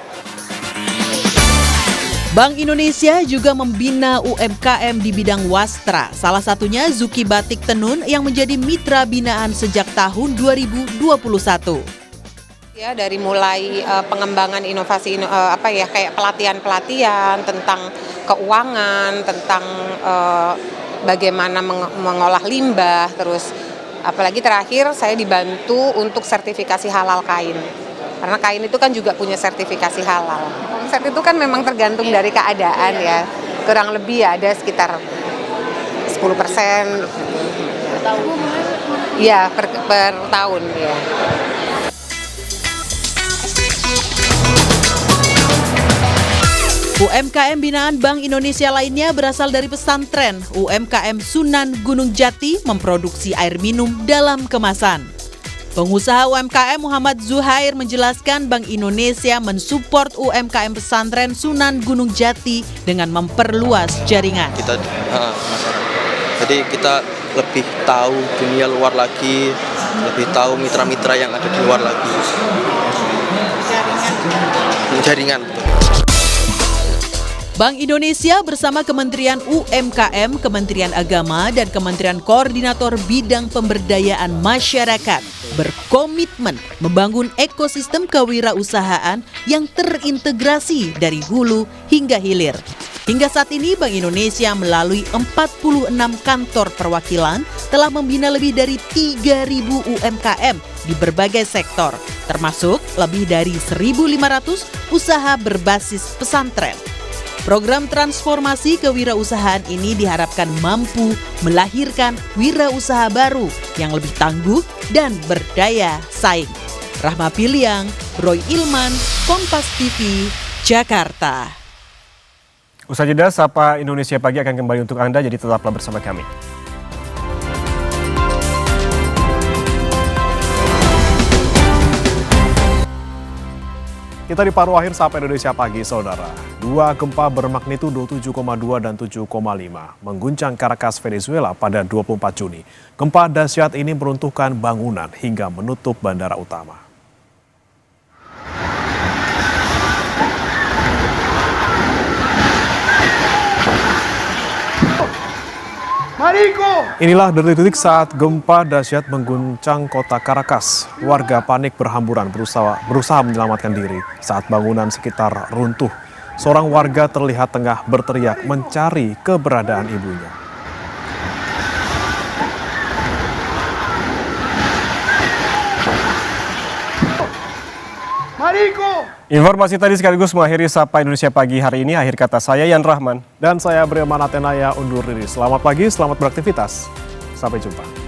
Bank Indonesia juga membina UMKM di bidang wastra. Salah satunya Zuki Batik Tenun yang menjadi mitra binaan sejak tahun 2021. Ya, dari mulai pengembangan inovasi kayak pelatihan-pelatihan tentang keuangan, tentang bagaimana mengolah limbah, terus apalagi terakhir saya dibantu untuk sertifikasi halal kain. Karena kain itu kan juga punya sertifikasi halal. Omset itu kan memang tergantung dari keadaan ya. Kurang lebih ya ada sekitar 10%. Iya, per tahun ya. UMKM binaan Bank Indonesia lainnya berasal dari pesantren. UMKM Sunan Gunung Jati memproduksi air minum dalam kemasan. Pengusaha UMKM Muhammad Zuhair menjelaskan Bank Indonesia mensupport UMKM pesantren Sunan Gunung Jati dengan memperluas jaringan. Jadi kita lebih tahu dunia luar lagi, lebih tahu mitra-mitra yang ada di luar lagi. Jaringan. Bank Indonesia bersama Kementerian UMKM, Kementerian Agama, dan Kementerian Koordinator Bidang Pemberdayaan Masyarakat berkomitmen membangun ekosistem kewirausahaan yang terintegrasi dari hulu hingga hilir. Hingga saat ini Bank Indonesia melalui 46 kantor perwakilan telah membina lebih dari 3.000 UMKM di berbagai sektor, termasuk lebih dari 1.500 usaha berbasis pesantren. Program transformasi kewirausahaan ini diharapkan mampu melahirkan wirausaha baru yang lebih tangguh dan berdaya saing. Rahma Piliang, Roy Ilman, Kompas TV, Jakarta. Usai jeda, Sapa Indonesia Pagi akan kembali untuk Anda, jadi tetaplah bersama kami. Kita di paruh akhir Sapa Indonesia Pagi, saudara. Dua gempa bermagnitudo 7,2 dan 7,5 mengguncang Caracas, Venezuela pada 24 Juni. Gempa dahsyat ini meruntuhkan bangunan hingga menutup bandara utama. Inilah detik-detik saat gempa dahsyat mengguncang kota Caracas. Warga panik berhamburan berusaha menyelamatkan diri saat bangunan sekitar runtuh. Seorang warga terlihat tengah berteriak mencari keberadaan ibunya. Informasi tadi sekaligus mengakhiri Sapa Indonesia Pagi hari ini. Akhir kata saya Yan Rahman. Dan saya Breman Atenaya undur diri. Selamat pagi, selamat beraktivitas. Sampai jumpa.